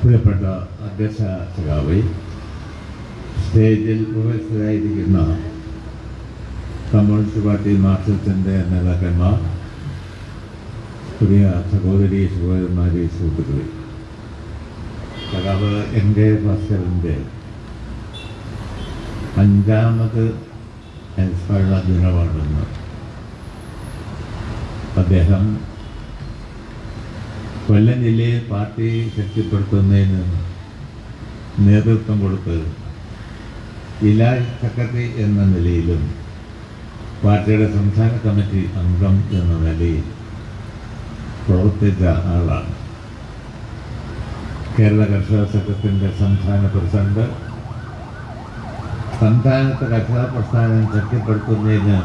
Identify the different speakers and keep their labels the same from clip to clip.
Speaker 1: പ്രിയപ്പെട്ട അധ്യക്ഷ സഖാവേ, സ്റ്റേജിൽ ഉപസ്ഥിതരായിരിക്കുന്ന കമ്മ്യൂണിസ്റ്റ് പാർട്ടി മാർക്സിസ്റ്റിൻ്റെ നേതാക്കന്മാർ, പ്രിയ സഹോദരി സഹോദരന്മാരെ, സുഹൃത്തുക്കളെ, സഖാവ് എൻ കെ ഭാസ്കരൻ്റെ 5ാമത് അനുസ്മരണ ദിനമാണെന്ന് അദ്ദേഹം കൊല്ലം ജില്ലയെ പാർട്ടി ശക്തിപ്പെടുത്തുന്നതിന് നേതൃത്വം കൊടുത്ത് ജില്ലാ സെക്രട്ടറി എന്ന നിലയിലും പാർട്ടിയുടെ സംസ്ഥാന കമ്മിറ്റി അംഗം എന്ന നിലയിൽ പ്രവർത്തിച്ച ആളാണ്. കേരള കർഷക സംഘത്തിൻ്റെ സംസ്ഥാന പ്രസിഡന്റ്, സംസ്ഥാനത്ത് കർഷക പ്രസ്ഥാനം ശക്തിപ്പെടുത്തുന്നതിന്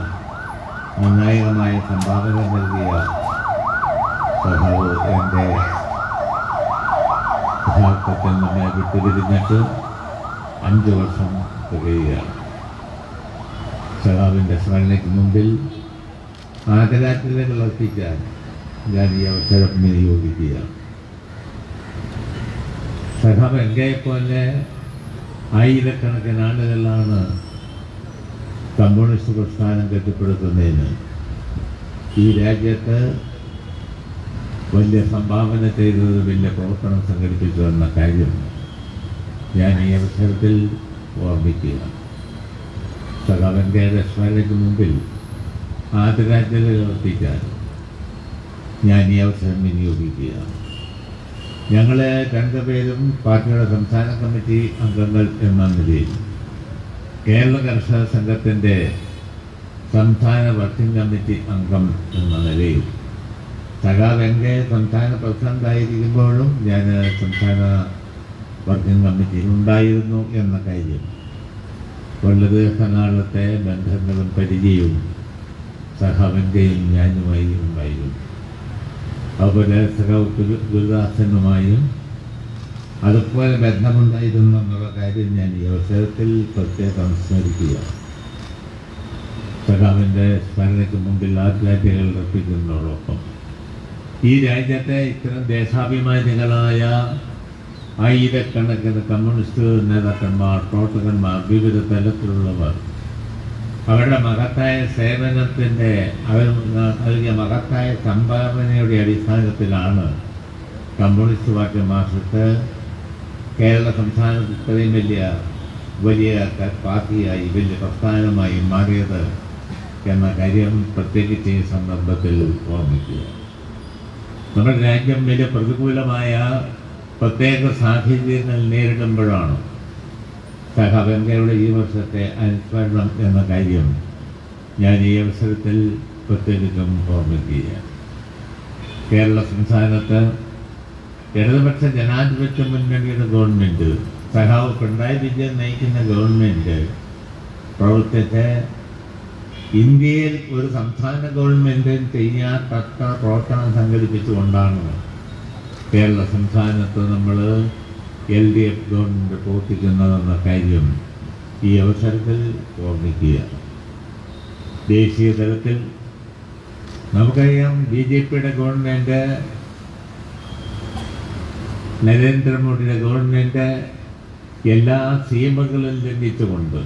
Speaker 1: നിർണായകമായ സംഭാവന നൽകിയ സഖാവ് എൻ്റെ യഥാർത്ഥത്തിൽ നമ്മെ വിട്ടുപിരിഞ്ഞിട്ട് 5 വർഷം തികയുകയാണ്. സഖാവിൻ്റെ സ്മരണയ്ക്ക് മുമ്പിൽ ആദരാഞ്ജലികൾ അർപ്പിക്കാൻ ഞാൻ ഈ അവസരം വിനിയോഗിക്കുകയാണ്. സഖാവ് എങ്കയെപ്പോലെ ആയിരക്കണക്കിന് ആളുകളാണ് കമ്മ്യൂണിസ്റ്റ് പ്രസ്ഥാനം കെട്ടിപ്പടുക്കുന്നതിന് ഈ രാജ്യത്ത് വലിയ സംഭാവന ചെയ്തത്, വലിയ പ്രവർത്തനം സംഘടിപ്പിച്ചു എന്ന കാര്യം ഞാൻ ഈ അവസരത്തിൽ ഓർമ്മിക്കുക. സഖാവിൻ്റെ സ്മരണയ്ക്ക് മുമ്പിൽ ആദരാഞ്ജലികൾ അർപ്പിക്കാൻ ഞാൻ ഈ അവസരം വിനിയോഗിക്കുക. ഞങ്ങൾ 2 പേരും പാർട്ടിയുടെ സംസ്ഥാന കമ്മിറ്റി അംഗങ്ങൾ എന്ന നിലയിൽ കേരള കർഷക സംഘത്തിൻ്റെ സംസ്ഥാന വർക്കിംഗ് കമ്മിറ്റി അംഗം എന്ന നിലയിൽ സഖാവ് എൻ കെ സംസ്ഥാന പ്രസിഡൻ്റായിരിക്കുമ്പോഴും ഞാൻ സംസ്ഥാന വർക്കിംഗ് കമ്മിറ്റിയിൽ ഉണ്ടായിരുന്നു എന്ന കാര്യം വളരെ ദീർഘനാളത്തെ ബന്ധങ്ങളും പരിചയവും സഖാവിൻ്റെയും ഞാനുമായി ഉണ്ടായിരുന്നു. അതുപോലെ സഖാവ് ഗുരുദാസനുമായും അതുപോലെ ബന്ധമുണ്ടായിരുന്നു എന്നുള്ള കാര്യം ഞാൻ ഈ അവസരത്തിൽ പ്രത്യേകം സ്മരിക്കുക. സഖാവിൻ്റെ സ്മരണയ്ക്ക് മുമ്പിൽ ആദ്യാഞ്ജലികൾ അർപ്പിക്കുന്നതോടൊപ്പം ഈ രാജ്യത്തെ ഇത്തരം ദേശാഭിമാനികളായ ആയിരക്കണക്കിന് കമ്മ്യൂണിസ്റ്റ് നേതാക്കന്മാർ, പ്രവർത്തകന്മാർ, വിവിധ തലത്തിലുള്ളവർ അവരുടെ മഹത്തായ സേവനത്തിൻ്റെ, അവർ നൽകിയ മഹത്തായ സംഭാവനയുടെ അടിസ്ഥാനത്തിലാണ് കമ്മ്യൂണിസ്റ്റ് പാർട്ടി മാർക്സിസ്റ്റ് കേരള സംസ്ഥാനത്ത് ഇത്രയും വലിയ പാർട്ടിയായി, വലിയ പ്രസ്ഥാനമായി മാറിയത് എന്ന കാര്യം പ്രത്യേകിച്ച് ഈ സന്ദർഭത്തിൽ ഓർമ്മിക്കുക. നമ്മുടെ രാജ്യം വലിയ പ്രതികൂലമായ പ്രത്യേക സാഹചര്യങ്ങൾ നേരിടുമ്പോഴാണ് സഖാവ് എൻ കെയുടെ ഈ വർഷത്തെ അനുസ്മരണം എന്ന കാര്യം ഞാൻ ഈ അവസരത്തിൽ പ്രത്യേകിച്ചും ഓർമ്മിക്കുക. കേരള സംസ്ഥാനത്ത് ഇടതുപക്ഷ ജനാധിപത്യ മുന്നണിയുടെ ഗവൺമെൻറ്, സഖാവ് പിണറായി വിജയൻ നയിക്കുന്ന ഗവൺമെൻറ് പ്രവർത്തിച്ച് ഇന്ത്യയിൽ ഒരു സംസ്ഥാന ഗവൺമെൻറ് ചെയ്യാത്തത്ര പ്രവർത്തനം സംഘടിപ്പിച്ചുകൊണ്ടാണ് കേരള സംസ്ഥാനത്ത് നമ്മൾ LDF ഗവൺമെൻറ് പ്രവർത്തിക്കുന്നതെന്ന കാര്യം ഈ അവസരത്തിൽ ഓർമ്മിക്കുക. ദേശീയ തലത്തിൽ നമുക്കറിയാം, BJPയുടെ ഗവൺമെൻറ്, നരേന്ദ്രമോദിയുടെ ഗവൺമെൻറ് എല്ലാ സീമകളും ലംഘിച്ചുകൊണ്ട്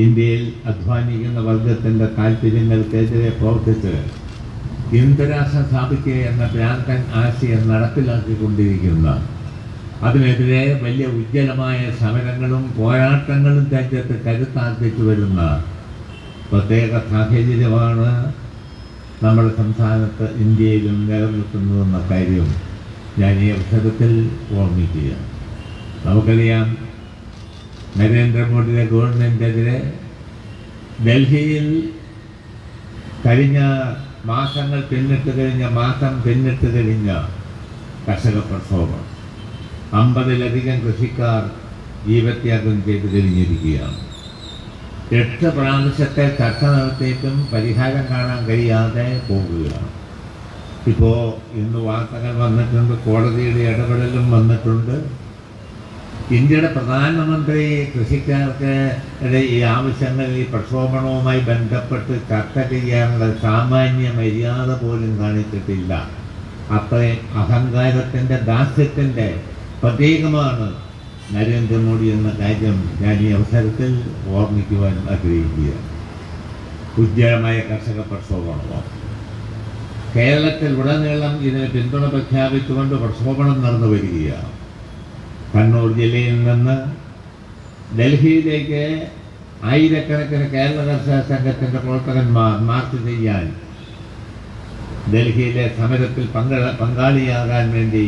Speaker 1: ഇന്ത്യയിൽ അധ്വാനിക്കുന്ന വർഗത്തിൻ്റെ താല്പര്യങ്ങൾക്കെതിരെ പ്രവർത്തിച്ച് ഹിന്ദുരാഷ്ട്രം സ്ഥാപിക്കുക എന്ന ഭ്രാന്തൻ ആശയം നടപ്പിലാക്കിക്കൊണ്ടിരിക്കുന്ന, അതിനെതിരെ വലിയ ഉജ്ജ്വലമായ സമരങ്ങളും പോരാട്ടങ്ങളും രാജ്യത്ത് കരുത്താർജിച്ചു വരുന്ന പ്രത്യേക സാഹചര്യമാണ് നമ്മുടെ സംസ്ഥാനത്ത്, ഇന്ത്യയിലും നിലനിൽക്കുന്നതെന്ന കാര്യം ഞാൻ ഈ അവസരത്തിൽ ഓർമ്മിക്കുക. നമുക്കറിയാം, നരേന്ദ്രമോദിയുടെ ഗവൺമെൻറ്റിനെതിരെ ഡൽഹിയിൽ കഴിഞ്ഞ മാസം പിന്നിട്ട് കഴിഞ്ഞ കർഷക പ്രക്ഷോഭം 50-ലധികം കൃഷിക്കാർ ജീവത്യാഗം ചെയ്തു കഴിഞ്ഞിരിക്കുകയാണ്. 8 പ്രാവശ്യത്തെ ചർച്ച നടത്തിയിട്ടും പരിഹാരം കാണാൻ കഴിയാതെ പോകുകയാണ്. ഇപ്പോൾ ഇന്ന് വാർത്തകൾ വന്നിട്ടുണ്ട്, കോടതിയുടെ ഇടപെടലും വന്നിട്ടുണ്ട്. ഇന്ത്യയുടെ പ്രധാനമന്ത്രി കൃഷിക്കാർക്ക് ഈ ആവശ്യങ്ങൾ, ഈ പ്രക്ഷോഭണവുമായി ബന്ധപ്പെട്ട് ചർച്ച ചെയ്യാനുള്ള സാമാന്യ മര്യാദ പോലും കാണിച്ചിട്ടില്ല അത്രയും അഹങ്കാരത്തിൻ്റെ ദാസ്യത്തിൻ്റെ പ്രതീകമാണ് നരേന്ദ്രമോദി എന്ന കാര്യം ഞാൻ ഈ അവസരത്തിൽ ഓർമ്മിക്കുവാൻ ആഗ്രഹിക്കുക. ഉജ്ജ്വലമായ കർഷക പ്രക്ഷോഭമാണ്. കേരളത്തിൽ ഉടനീളം ഇതിന് പിന്തുണ പ്രഖ്യാപിച്ചുകൊണ്ട് പ്രക്ഷോഭണം നടന്നു വരികയാണ്. കണ്ണൂർ ജില്ലയിൽ നിന്ന് ഡൽഹിയിലേക്ക് ആയിരക്കണക്കിന് കേരള കർഷക സംഘത്തിൻ്റെ പ്രവർത്തകന്മാർ മാർച്ച് ചെയ്യാൻ ഡൽഹിയിലെ സമരത്തിൽ പങ്കാളിയാകാൻ വേണ്ടി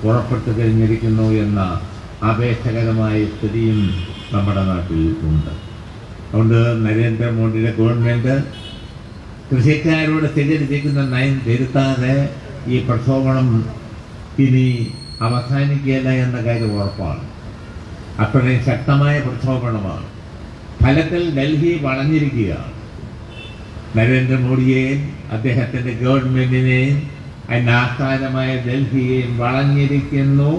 Speaker 1: പുറപ്പെട്ടു കഴിഞ്ഞിരിക്കുന്നു എന്ന ആവേശകരമായ സ്ഥിതിയും നമ്മുടെ നാട്ടിൽ ഉണ്ട്. അതുകൊണ്ട് നരേന്ദ്രമോദിയുടെ ഗവൺമെൻറ് കൃഷിക്കാരോട് സ്വീകരിച്ചിരിക്കുന്ന നയം തിരുത്താതെ ഈ പ്രക്ഷോഭണം ഇനി അവസാനിക്കുകയില്ല എന്ന കാര്യം ഉറപ്പാണ്. അത്രയും ശക്തമായ പ്രക്ഷോഭണമാണ്. ഫലത്തിൽ ഡൽഹി വളഞ്ഞിരിക്കുകയാണ്. നരേന്ദ്രമോദിയെയും അദ്ദേഹത്തിൻ്റെ ഗവൺമെൻറ്റിനെയും അതിൻ്റെ ആസ്ഥാനമായ ഡൽഹിയെയും വളഞ്ഞിരിക്കുന്നു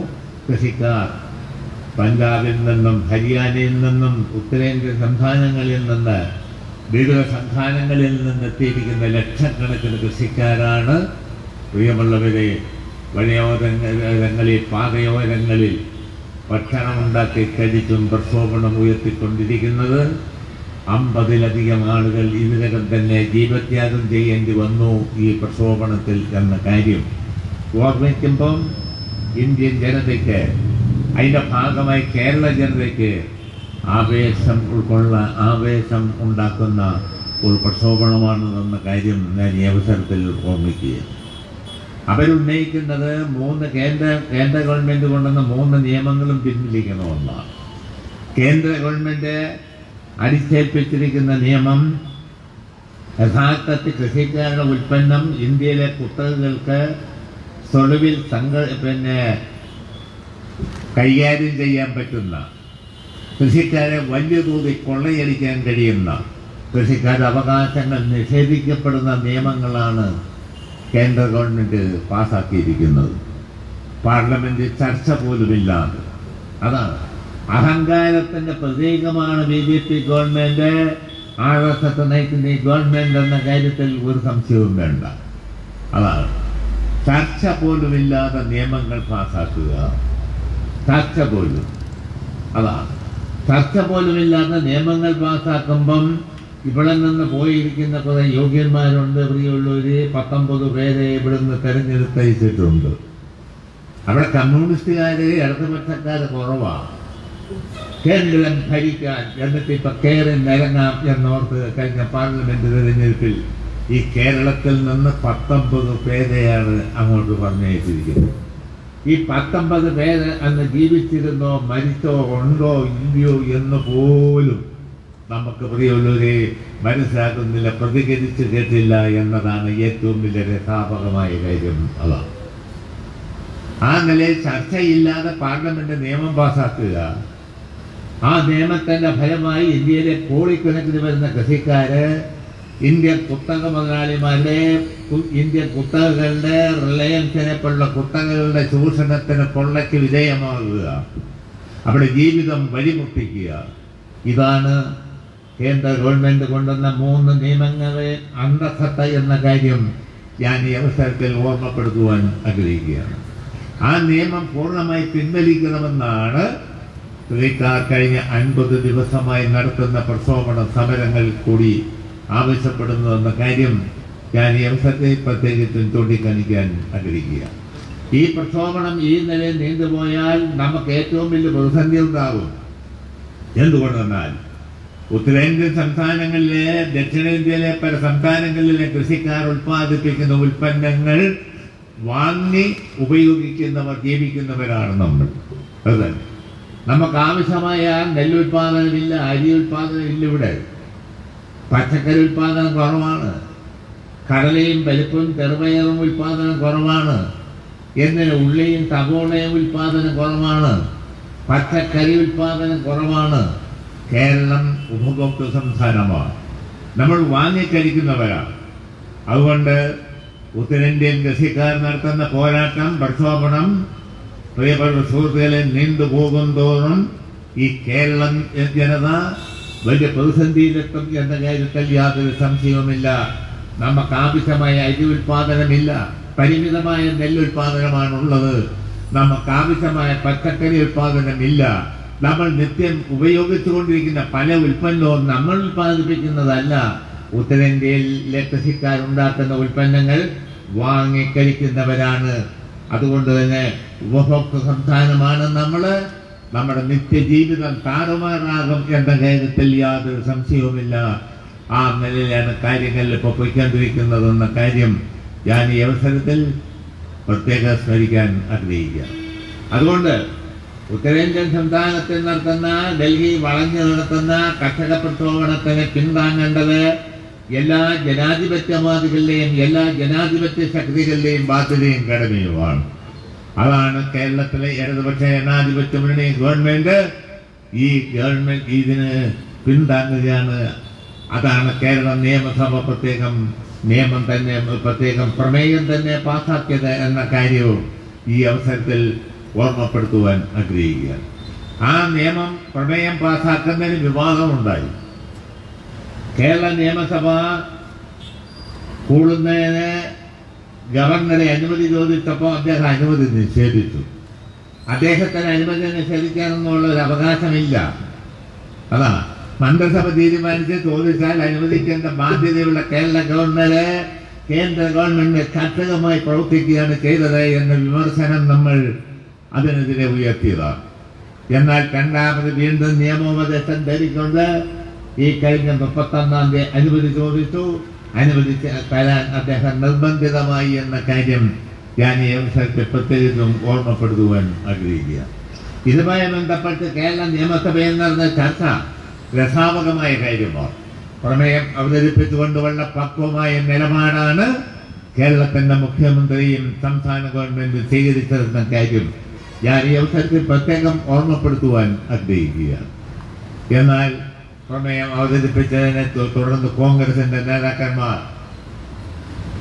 Speaker 1: കൃഷിക്കാർ. പഞ്ചാബിൽ നിന്നും ഹരിയാനയിൽ നിന്നും ഉത്തരേന്ത്യൻ സംസ്ഥാനങ്ങളിൽ നിന്ന് വിവിധ സംസ്ഥാനങ്ങളിൽ നിന്ന് എത്തിയിരിക്കുന്ന ലക്ഷക്കണക്കിന് കൃഷിക്കാരാണ് പ്രിയമുള്ളവരെ വഴിയോരങ്ങളിൽ പാതയോരങ്ങളിൽ ഭക്ഷണമുണ്ടാക്കി കഴിച്ചും പ്രക്ഷോഭണം ഉയർത്തിക്കൊണ്ടിരിക്കുന്നത്. 50-ലധികം ആളുകൾ ഇതിനകം തന്നെ ജീവത്യാഗം ചെയ്യേണ്ടി വന്നു ഈ പ്രക്ഷോഭണത്തിൽ എന്ന കാര്യം ഓർമ്മിക്കുമ്പം ഇന്ത്യൻ ജനതയ്ക്ക്, അതിൻ്റെ ഭാഗമായി കേരള ജനതയ്ക്ക് ആവേശം ഉണ്ടാക്കുന്ന ഒരു പ്രക്ഷോഭണമാണ് എന്ന കാര്യം ഞാൻ ഈ അവസരത്തിൽ ഓർമ്മിക്കുക. അവരുന്നയിക്കുന്നത് കേന്ദ്ര ഗവൺമെൻറ് കൊണ്ടുവന്ന 3 നിയമങ്ങളും പിൻവലിക്കണമെന്നാണ്. കേന്ദ്ര ഗവൺമെൻറ് അടിച്ചേൽപ്പിച്ചിരിക്കുന്ന നിയമം യഥാർത്ഥത്തിൽ കൃഷിക്കാരുടെ ഉൽപ്പന്നം ഇന്ത്യയിലെ കുത്തകകൾക്ക് സ്വളിവിൽ കൈകാര്യം ചെയ്യാൻ പറ്റുന്ന, കൃഷിക്കാരെ വലിയ തോതിൽ കൊള്ളയടിക്കാൻ കഴിയുന്ന, കൃഷിക്കാരുടെ അവകാശങ്ങൾ നിഷേധിക്കപ്പെടുന്ന നിയമങ്ങളാണ് കേന്ദ്ര ഗവൺമെൻറ് പാസാക്കിയിരിക്കുന്നത്. പാർലമെൻറ്റിൽ ചർച്ച പോലുമില്ലാതെ. അതാണ് അഹങ്കാരത്തിൻ്റെ പ്രതീകമാണ് BJP ഗവൺമെൻറ്, RSS നയിക്കുന്ന ഈ ഗവൺമെൻറ് എന്ന കാര്യത്തിൽ ഒരു സംശയവും വേണ്ട. അതാണ് ചർച്ച പോലുമില്ലാതെ നിയമങ്ങൾ പാസാക്കുക. ചർച്ച പോലുമില്ലാതെ നിയമങ്ങൾ പാസാക്കുമ്പം ഇവിടെ നിന്ന് പോയിരിക്കുന്ന കുറേ യോഗ്യന്മാരുണ്ട്. പ്രിയമുള്ളവര് 19 പേരെ ഇവിടുന്ന് തെരഞ്ഞെടുത്തയച്ചിട്ടുണ്ട്. അവിടെ കമ്മ്യൂണിസ്റ്റുകാര് ഇടതുപക്ഷക്കാര് കുറവാണ്. കേന്ദ്രം ഭരിക്കാൻ എന്നിട്ട് ഇപ്പം കയറി നിരങ്ങാം എന്നോർത്ത് കഴിഞ്ഞ പാർലമെന്റ് തെരഞ്ഞെടുപ്പിൽ ഈ കേരളത്തിൽ നിന്ന് 19 പേരെയാണ് അങ്ങോട്ട് പറഞ്ഞയച്ചിരിക്കുന്നത്. ഈ 19 പേര് അന്ന് ജീവിച്ചിരുന്നോ മരിച്ചോ ഉണ്ടോ ഇല്ലയോ എന്ന് പോലും നമുക്ക് പ്രിയമുള്ളവരെ മനസ്സിലാക്കുന്നില്ല, പ്രതികരിച്ച് കേട്ടില്ല എന്നതാണ് ഏറ്റവും വലിയ രസാപകമായ കാര്യം. അതാണ് ആ നിലയിൽ ചർച്ചയില്ലാതെ പാർലമെന്റ് നിയമം പാസാക്കുക. ആ നിയമത്തിന്റെ ഫലമായി ഇന്ത്യയിലെ കോടിക്കണക്കിന് വരുന്ന കൃഷിക്കാര് ഇന്ത്യൻ കുത്തക മുതലാളിമാരുടെ, ഇന്ത്യൻ കുത്തകകളുടെ, റിലയൻസിനെ പോലുള്ള കുത്തകകളുടെ ചൂഷണത്തിന് കൊള്ളയ്ക്ക് വിധേയമാകുക, അവിടെ ജീവിതം വഴിമുട്ടിക്കുക. ഇതാണ് കേന്ദ്ര ഗവൺമെന്റ് കൊണ്ടുവന്ന 3 നിയമങ്ങളെ അന്തസത്ത എന്ന കാര്യം ഞാൻ ഈ അവസരത്തിൽ ഓർമ്മപ്പെടുത്തുവാൻ ആഗ്രഹിക്കുകയാണ്. ആ നിയമം പൂർണ്ണമായി പിൻവലിക്കണമെന്നാണ് കൃഷിക്കാർ കഴിഞ്ഞ 50 ദിവസമായി നടത്തുന്ന പ്രക്ഷോഭണ സമരങ്ങൾ കൂടി ആവശ്യപ്പെടുന്നതെന്ന കാര്യം ഞാൻ ഈ അവസരത്തിൽ പ്രത്യേകിച്ചും ചൂണ്ടിക്കാണിക്കാൻ ആഗ്രഹിക്കുക. ഈ പ്രക്ഷോഭണം ഈ നിലയിൽ നീണ്ടുപോയാൽ നമുക്ക് ഏറ്റവും വലിയ പ്രതിസന്ധി ഉണ്ടാകും. എന്തുകൊണ്ടെന്നാൽ ഉത്തരേന്ത്യൻ സംസ്ഥാനങ്ങളിലെ, ദക്ഷിണേന്ത്യയിലെ പല സംസ്ഥാനങ്ങളിലെ കൃഷിക്കാർ ഉൽപ്പാദിപ്പിക്കുന്ന ഉൽപ്പന്നങ്ങൾ വാങ്ങി ഉപയോഗിക്കുന്നവർ, ജീവിക്കുന്നവരാണ് നമ്മൾ. അതുതന്നെ നമുക്ക് ആവശ്യമായ നെല്ലുൽപാദനമില്ല, അരി ഉൽപാദനമില്ല. ഇവിടെ പച്ചക്കറി ഉൽപാദനം കുറവാണ്, കടലയും പരിപ്പും ചെറുപയറും ഉൽപാദനം കുറവാണ്, എന്തിന് ഉള്ളിയും സവോളയും ഉൽപാദനം കുറവാണ്, പച്ചക്കറി ഉൽപാദനം കുറവാണ്. കേരളം ഉപഭോക്തൃ സംസ്ഥാനമാണ്, നമ്മൾ വാങ്ങിക്കഴിക്കുന്നവരാണ്. അതുകൊണ്ട് ഉത്തരേന്ത്യൻ കൃഷിക്കാർ നടത്തുന്ന പോരാട്ടം, പ്രക്ഷോഭണം പ്രിയപ്പെട്ട സുഹൃത്തുക്കളെ നീണ്ടുപോകും തോറും ഈ കേരളം ജനത വലിയ പ്രതിസന്ധിയിലെത്തും എന്ന കാര്യത്തിൽ യാതൊരു സംശയവുമില്ല. നമുക്ക് ആവശ്യമായ അരി ഉൽപാദനമില്ല, പരിമിതമായ നെല്ലുൽപാദനമാണുള്ളത്. നമുക്ക് ആവശ്യമായ പച്ചക്കറി ഉൽപാദനമില്ല. നമ്മൾ നിത്യം ഉപയോഗിച്ചുകൊണ്ടിരിക്കുന്ന പല ഉൽപ്പന്നവും നമ്മൾ ഉൽപ്പാദിപ്പിക്കുന്നതല്ല. ഉത്തരേന്ത്യയിലെ കൃഷിക്കാരുണ്ടാക്കുന്ന ഉൽപ്പന്നങ്ങൾ വാങ്ങിക്കഴിക്കുന്നവരാണ്. അതുകൊണ്ട് തന്നെ ഉപഭോക്തൃ സംസ്ഥാനമാണ് നമ്മൾ. നമ്മുടെ നിത്യജീവിതം താറുമാറാകും എന്ന കാര്യത്തിൽ യാതൊരു സംശയവുമില്ല. ആ നിലയിലാണ് കാര്യങ്ങൾ ഇപ്പോൾ പോയിക്കൊണ്ടിരിക്കുന്നതെന്ന കാര്യം ഞാൻ ഈ അവസരത്തിൽ പ്രത്യേകം സ്മരിക്കാൻ ആഗ്രഹിക്കുക. അതുകൊണ്ട് ഉത്തരേന്ത്യൻ സംസ്ഥാനത്തിൽ നടത്തുന്ന, ഡൽഹി വളഞ്ഞു നടത്തുന്ന കർഷക പ്രക്ഷോഭണത്തിനെ പിന്താങ്ങേണ്ടത് എല്ലാ ജനാധിപത്യവാദികളുടെയും എല്ലാ ജനാധിപത്യ ശക്തികളുടെയും ബാധ്യതയും കടമയുമാണ്. അതാണ് കേരളത്തിലെ ഇടതുപക്ഷ ജനാധിപത്യ മുന്നണി ഗവൺമെന്റ്. ഈ ഗവൺമെന്റ് ഇതിന് പിന്താങ്ങുകയാണ്. അതാണ് കേരള നിയമസഭ പ്രത്യേകം നിയമം തന്നെ, പ്രത്യേകം പ്രമേയം തന്നെ പാസാക്കിയത് എന്ന കാര്യവും ഈ അവസരത്തിൽ ഓർമ്മപ്പെടുത്തുവാൻ ആഗ്രഹിക്കുകയാണ്. ആ പ്രമേയം പാസാക്കുന്നതിന് വിവാദമുണ്ടായി. കേരള നിയമസഭ കൂടുന്നതിന് ഗവർണറെ അനുമതി ചോദിച്ചപ്പോൾ അദ്ദേഹം അനുമതി നിഷേധിച്ചു. അദ്ദേഹത്തിന് അനുമതി നിഷേധിക്കാനൊന്നുള്ള ഒരു അവകാശമില്ല. അതാ മന്ത്രിസഭ തീരുമാനിച്ച് ചോദിച്ചാൽ അനുവദിക്കേണ്ട ബാധ്യതയുള്ള കേരള ഗവർണറെ കേന്ദ്ര ഗവൺമെന്റ് കർശനമായി പ്രവർത്തിക്കുകയാണ് ചെയ്തത് എന്ന വിമർശനം നമ്മൾ അതിനെതിരെ ഉയർത്തിയതാണ്. എന്നാൽ രണ്ടാമത് വീണ്ടും നിയമോപദേശം ധരിക്കൊണ്ട് ഈ കഴിഞ്ഞ 31-ാം തീയതി അനുമതി ചോദിച്ചു. അനുവദിച്ച് തരാൻ അദ്ദേഹം നിർബന്ധിതമായി എന്ന കാര്യം ഞാൻ ഈ അവസരത്തിൽ പ്രത്യേകിച്ചും ഓർമ്മപ്പെടുത്തുവാൻ ആഗ്രഹിക്കുക. ഇതുമായി ബന്ധപ്പെട്ട് കേരള നിയമസഭയിൽ നടന്ന ചർച്ച രസാവകമായ കാര്യമാണ്. പ്രമേയം അവതരിപ്പിച്ചുകൊണ്ടുള്ള പക്വമായ നിലപാടാണ് കേരളത്തിന്റെ മുഖ്യമന്ത്രിയും സംസ്ഥാന ഗവൺമെന്റ് സ്വീകരിച്ചതെന്ന കാര്യം ഞാൻ ഈ അവസരത്തിൽ പ്രത്യേകം ഓർമ്മപ്പെടുത്തുവാൻ ആഗ്രഹിക്കുകയാണ്. എന്നാൽ പ്രമേയം അവതരിപ്പിച്ചതിനെ തുടർന്ന് കോൺഗ്രസിന്റെ നേതാക്കന്മാർ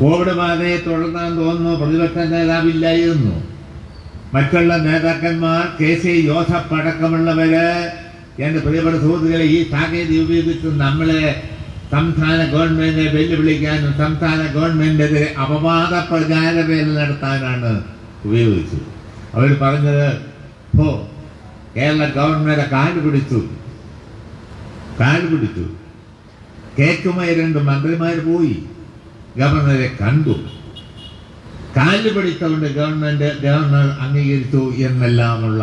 Speaker 1: കോവിഡ് ബാധയെ തുടർന്നാൻ തോന്നുന്നു പ്രതിപക്ഷ നേതാവില്ലായിരുന്നു. മറ്റുള്ള നേതാക്കന്മാർ KC ജോസഫ് അടക്കമുള്ളവര് എന്റെ പ്രിയപ്പെട്ട സുഹൃത്തുക്കളെ ഈ സാങ്കേതിക ഉപയോഗിച്ച് നമ്മളെ സംസ്ഥാന ഗവൺമെന്റിനെ വെല്ലുവിളിക്കാനും സംസ്ഥാന ഗവൺമെന്റിനെതിരെ അപവാദ പ്രചാരവേല നടത്താനാണ് ഉപയോഗിച്ചത്. അവർ പറഞ്ഞത് കേരള ഗവൺമെന്റ് കാല് പിടിച്ചു. കേക്കുമായി 2 മന്ത്രിമാർ പോയി ഗവർണറെ കണ്ടു. കാല് പിടിച്ചുകൊണ്ട് ഗവർണർ അംഗീകരിച്ചു എന്നെല്ലാമുള്ള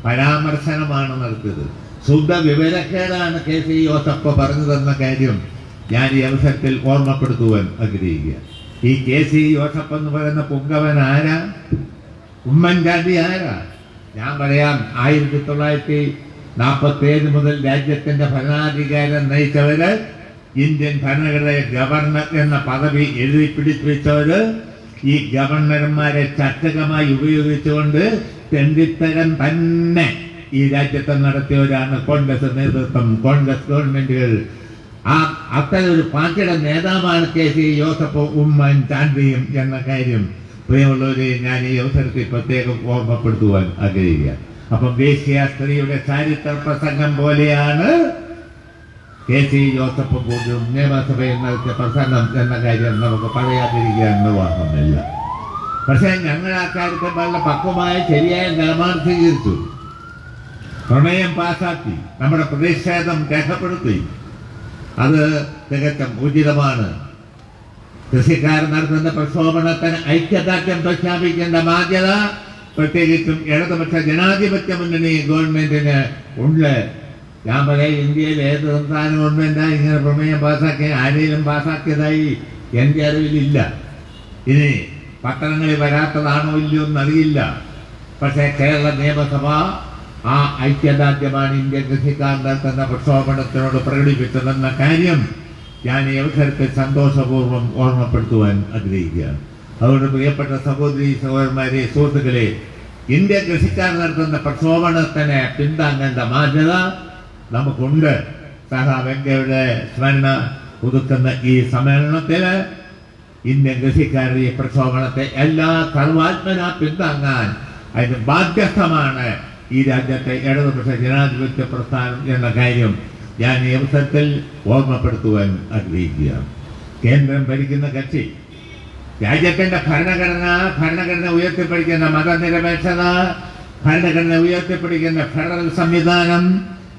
Speaker 1: പരാമർശനമാണ് നടത്തിയത്. ശുദ്ധ വിവരക്കേടാണ് KC ജോസഫ് പറഞ്ഞതെന്ന കാര്യം ഞാൻ ഈ അവസരത്തിൽ ഓർമ്മപ്പെടുത്തുവാൻ ആഗ്രഹിക്കുക. ഈ KC ജോസഫ് എന്ന് പറയുന്ന പുങ്കവൻ ആരാ? ഉമ്മൻചാണ്ടി ആരാ? ഞാൻ പറയാം, 1947 മുതൽ രാജ്യത്തിന്റെ ഭരണാധികാരം നയിച്ചവര്, ഇന്ത്യൻ ഭരണഘടനയെ ഗവർണർ എന്ന പദവി എഴുതി പിടിപ്പിച്ചവര്, ഈ ഗവർണർമാരെ ചട്ടകമായി ഉപയോഗിച്ചുകൊണ്ട് തെണ്ടിത്തരം തന്നെ ഈ രാജ്യത്ത് നടത്തിയവരാണ് കോൺഗ്രസ് നേതൃത്വം, കോൺഗ്രസ് ഗവൺമെന്റുകൾ. അത്തരം ഒരു പാർട്ടിയുടെ നേതാവാണ് KC ജോസഫും ഉമ്മൻചാണ്ടിയും എന്ന കാര്യം പ്രിയമുള്ളവരെ ഞാൻ ഈ അവസരത്തിൽ പ്രത്യേകം ഓർമ്മപ്പെടുത്തുവാൻ ആഗ്രഹിക്കുക. അപ്പം ദേശീയ സ്ത്രീയുടെ ചരിത്ര പ്രസംഗം പോലെയാണ് KC ജോസഫ് പോലും നിയമസഭയിൽ നടത്തിയ പ്രസംഗം എന്ന കാര്യം നമുക്ക് പറയാതിരിക്കാൻ നിർവാഹമില്ല. പക്ഷേ ഞങ്ങൾ ആ കാര്യത്തിൽ വളരെ പക്വമായ ശരിയായ നിലപാട് സ്വീകരിച്ചു. പ്രമേയം പാസാക്കി, നമ്മുടെ പ്രതിഷേധം രേഖപ്പെടുത്തി. അത് തികച്ചും ഉചിതമാണ്. കൃഷിക്കാർ നടത്തുന്ന പ്രക്ഷോഭണത്തിന് ഐക്യദാർഢ്യം പ്രഖ്യാപിക്കേണ്ട ബാധ്യത പ്രത്യേകിച്ചും ഇടതുപക്ഷ ജനാധിപത്യ മുന്നണി ഗവൺമെന്റിന് ഉണ്ട്. ഞാൻ പറയാം, ഇന്ത്യയിൽ ഏത് സംസ്ഥാന ഗവൺമെന്റാണ് ഇങ്ങനെ പ്രമേയം പാസാക്കി ആരെയും പാസാക്കിയതായി എൻ്റെ അറിവിലില്ല. ഇനി പട്ടണങ്ങളിൽ വരാത്തതാണോ ഇല്ലയോ എന്നറിയില്ല. പക്ഷേ കേരള നിയമസഭ ആ ഐക്യദാർഢ്യമാണ് ഇന്ത്യൻ കൃഷിക്കാർ നടത്തുന്ന പ്രക്ഷോഭണത്തിനോട് പ്രകടിപ്പിച്ചതെന്ന കാര്യം ഞാൻ ഈ അവസരത്തിൽ സന്തോഷപൂർവ്വം ഓർമ്മപ്പെടുത്തുവാൻ ആഗ്രഹിക്കുകയാണ്. അതുകൊണ്ട് പ്രിയപ്പെട്ട സഹോദരി സഹോദരന്മാരെ, സുഹൃത്തുക്കളെ, ഇന്ത്യൻ കൃഷിക്കാർ നടത്തുന്ന പ്രക്ഷോഭണത്തിന് പിന്താങ്ങേണ്ട ബാധ്യത നമുക്കുണ്ട്. വെങ്കയുടെ സ്മരണ പുതുക്കുന്ന ഈ സമ്മേളനത്തിൽ ഇന്ത്യൻ കൃഷിക്കാരുടെ ഈ പ്രക്ഷോഭണത്തെ എല്ലാ സർവാത്മന പിന്താങ്ങാൻ അതിന് ബാധ്യസ്ഥമാണ് ഈ രാജ്യത്തെ ഇടതുപക്ഷ ജനാധിപത്യ പ്രസ്ഥാനം എന്ന കാര്യം ഞാൻ ഈ അവസരത്തിൽ ഓർമ്മപ്പെടുത്തുവാൻ ആഗ്രഹിക്കുകയാണ്. കേന്ദ്രം ഭരിക്കുന്ന കക്ഷി രാജ്യത്തിന്റെ ഭരണഘടന ഉയർത്തിപ്പിടിക്കുന്ന മതനിരപേക്ഷത, ഭരണഘടന ഉയർത്തിപ്പിടിക്കുന്ന ഫെഡറൽ സംവിധാനം,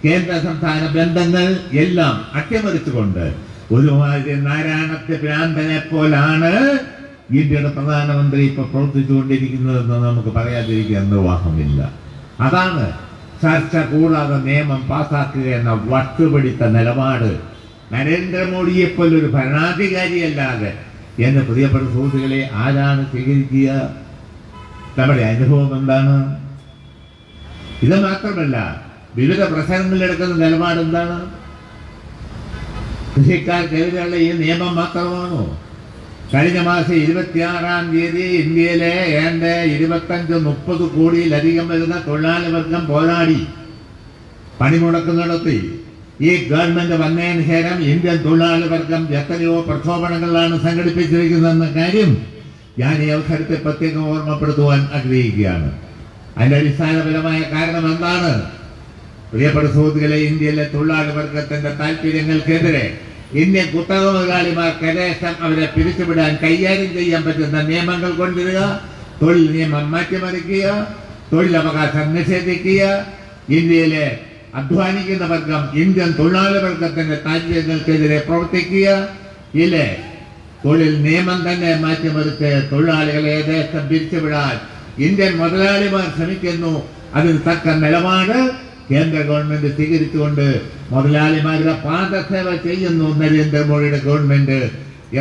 Speaker 1: കേന്ദ്ര സംസ്ഥാന ബന്ധങ്ങൾ എല്ലാം അട്ടിമറിച്ചുകൊണ്ട് ഒരുമാതിരി നാരായണത്തെ ഭ്രാന്തനെ പോലാണ് ഇന്ത്യയുടെ പ്രധാനമന്ത്രി ഇപ്പൊ പ്രവർത്തിച്ചുകൊണ്ടിരിക്കുന്നതെന്ന് നമുക്ക് പറയാതിരിക്കാൻ നിർവാഹമില്ല. അതാണ് ചർച്ച കൂടാതെ നിയമം പാസാക്കുക എന്ന വട്ടുപിടിത്ത നിലപാട് നരേന്ദ്രമോദിയെപ്പോലൊരു ഭരണാധികാരിയല്ലാതെ എന്റെ പ്രിയപ്പെട്ട സുഹൃത്തുക്കളെ ആരാണ് സ്വീകരിക്കുക? നമ്മുടെ അനുഭവം എന്താണ്? ഇത് മാത്രമല്ല, വിവിധ പ്രശ്നങ്ങളിലെടുക്കുന്ന നിലപാട് എന്താണ്? കൃഷിക്കാർക്കെതിരെയുള്ള ഈ നിയമം മാത്രമാണോ? കഴിഞ്ഞ മാസം 26-ാം തീയതി ഇന്ത്യയിലെ ഏതാണ്ട് 25-30 കോടിയിലധികം വരുന്ന തൊഴിലാളി വർഗം പോരാടി പണിമുടക്ക് നടത്തി. ഈ ഗവൺമെന്റ് വന്നതിന് ശേഷം ഇന്ത്യൻ തൊഴിലാളി വർഗം എത്രയോ പ്രക്ഷോഭങ്ങളാണ് സംഘടിപ്പിച്ചിരിക്കുന്നതെന്ന കാര്യം ഞാൻ ഈ അവസരത്തെ പ്രത്യേകം ഓർമ്മപ്പെടുത്തുവാൻ ആഗ്രഹിക്കുകയാണ്. അതിന്റെ അടിസ്ഥാനപരമായ കാരണം എന്താണ്? പ്രിയപ്പെട്ട സുഹൃത്തുക്കളെ, ഇന്ത്യയിലെ തൊഴിലാളി വർഗത്തിന്റെ താല്പര്യങ്ങൾക്കെതിരെ ഇന്ത്യൻ കുത്തക മുതലാളിമാർക്ക് യഥേഷ്ടം അവരെ പിരിച്ചുവിടാൻ കൈകാര്യം ചെയ്യാൻ പറ്റുന്ന നിയമങ്ങൾ കൊണ്ടുവരിക, തൊഴിൽ നിയമം മാറ്റിമറിക്കുക, തൊഴിലവകാശം നിഷേധിക്കുക, ഇന്ത്യയിലെ അധ്വാനിക്കുന്ന വർഗം ഇന്ത്യൻ തൊഴിലാളി വർഗത്തിന്റെ താല്പര്യങ്ങൾക്കെതിരെ പ്രവർത്തിക്കുക, ഇല്ലേ തൊഴിൽ നിയമം തന്നെ മാറ്റിമറിച്ച് തൊഴിലാളികളെ യഥേഷ്ടം പിരിച്ചുവിടാൻ ഇന്ത്യൻ മുതലാളിമാർ ശ്രമിക്കുന്നു. അതിന് തക്ക നിലപാട് കേന്ദ്ര ഗവൺമെന്റ് സ്വീകരിച്ചുകൊണ്ട് മുതലാളിമാരുടെ പാദസേവ ചെയ്യുന്നു നരേന്ദ്രമോദിയുടെ ഗവൺമെന്റ്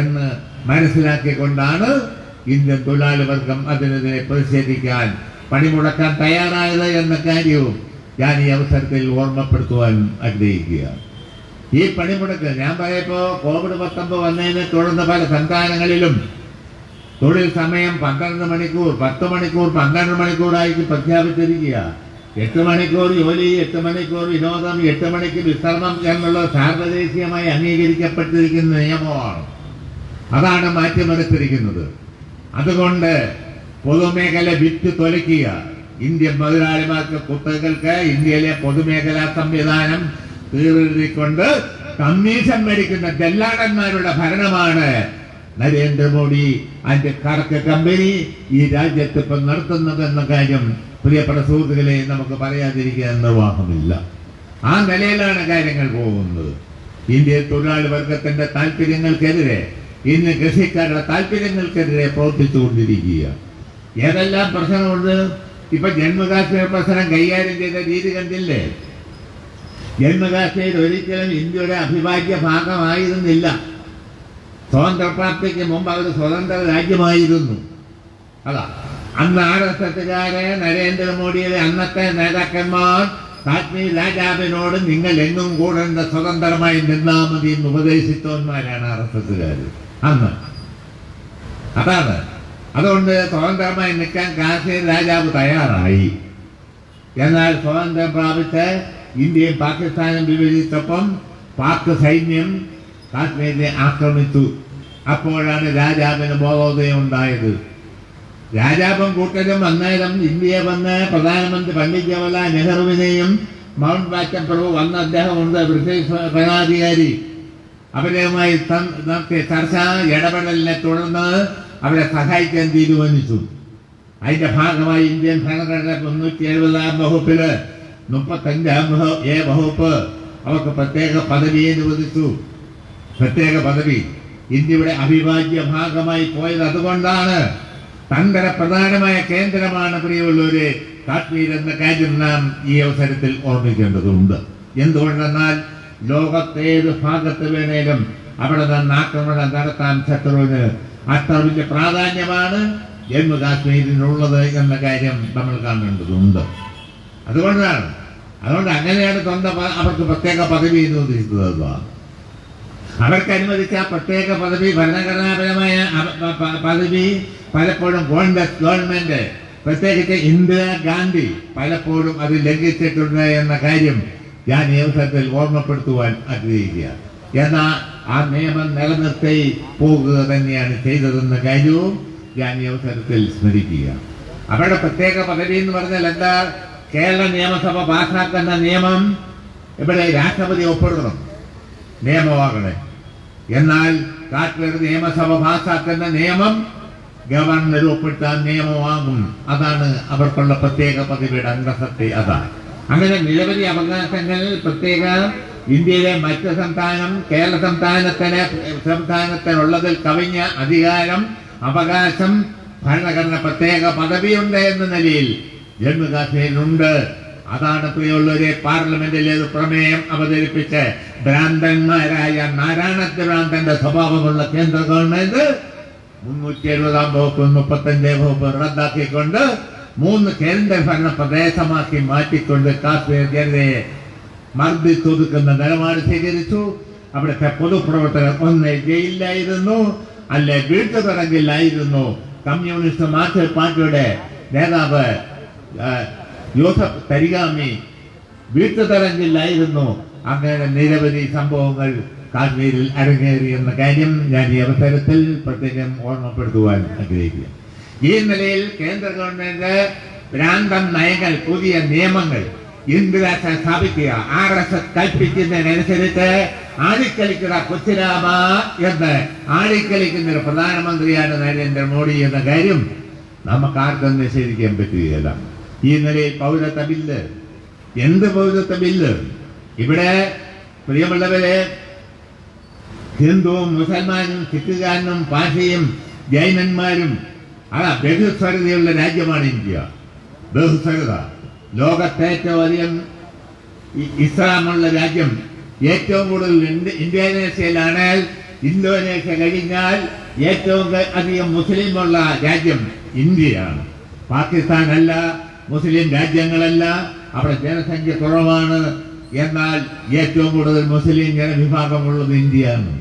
Speaker 1: എന്ന് മനസ്സിലാക്കിക്കൊണ്ടാണ് ഇന്ത്യൻ തൊഴിലാളി വർഗം അതിനെതിരെ പ്രതിഷേധിക്കാൻ പണിമുടക്കാൻ തയ്യാറായത് എന്ന കാര്യവും ഞാൻ ഈ അവസരത്തിൽ ഓർമ്മപ്പെടുത്തുവാൻ ആഗ്രഹിക്കുകയാണ്. ഈ പണിമുടക്ക് ഞാൻ പറയപ്പോ COVID-19 വന്നതിനെ തുടർന്ന് പല സംസ്ഥാനങ്ങളിലും തൊഴിൽ സമയം 12 മണിക്കൂർ, 10 മണിക്കൂർ, 12 മണിക്കൂറായി പ്രഖ്യാപിച്ചിരിക്കുക. 8 മണിക്കൂർ ജോലി, 8 മണിക്കൂർ വിനോദം, 8 മണിക്ക് വിശ്രമം എന്നുള്ള സാർവദേശീയമായി അംഗീകരിക്കപ്പെട്ടിരിക്കുന്ന നിയമമാണ്. അതാണ് മാറ്റിമറിച്ചിരിക്കുന്നത്. അതുകൊണ്ട് പൊതുമേഖല വിറ്റ് തൊലയ്ക്കുക. ഇന്ത്യൻ മുതലാളിമാർക്ക് കുത്തകൾക്ക് ഇന്ത്യയിലെ പൊതുമേഖലാ സംവിധാനം തീർത്തിക്കൊണ്ട് കമ്മീഷൻ മേടിക്കുന്ന ദല്ലാളന്മാരുടെ ഭരണമാണ് നരേന്ദ്രമോദി അതിന്റെ കറക്ക് കമ്പനി ഈ രാജ്യത്ത് ഇപ്പം നടത്തുന്നതെന്ന കാര്യം പ്രിയപ്പെട്ട സുഹൃത്തുക്കളെ നമുക്ക് പറയാതിരിക്കാൻ നിർവാഹമില്ല. ആ നിലയിലാണ് കാര്യങ്ങൾ പോകുന്നത്. ഇന്ത്യൻ തൊഴിലാളി വർഗത്തിന്റെ താല്പര്യങ്ങൾക്കെതിരെ, ഇന്ന് കൃഷിക്കാരുടെ താല്പര്യങ്ങൾക്കെതിരെ പ്രവർത്തിച്ചുകൊണ്ടിരിക്കുക. ഏതെല്ലാം പ്രശ്നമുണ്ട്? ഇപ്പൊ ജമ്മുകാശ്മീർ പ്രശ്നം കൈകാര്യം ചെയ്ത രീതി കണ്ടില്ലേ? ജമ്മുകാശ്മീർ ഒരിക്കലും ഇന്ത്യയുടെ അവിഭാജ്യ ഭാഗമായിരുന്നില്ല. സ്വാതന്ത്ര്യപ്രാപ്തിക്ക് മുമ്പ് അവർ സ്വതന്ത്ര രാജ്യമായിരുന്നു. അതാ അന്ന് RSSകാരെ, നരേന്ദ്രമോദിയുടെ അന്നത്തെ നേതാക്കന്മാർ കാശ്മീർ രാജാവിനോട് നിങ്ങൾ എങ്ങും കൂടേണ്ട സ്വതന്ത്രമായി നിന്നാ മതി എന്ന് ഉപദേശിച്ചവന്മാരാണ് RSSകാർ അന്ന്. അതാണ്. അതുകൊണ്ട് സ്വതന്ത്രമായി നിൽക്കാൻ കാശ്മീർ രാജാവ് തയ്യാറായി. എന്നാൽ സ്വാതന്ത്ര്യം പ്രാപിച്ച് ഇന്ത്യയും പാകിസ്ഥാനും വിഭജിച്ചപ്പം പാക് സൈന്യം കാശ്മീരിനെ ആക്രമിച്ചു. അപ്പോഴാണ് രാജാവിന് ബോധോദയം ഉണ്ടായത്. രാജാവും കൂട്ടരും അന്നേരം ഇന്ത്യയെ വന്ന് പ്രധാനമന്ത്രി പണ്ഡിറ്റ് ജവഹർലാൽ നെഹ്റുവിനെയും മൗണ്ട് ബാറ്റൻ പ്രഭു വന്ന അദ്ദേഹമുണ്ട്, ബ്രിട്ടീഷ് ഭരണാധികാരി, അവരുമായി നടത്തിയ ചർച്ച ഇടപെടലിനെ തുടർന്ന് അവരെ സഹായിക്കാൻ തീരുമാനിച്ചു. അതിന്റെ ഭാഗമായി ഇന്ത്യൻ ഭരണഘടന 370-ാം വകുപ്പില് 35A വകുപ്പ് അവർക്ക് പ്രത്യേക പദവി അനുവദിച്ചു. പ്രത്യേക പദവി ഇന്ത്യയുടെ അവിഭാജ്യ ഭാഗമായി പോയത് അതുകൊണ്ടാണ്. തന്ത്രപ്രധാനമായ കേന്ദ്രമാണ് പ്രിയമുള്ളവരെ കാശ്മീർ എന്ന കാര്യം നാം ഈ അവസരത്തിൽ ഓർമ്മിക്കേണ്ടതുണ്ട്. എന്തുകൊണ്ടെന്നാൽ ലോകത്തേത് ഭാഗത്ത് വേണേലും അവിടെ നിന്ന് ആക്രമണം നടത്താൻ ശത്രുവിന് അത്ര വലിയ പ്രാധാന്യമാണ് ജമ്മു കാശ്മീരിനുള്ളത് എന്ന കാര്യം നമ്മൾ കാണേണ്ടതുണ്ട്. അതുകൊണ്ട് അങ്ങനെയാണ് അവർക്ക് പ്രത്യേക പദവി അനുവദിച്ചത്. അവർക്ക് അനുവദിച്ച പ്രത്യേക പദവി, ഭരണഘടനാപരമായ പദവി പലപ്പോഴും കോൺഗ്രസ് ഗവൺമെന്റ്, പ്രത്യേകിച്ച് ഇന്ദിരാഗാന്ധി പലപ്പോഴും അത് ലംഘിച്ചിട്ടുണ്ട് എന്ന കാര്യം ഞാൻ ഈ അവസരത്തിൽ ഓർമ്മപ്പെടുത്തുവാൻ ആഗ്രഹിക്കുക. എന്നാൽ ആ നിയമം നിലനിർത്തി പോകുക തന്നെയാണ് ചെയ്തതെന്ന കാര്യവും ഞാൻ ഈ അവസരത്തിൽ സ്മരിക്കുക. അവരുടെ പ്രത്യേക പദവി എന്ന് പറഞ്ഞാൽ എന്താ? കേരള നിയമസഭ പാസാക്കുന്ന നിയമം ഇവിടെ രാഷ്ട്രപതി ഒപ്പിടണം, നിയമമാകണേ. എന്നാൽ കാശ്മീർ നിയമസഭ പാസാക്കുന്ന നിയമം ഗവർണർ ഒപ്പിട്ട നിയമമാകും. അതാണ് അവർക്കുള്ള പ്രത്യേക പദവിയുടെ അന്തസ്സത്തെ. അതാണ് അങ്ങനെ നിരവധി അവകാശങ്ങൾ പ്രത്യേക ഇന്ത്യയിലെ മറ്റ് കേരള സംസ്ഥാനത്തിനുള്ളതിൽ കവിഞ്ഞ അധികാരം, അവകാശം, ഭരണഘടന പ്രത്യേക പദവിയുണ്ട് എന്ന നിലയിൽ ജമ്മു കാശ്മീരിനുണ്ട്. അതാണ് പ്രിയമുള്ളവരെ പാർലമെന്റിൽ പ്രമേയം അവതരിപ്പിച്ച് ഭ്രാന്തന്മാരായ നാരായണത്ത് ഭ്രാന്തന്റെ സ്വഭാവമുള്ള കേന്ദ്ര ഗവൺമെന്റ് 370 വകുപ്പും 35 വകുപ്പും റദ്ദാക്കിക്കൊണ്ട് 3 കേന്ദ്രഭരണ പ്രദേശമാക്കി മാറ്റിക്കൊണ്ട് കാശ്മീർ ജനതയെ മർദ്ദിച്ചൊതുക്കുന്ന നിലപാട് സ്വീകരിച്ചു. അവിടുത്തെ പൊതുപ്രവർത്തകർ ഒന്ന് ജയിലിലായിരുന്നു, അല്ലെ വീട്ടുതടങ്കിലായിരുന്നു. കമ്മ്യൂണിസ്റ്റ് മാർക്സിസ്റ്റ് പാർട്ടിയുടെ നേതാവ് യോസഫ് തരിഗാമി വീട്ടുതടങ്കിലായിരുന്നു. അങ്ങനെ നിരവധി സംഭവങ്ങൾ കാശ്മീരിൽ അരങ്ങേറിയെന്ന കാര്യം ഞാൻ ഈ അവസരത്തിൽ പ്രത്യേകം ഓർമ്മപ്പെടുത്തുവാൻ ആഗ്രഹിക്കുക. ഈ നിലയിൽ കേന്ദ്ര ഗവൺമെന്റ് ഭ്രാന്തൻ നയങ്ങൾ, പുതിയ നിയമങ്ങൾ ഇന്ദിരാശ സ്ഥാപിക്കുക, RSS കൽപ്പിക്കുന്നതിനനുസരിച്ച് ആടിക്കളിക്കുക കൊച്ചിരാമ എന്ന് ആടിക്കളിക്കുന്ന ഒരു പ്രധാനമന്ത്രിയാണ് നരേന്ദ്രമോദി എന്ന കാര്യം നമുക്ക് ആർക്കും നിഷേധിക്കാൻ പറ്റുകയില്ല. ഈ നിലയിൽ പൗരത്വ ബില്ല്, എന്ത് പൗരത്വ ബില്ല്? ഇവിടെ പ്രിയമുള്ളവരെ, ഹിന്ദുവും മുസൽമാനും സിഖുകാരനും പാർസിയും ജൈനന്മാരും ബഹുസ്വരതയുള്ള രാജ്യമാണ് ഇന്ത്യ. ബഹുസ്വരത, ലോകത്തെ ഏറ്റവും അധികം ഇസ്ലാമുള്ള രാജ്യം, ഏറ്റവും കൂടുതൽ ഇന്തോനേഷ്യയിലാണ്. ഇന്തോനേഷ്യ കഴിഞ്ഞാൽ ഏറ്റവും അധികം മുസ്ലിമുള്ള രാജ്യം ഇന്ത്യയാണ്. പാകിസ്ഥാൻ അല്ല, മുസ്ലിം രാജ്യങ്ങളല്ല. അവിടെ ജനസംഖ്യ കുറവാണ്, എന്നാൽ ഏറ്റവും കൂടുതൽ മുസ്ലിം ജനവിഭാഗമുള്ളത് ഇന്ത്യയാണ്.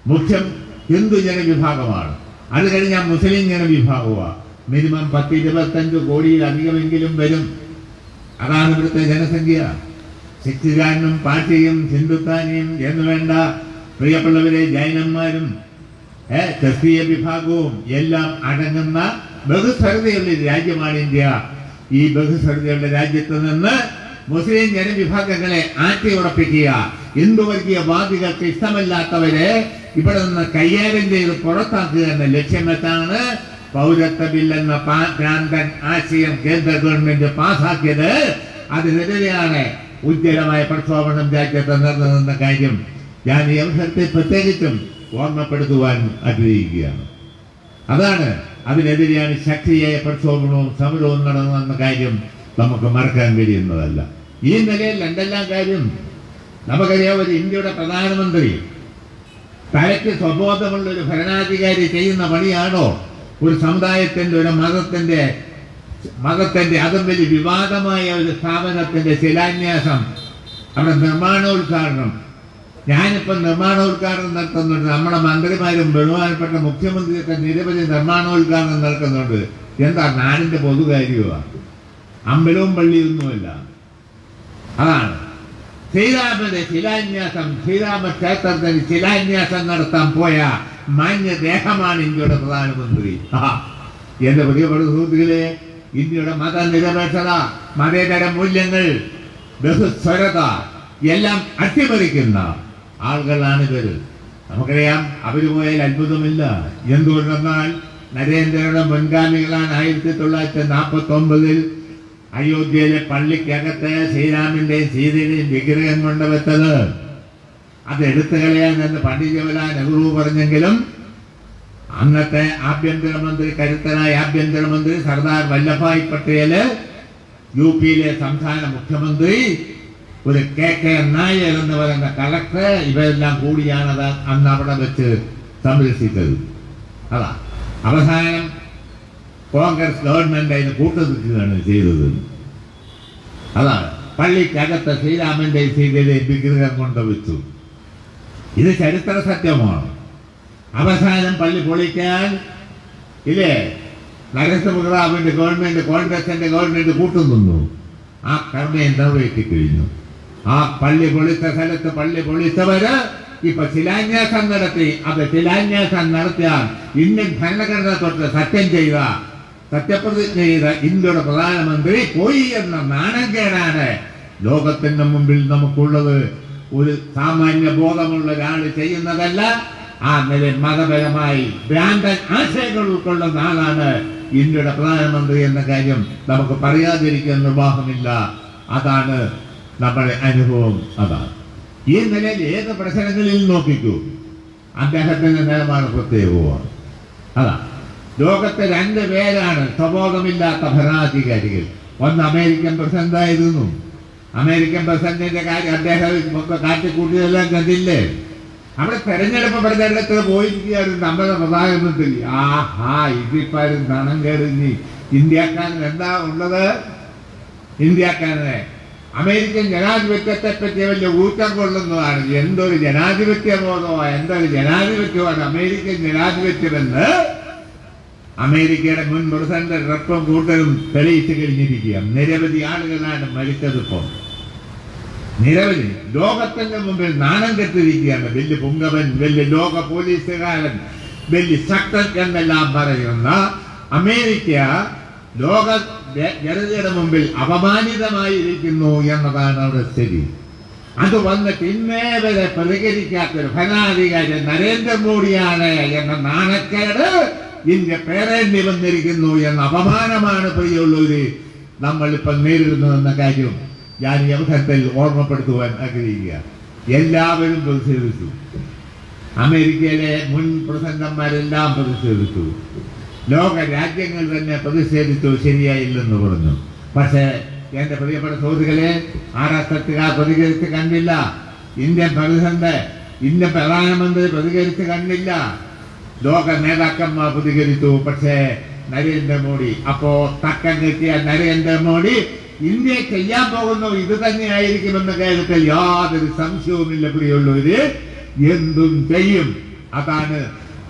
Speaker 1: മുഖ്യം ഹിന്ദു ജനവിഭാഗമാണ്, അത് കഴിഞ്ഞാൽ മുസ്ലിം ജനവിഭാഗമാണ്. മിനിമം 10-25 കോടിയിലധികമെങ്കിലും വരും. അതാണ് ഇവിടുത്തെ ജനസംഖ്യ. സിഖുകാരനും പാർട്ടിയും ഹിന്ദുസ്ഥാനിയും എന്ന് വേണ്ട പ്രിയപ്പെട്ടവരെ ജൈനന്മാരും ക്രിസ്തീയ വിഭാഗവും എല്ലാം അടങ്ങുന്ന ബഹുസ്വരതയുള്ള രാജ്യമാണ് ഇന്ത്യ. ഈ ബഹുസ്വരതയുള്ള രാജ്യത്ത് നിന്ന് മുസ്ലിം ജനവിഭാഗങ്ങളെ ആട്ടിയുറപ്പിക്കുക, ഹിന്ദുവർഗീയവാദികൾക്ക് ഇഷ്ടമല്ലാത്തവരെ ഇവിടെ നിന്ന് കൈകാര്യം ചെയ്ത് പുറത്താക്കുക എന്ന ലക്ഷ്യം വെച്ചാണ് പൗരത്വ ബില്ലെന്ന ഭ്രാന്തൻ ആശയം കേന്ദ്ര ഗവൺമെന്റ് പാസാക്കിയത്. അതിനെതിരെയാണ് ഉജ്ജ്വലമായ പ്രക്ഷോഭണം രാജ്യത്ത് നടന്നതെന്ന കാര്യം ഞാൻ ഈ അവസരത്തെ പ്രത്യേകിച്ചും ഓർമ്മപ്പെടുത്തുവാൻ ആഗ്രഹിക്കുകയാണ്. അതാണ്, അതിനെതിരെയാണ് ശക്തിയായ പ്രക്ഷോഭണവും സമരവും നടന്നതെന്ന കാര്യം നമുക്ക് മറക്കാൻ കഴിയുന്നതല്ല. ഈ നിലയിൽ എന്തെല്ലാം കാര്യം നമുക്കറിയാം. ഒരു ഇന്ത്യയുടെ പ്രധാനമന്ത്രി തലയ്ക്ക് സ്വബോധമുള്ള ഒരു ഭരണാധികാരി ചെയ്യുന്ന പണിയാണോ ഒരു സമുദായത്തിന്റെ, ഒരു മതത്തിന്റെ അതും വലിയ വിവാദമായ ഒരു സ്ഥാപനത്തിന്റെ ശിലാന്യാസം, അവിടെ നിർമ്മാണോദ്ഘാടനം. ഞാനിപ്പോൾ നിർമ്മാണോദ്ഘാടനം നടത്തുന്നുണ്ട്. നമ്മുടെ മന്ത്രിമാരും ബഹുമാനപ്പെട്ട മുഖ്യമന്ത്രിയൊക്കെ നിരവധി നിർമ്മാണോദ്ഘാടനം നടക്കുന്നുണ്ട്. എന്താ നാടിന്റെ പൊതുകാര്യമാണ്, അമ്പലവും പള്ളിയൊന്നുമല്ല. അതാണ് ശ്രീരാമന്റെ ശിലാന്യാസം. ശ്രീരാമക്ഷേത്രത്തിന് ശിലാന്യാസം നടത്താൻ പോയ മാന്യദേഹമാണ് ഇന്ത്യയുടെ പ്രധാനമന്ത്രി. എന്റെ പ്രിയപ്പെട്ട സുഹൃത്തുക്കളെ, ഇന്ത്യയുടെ മതനിരപേക്ഷത, മതേതര മൂല്യങ്ങൾ, ബഹുസ്വരത എല്ലാം അട്ടിമറിക്കുന്ന ആളുകളാണിവർ. നമുക്കറിയാം, അവര് പോയാൽ അത്ഭുതമില്ല. എന്തുകൊണ്ടെന്നാൽ നരേന്ദ്രയുടെ മുൻഗാമികളാണ് 1949 അയോധ്യയിലെ പള്ളിക്കകത്ത് ശ്രീരാമന്റെയും സീതയുടെയും വിഗ്രഹം കൊണ്ടുവെച്ചത്. അത് എടുത്തു കളയാൻ എന്ന് പണ്ഡിറ്റ് ജവഹർലാൽ നെഹ്റു പറഞ്ഞെങ്കിലും അന്നത്തെ ആഭ്യന്തരമന്ത്രി, കരുത്തനായ ആഭ്യന്തരമന്ത്രി സർദാർ വല്ലഭായ് പട്ടേല്, UP-യിലെ സംസ്ഥാന മുഖ്യമന്ത്രി, ഒരു KK നായർ എന്ന് പറയുന്ന കളക്ടർ, ഇവരെല്ലാം കൂടിയാണത് അന്ന് അവിടെ വെച്ച് സംരക്ഷിച്ചത്. അതാ അവസാനം കോൺഗ്രസ് ഗവൺമെന്റ് അതിന് കൂട്ടുനിൽക്കുകയാണ് ചെയ്തത്. അതാണ് പള്ളിക്കകത്ത് ശ്രീരാമന്റെ സീതയുടെയും വിഗ്രഹം കൊണ്ടുവച്ചു. ഇത് ചരിത്ര സത്യമാണ്. അവസാനം പള്ളി പൊളിക്കാൻ ഇല്ലേ നരസിംഹറാവുവിന്റെ ഗവൺമെന്റ്, കോൺഗ്രസിന്റെ ഗവൺമെന്റ് കൂട്ടുനിന്നു. ആ കർമ്മയം നിർവഹിക്കഴിഞ്ഞു. ആ പള്ളി പൊളിച്ച സ്ഥലത്ത് പള്ളി പൊളിച്ചവര് ഇപ്പൊ ശിലാന്യാസം നടത്തി. അത് ശിലാന്യാസം നടത്തിയാൽ ഇന്ത്യൻ ഭരണഘടന തൊട്ട് സത്യപ്രതിജ്ഞ ചെയ്ത ഇന്ത്യയുടെ പ്രധാനമന്ത്രി പോയി എന്ന നാണക്കേടാണ് ലോകത്തിന്റെ മുമ്പിൽ നമുക്കുള്ളത്. ഒരു സാമാന്യ ബോധമുള്ള ഒരാൾ ചെയ്യുന്നതല്ല, ആ നില മതപരമായി ഭ്രാന്തൻ ആശയങ്ങൾ ഉൾക്കൊള്ളുന്ന ആളാണ് ഇന്ത്യയുടെ പ്രധാനമന്ത്രി എന്ന കാര്യം നമുക്ക് പറയാതിരിക്കാൻ നിർവാഹമില്ല. അതാണ് നമ്മുടെ അനുഭവം. അതാണ് ഈ നിലയിൽ ഏത് പ്രശ്നങ്ങളിൽ നോക്കിക്കൂ, അദ്ദേഹത്തിന്റെ നിലപാട് പ്രത്യേകമാണ്. അതാ ലോകത്തെ രണ്ട് പേരാണ് സ്വബോധമില്ലാത്ത ഭരണാധികാരികൾ. ഒന്ന് അമേരിക്കൻ പ്രസിഡന്റ് ആയിരുന്നു. അമേരിക്കൻ പ്രസിഡന്റിന്റെ കാര്യം അദ്ദേഹം കാട്ടിക്കൂട്ടിയതെല്ലാം കണ്ടില്ലേ? അവിടെ തെരഞ്ഞെടുപ്പ് പ്രചരണത്തിൽ പോയിരിക്കുകയാണ് നമ്മുടെ പ്രധാനമന്ത്രി. ആഹാ, ഇതിപ്പാരും നാണം കേടുങ്ങി. ഇന്ത്യക്കാരൻ എന്താ ഉള്ളത്? ഇന്ത്യക്കാരനെ അമേരിക്കൻ ജനാധിപത്യത്തെ പറ്റി വലിയ ഊറ്റം കൊള്ളുന്നതാണ്. എന്തൊരു ജനാധിപത്യ ബോധമോ, എന്തൊരു ജനാധിപത്യമാണ് അമേരിക്കൻ ജനാധിപത്യമെന്ന് അമേരിക്കയുടെ മുൻ പ്രസിഡന്റ് റെപ്പം കൂട്ടരും തെളിയിച്ചു കഴിഞ്ഞിരിക്കുക. നിരവധി ആളുകളാണ് മരിച്ചതിപ്പോൾ. നിരവധി ലോകത്തിന്റെ മുമ്പിൽ നാണം കെട്ടിരിക്കുകയാണ്. വലിയ പുങ്കവൻ, വലിയ ലോക പോലീസുകാരൻ, വലിയ ശക്തൻ എന്നെല്ലാം പറയുന്ന അമേരിക്ക ലോക ജനതയുടെ മുമ്പിൽ അപമാനിതമായിരിക്കുന്നു എന്നതാണ് അവിടെ സ്ഥിതി. അത് വന്നിട്ട് ഇന്നേ വരെ പ്രതികരിക്കാത്തൊരു ഭരണാധികാരി നരേന്ദ്രമോദിയാണ് എന്ന നാണക്കേട് ഇന്ത്യ പേരേണ്ടി വന്നിരിക്കുന്നു എന്ന അപമാനമാണ് പ്രിയമുള്ളവര് നമ്മളിപ്പം നേരിടുന്നതെന്ന കാര്യം ഞാൻ ഈ അവസരത്തിൽ ഓർമ്മപ്പെടുത്തുവാൻ ആഗ്രഹിക്കുക. എല്ലാവരും പ്രതിഷേധിച്ചു. അമേരിക്കയിലെ മുൻ പ്രസിഡന്റുമാരെല്ലാം പ്രതിഷേധിച്ചു. ലോക രാജ്യങ്ങൾ തന്നെ പ്രതിഷേധിച്ചു, ശരിയായില്ലെന്ന് പറഞ്ഞു. പക്ഷേ എന്റെ പ്രിയപ്പെട്ട സുഹൃത്തുക്കളെ, ആർഎസ്എസ്കാർ പ്രതികരിച്ച് കണ്ടില്ല. ഇന്ത്യൻ പ്രധാനമന്ത്രി പ്രതികരിച്ച് കണ്ടില്ല. ലോക നേതാക്കന്മാർ പ്രതികരിച്ചു. പക്ഷേ നരേന്ദ്രമോദി, അപ്പോ തക്കം കിട്ടിയ നരേന്ദ്രമോദി ഇന്ത്യ ചെയ്യാൻ പോകുന്നു ഇത് തന്നെയായിരിക്കുമെന്ന കാര്യത്തിൽ യാതൊരു സംശയവുമില്ല. പ്രിയമുള്ളവര്, എന്തും ചെയ്യും. അതാണ്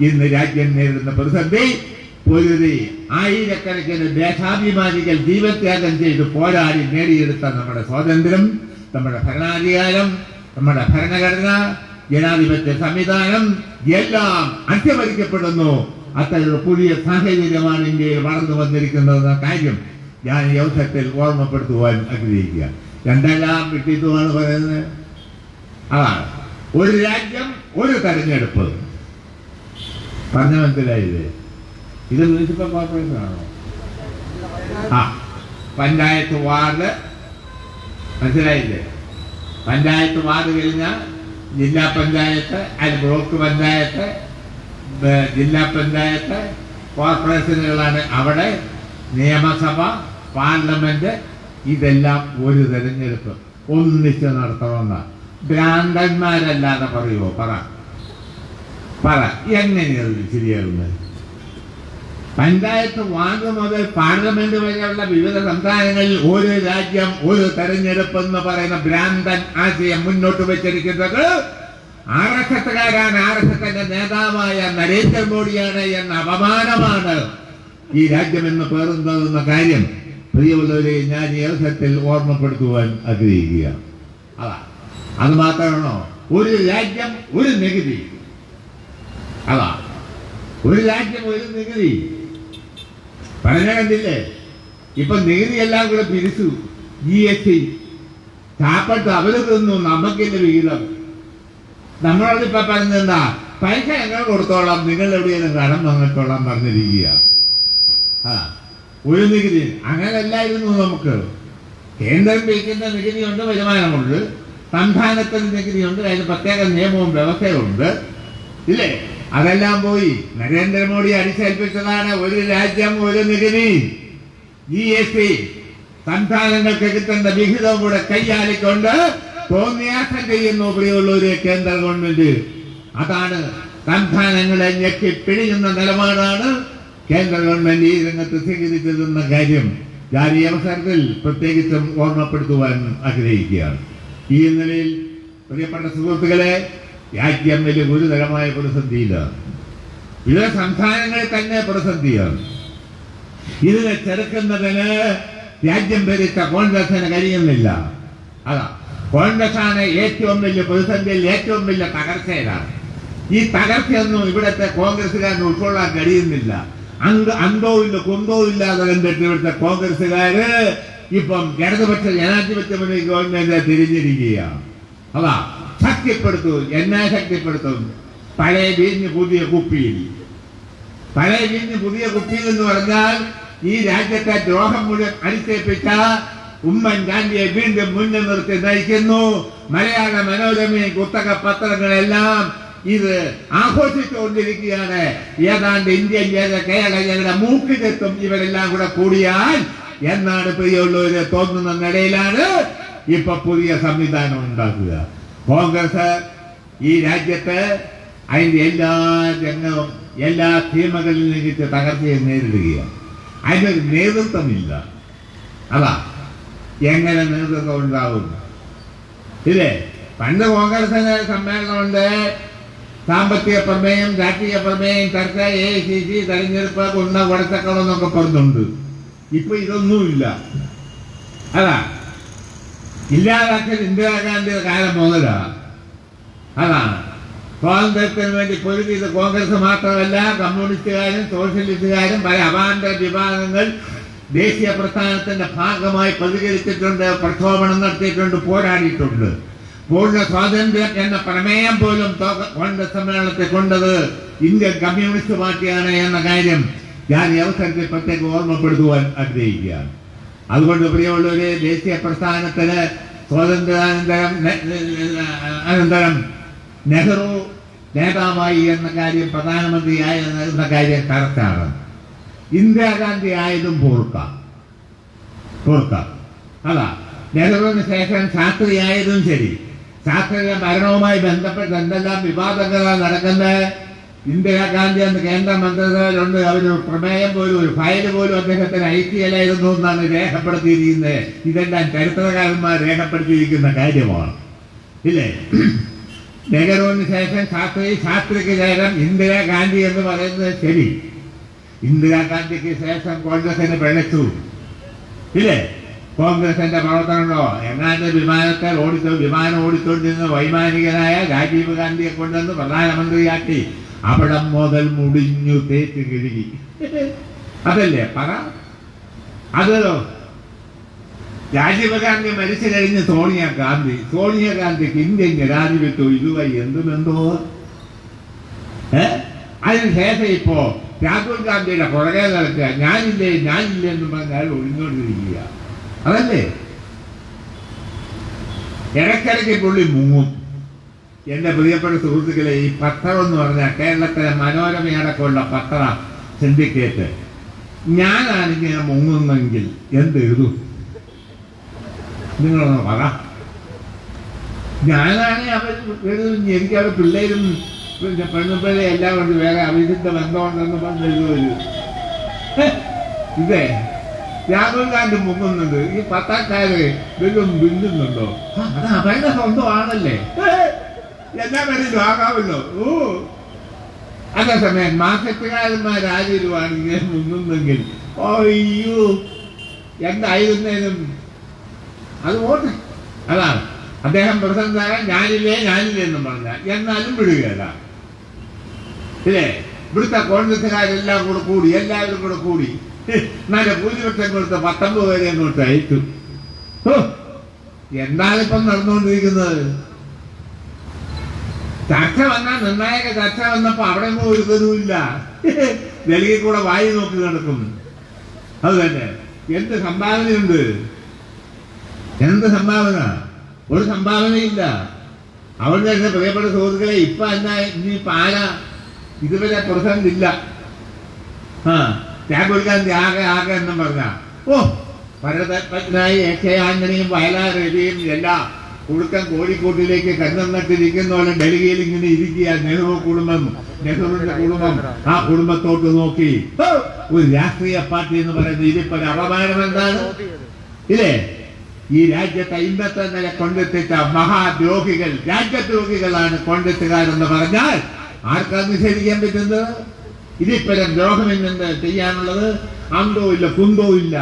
Speaker 1: ഇന്ന് രാജ്യം നേരിടുന്ന പ്രതിസന്ധി. പൊരുതി ആയിരക്കണക്കിന് ദേശാഭിമാനികൾ ജീവത്യാഗം ചെയ്ത് പോരാടി നേടിയെടുത്ത നമ്മുടെ സ്വാതന്ത്ര്യം, നമ്മുടെ ഭരണാധികാരം, നമ്മുടെ ഭരണഘടന, ജനാധിപത്യ സംവിധാനം എല്ലാം അട്ടിമറിക്കപ്പെടുന്നു. അത്തരൊരു പുതിയ സാഹചര്യമാണ് ഇന്ത്യയിൽ വളർന്നു വന്നിരിക്കുന്നതെന്ന കാര്യം ഞാൻ ഈ അവസരത്തിൽ ഓർമ്മപ്പെടുത്തുവാൻ ആഗ്രഹിക്കുക. എന്തെല്ലാം വിട്ടിട്ടുമാണ് പറയുന്നത്? അതാണ് ഒരു രാജ്യം ഒരു തെരഞ്ഞെടുപ്പ്. പറഞ്ഞ മനസ്സിലായില്ലേ? ഇത് മുനിസിപ്പൽ കോർപ്പറേഷൻ ആണോ? പഞ്ചായത്ത് വാർഡ്. മനസ്സിലായില്ലേ? പഞ്ചായത്ത് വാർഡ് കഴിഞ്ഞാൽ ജില്ലാ പഞ്ചായത്ത്, അതിൽ ബ്ലോക്ക് പഞ്ചായത്ത്, ജില്ലാ പഞ്ചായത്ത്, കോർപ്പറേഷനുകളാണ്. അവിടെ നിയമസഭ, പാർലമെന്റ്, ഇതെല്ലാം ഒരു തെരഞ്ഞെടുപ്പ് ഒന്നിച്ച് നടത്തണമെന്ന ഭ്രാന്തന്മാരല്ലാതെ പറയുമോ? പറ എങ്ങനെയാണ് ശരിയാകുന്നത്? പഞ്ചായത്ത് വാർഡ് മുതൽ പാർലമെന്റ് വരെയുള്ള വിവിധ സംസ്ഥാനങ്ങളിൽ ഒരു രാജ്യം ഒരു തെരഞ്ഞെടുപ്പ് എന്ന് പറയുന്ന ഭ്രാന്തൻ ആശയം മുന്നോട്ട് വെച്ചിരിക്കുന്നത് ആർഎസ്എസ്കാരാണ്. ആർഎസ്എസിന്റെ നേതാവായ നരേന്ദ്രമോദിയാണ് എന്ന അപമാനമാണ് ഈ രാജ്യമെന്ന് പേറുന്നതെന്ന കാര്യം പ്രിയമുള്ളവരെ ഞാൻ ഈ അവസരത്തിൽ ഓർമ്മപ്പെടുത്തുവാൻ ആഗ്രഹിക്കുക. അത് മാത്രമാണോ? ഒരു രാജ്യം ഒരു നികുതി. ഒരു രാജ്യം ഒരു നികുതി പറഞ്ഞ കണ്ടില്ലേ? ഇപ്പൊ നികുതി എല്ലാം കൂടെ പിരിച്ചു. GST ചാപ്പട്ട് അവര് തിന്നു, നമുക്കില്ല വിഹിതം. നമ്മളോട് ഇപ്പൊ പറഞ്ഞെന്താ? പൈസ ഞങ്ങൾ കൊടുത്തോളാം, നിങ്ങൾ എവിടെയെങ്കിലും കടം വന്നിട്ടോളാം പറഞ്ഞിരിക്കുക. ഒരു നികുതി അങ്ങനല്ലായിരുന്നു. നമുക്ക് കേന്ദ്രം പിരിക്കുന്ന നികുതിയുണ്ട്, വരുമാനമുണ്ട്. സംസ്ഥാനത്തിന് നികുതിയുണ്ട്, അതിന് പ്രത്യേക നിയമവും വ്യവസ്ഥയുണ്ട്, ഇല്ലേ? അതെല്ലാം പോയി. നരേന്ദ്രമോദി അടിച്ചേൽപ്പിച്ചതാണ് ഒരു രാജ്യം ഒരു നികുതി. GST സംസ്ഥാനങ്ങൾക്ക് കിട്ടേണ്ട വിഹിതവും കൂടെ കൈയാളിക്കൊണ്ട് തോന്നിയാസം ചെയ്യുന്നു പ്രിയമുള്ളവരെ കേന്ദ്ര ഗവൺമെന്റ്. അതാണ് സംസ്ഥാനങ്ങളെ ഞെക്കി പിഴിയുന്ന നിലപാടാണ് കേന്ദ്ര ഗവൺമെന്റ് ഈ രംഗത്ത് സ്വീകരിച്ചതെന്ന കാര്യം ഞാൻ ഈ അവസരത്തിൽ പ്രത്യേകിച്ചും ഓർമ്മപ്പെടുത്തുവാൻ ആഗ്രഹിക്കുകയാണ്. ഈ നിലയിൽ പ്രിയപ്പെട്ട സുഹൃത്തുക്കളെ, രാജ്യം വലിയ ഗുരുതരമായ പ്രതിസന്ധിയിലാണ്. വിവിധ സംസ്ഥാനങ്ങളിൽ തന്നെ പ്രതിസന്ധിയാണ്. ഇതിനെ ചെറുക്കുന്നതിന് രാജ്യം ഭരിച്ച കോൺഗ്രസിന് കഴിയുന്നില്ല. കോൺഗ്രസാണ് ഏറ്റവും വലിയ പ്രതിസന്ധിയിൽ ഏറ്റവും വലിയ തകർച്ചയിലാണ്. ഈ തകർച്ചയൊന്നും ഇവിടുത്തെ കോൺഗ്രസുകാരന് ഉൾക്കൊള്ളാൻ കഴിയുന്നില്ല. അന്തോ ഇല്ല കുന്തോ ഇല്ലാതെ കണ്ടിട്ട് ഇവിടുത്തെ കോൺഗ്രസുകാര് ഇപ്പം ഇടതുപക്ഷ ജനാധിപത്യ മുന്നണി ഗവൺമെന്റ് തിരിഞ്ഞിരിക്കുകയാണ്. ശക്തിപ്പെടുത്തും. എന്നെ ശക്തിപ്പെടുത്തും? പഴയ വീഞ്ഞ് പുതിയ കുപ്പിയിൽ. പഴയ വീഞ്ഞ് പുതിയ കുപ്പിയിൽ എന്ന് പറഞ്ഞാൽ ഈ രാജ്യത്തെ ദ്രോഹം മുഴുവൻ അടിച്ചേൽപ്പിച്ച ഉമ്മൻചാണ്ടിയെ വീണ്ടും മുന്നിൽ നിർത്തി നയിക്കുന്നു. മലയാള മനോരമയും കുത്തക പത്രങ്ങളെല്ലാം ഇത് ആഘോഷിച്ചുകൊണ്ടിരിക്കുകയാണ്. ഏതാണ്ട് ഇന്ത്യൻ കേരള മൂക്കിലെത്തും ഇവരെല്ലാം കൂടെ കൂടിയാൽ എന്നാണ് പ്രിയമുള്ളവര് തോന്നുന്ന നിലയിലാണ് ഇപ്പൊ പുതിയ സംവിധാനം ഉണ്ടാക്കുക. കോൺഗ്രസ് ഈ രാജ്യത്ത് അതിന്റെ എല്ലാ രംഗവും എല്ലാ തീമകളിൽ നിന്നിട്ട് തകർച്ചയെ നേരിടുകയാണ്. അതിനൊരു നേതൃത്വമില്ല. അതാ എങ്ങനെ നേതൃത്വം ഉണ്ടാവും? ഇല്ലേ, പണ്ട് കോൺഗ്രസിന് സമ്മേളനമുണ്ട്, സാമ്പത്തിക പ്രമേയം, രാഷ്ട്രീയ പ്രമേയം ചർച്ച, AICC തെരഞ്ഞെടുപ്പ്, കൊണ്ട കൊടുത്തക്കളും എന്നൊക്കെ പറഞ്ഞുണ്ട്. ഇപ്പൊ ഇതൊന്നുമില്ല. അതാ ഇല്ലാതാക്കിയത് ഇന്ദിരാഗാന്ധിയുടെ കാലം മുതലാ. അതാണ് സ്വാതന്ത്ര്യത്തിന് വേണ്ടി പൊരുതിയത് കോൺഗ്രസ് മാത്രമല്ല, കമ്മ്യൂണിസ്റ്റുകാരും സോഷ്യലിസ്റ്റുകാരും പല അവാന്തര വിഭാഗങ്ങൾ ദേശീയ പ്രസ്ഥാനത്തിന്റെ ഭാഗമായി പ്രതികരിച്ചിട്ടുണ്ട്, പ്രക്ഷോഭണം നടത്തിയിട്ടുണ്ട്, പോരാടിയിട്ടുണ്ട്. പൂർണ്ണ സ്വാതന്ത്ര്യം എന്ന പ്രമേയം പോലും കോൺഗ്രസ് സമ്മേളനത്തെ കൊണ്ടത് ഇന്ത്യൻ കമ്മ്യൂണിസ്റ്റ് പാർട്ടിയാണ് എന്ന കാര്യം ഞാൻ ഈ അവസരത്തിൽ പ്രത്യേകം ഓർമ്മപ്പെടുത്തുവാൻ ആഗ്രഹിക്കുകയാണ്. അതുകൊണ്ട് പ്രിയമുള്ളവരെ, ദേശീയ പ്രസ്ഥാനത്തിന് സ്വാതന്ത്ര്യാനന്തരം നെഹ്റു നേതാവായി എന്ന കാര്യം, പ്രധാനമന്ത്രിയായി എന്ന കാര്യം കറക്റ്റാണ്. ഇന്ദിരാഗാന്ധി ആയതും പൂർക്കാം. അതാ നെഹ്റുവിന് ശേഷം ശാസ്ത്രി ആയതും ശരി. ശാസ്ത്രീയ ഭരണവുമായി ബന്ധപ്പെട്ട് എന്തെല്ലാം വിവാദങ്ങളാണ് നടക്കുന്നത്. ഇന്ദിരാഗാന്ധി എന്ന കേന്ദ്ര മന്ത്രിസഭയിലുണ്ട്. അവര് പ്രമേയം പോലും, ഒരു ഫയൽ പോലും അദ്ദേഹത്തിന് അയക്കുകയായിരുന്നു എന്നാണ് രേഖപ്പെടുത്തിയിരിക്കുന്നത്. ഇതെല്ലാം ചരിത്രകാരന്മാർ രേഖപ്പെടുത്തിയിരിക്കുന്ന കാര്യമാണ്, ഇല്ലേ? നെഹ്റുവിന് ശേഷം ശാസ്ത്രിക്ക് ശേഷം ഇന്ദിരാഗാന്ധി എന്ന് പറയുന്നത് ശരി. ഇന്ദിരാഗാന്ധിക്ക് ശേഷം കോൺഗ്രസിന് പിഴച്ചു, ഇല്ലേ? കോൺഗ്രസിന്റെ പ്രവർത്തനങ്ങളോ എങ്ങാണ്ട് വിമാനം ഓടിക്കൊണ്ടിരുന്ന വൈമാനികനായ രാജീവ് ഗാന്ധിയെ കൊണ്ടുവന്ന് പ്രധാനമന്ത്രിയാക്കി. അവിടം മുതൽ മുടിഞ്ഞു തേച്ച് കിഴുകി. അതല്ലേ പറ. അത് രാജീവ് ഗാന്ധി മരിച്ചു കഴിഞ്ഞ് സോണിയാഗാന്ധിക്ക് ഇന്ത്യൻ ജനാധിപത്യം ഇതുവഴി എന്തുമെന്തോ. അതിനുശേഷം ഇപ്പോ രാഹുൽ ഗാന്ധിയുടെ പുറകെ നടക്കുക, ഞാനില്ലേ എന്ന് പറഞ്ഞാൽ ഒഴിഞ്ഞുകൊണ്ടിരിക്കുക. അതല്ലേ? ഇടയ്ക്കിടയ്ക്ക് പുള്ളി മുങ്ങും. എന്റെ പ്രിയപ്പെട്ട സുഹൃത്തുക്കളെ, ഈ പത്രം എന്ന് പറഞ്ഞാൽ കേരളത്തിലെ മനോരമയടക്കമുള്ള പത്ര സിൻഡിക്കേറ്റ്, ഞാനാണിങ്ങനെ മുങ്ങുന്നെങ്കിൽ എന്തെഴുതും? നിങ്ങളൊന്ന് പറ. ഞാനാണ് അവർ എഴുതും. എനിക്ക് അവർ പിള്ളേരും പെണ്ണുപിള്ളേ എല്ലാം കൊണ്ട് വേറെ അവിശുദ്ധ ബന്ധമുണ്ടെന്ന് പറഞ്ഞ് എഴുതുമല്ലോ. ഇതേ രാഹുൽ ഗാന്ധി മുങ്ങുന്നുണ്ട്, ഈ പത്രക്കാര് വെല്ലും ബില്ലുന്നുണ്ടോ? അത് അവരുടെ സ്വന്തമാണല്ലേ, എല്ലാ പേരും ആകാമല്ലോ. അതേസമയം മാർക്കറ്റുകാരന്മാരാരും ഇങ്ങനെ മുങ്ങുന്നെങ്കിൽ അയ്യോ എന്തായിരുന്നേലും അത് വോട്ട്. അതാണ് അദ്ദേഹം പ്രസിഡന്റാകാൻ ഞാനില്ലേ എന്നും പറഞ്ഞാൽ എന്നാലും വിടുകയല്ല, ഇല്ലേ? ഇവിടുത്തെ കോൺഗ്രസുകാരെല്ലാം കൂടെ കൂടി, എല്ലാവരും കൂടെ കൂടി നല്ല ഭൂരിപക്ഷം കൊടുത്ത് 19 പേരെ അങ്ങോട്ട് അയച്ചു. എന്താണ് ഇപ്പം നടന്നുകൊണ്ടിരിക്കുന്നത്? ചർച്ച വന്നാൽ, നിർണായക ചർച്ച വന്നപ്പോ അവിടെ ഒന്നും ഒരുത്തരുമില്ല. ഡൽഹി കൂടെ വായി നോക്കി നടക്കും. അത് തന്നെ. എന്ത് സംഭാവനയുണ്ട്? എന്ത് സംഭാവന? ഒരു സംഭാവനയില്ല. അവരുടെ പ്രിയപ്പെട്ട സുഹൃത്തുക്കളെ, ഇപ്പൊ എന്നാ ഇനിയിപ്പോ ആരാ? ഇതുവരെ പ്രസിഡന്റ് ഇല്ല. രാഹുൽ ഗാന്ധി ആകെ എന്നും പറഞ്ഞ ഭരതനായി AK ആന്റണിയും വയലാർ രവിയും എല്ലാം കുടുക്കൻ കോഴിക്കോട്ടിലേക്ക് കണ്ണുനട്ടിരിക്കുന്ന പോലെ ഡൽഹിയിൽ ഇങ്ങനെ ഇരിക്കുക. നെഹ്റുവിന്റെ കുടുംബം ആ കുടുംബത്തോട്ട് നോക്കി ഒരു രാഷ്ട്രീയ പാർട്ടി എന്ന് പറയുന്നത് ഇതിപ്പോ ഒരു അപമാനം എന്താണ്, ഇല്ലേ? ഈ രാജ്യത്തെ ഇന്നത്തെ നില കൊണ്ടെത്തിച്ച മഹാദ്രോഹികൾ, രാജ്യദ്രോഹികളാണ് കോൺഗ്രസുകാരെന്ന് പറഞ്ഞാൽ ആർക്കാ നിഷേധിക്കാൻ പറ്റുന്നത്? ഇതിപ്പരം ദ്രോഹമെന്നത് ചെയ്യാനുള്ളത് അന്തോ ഇല്ല കുന്തോ ഇല്ല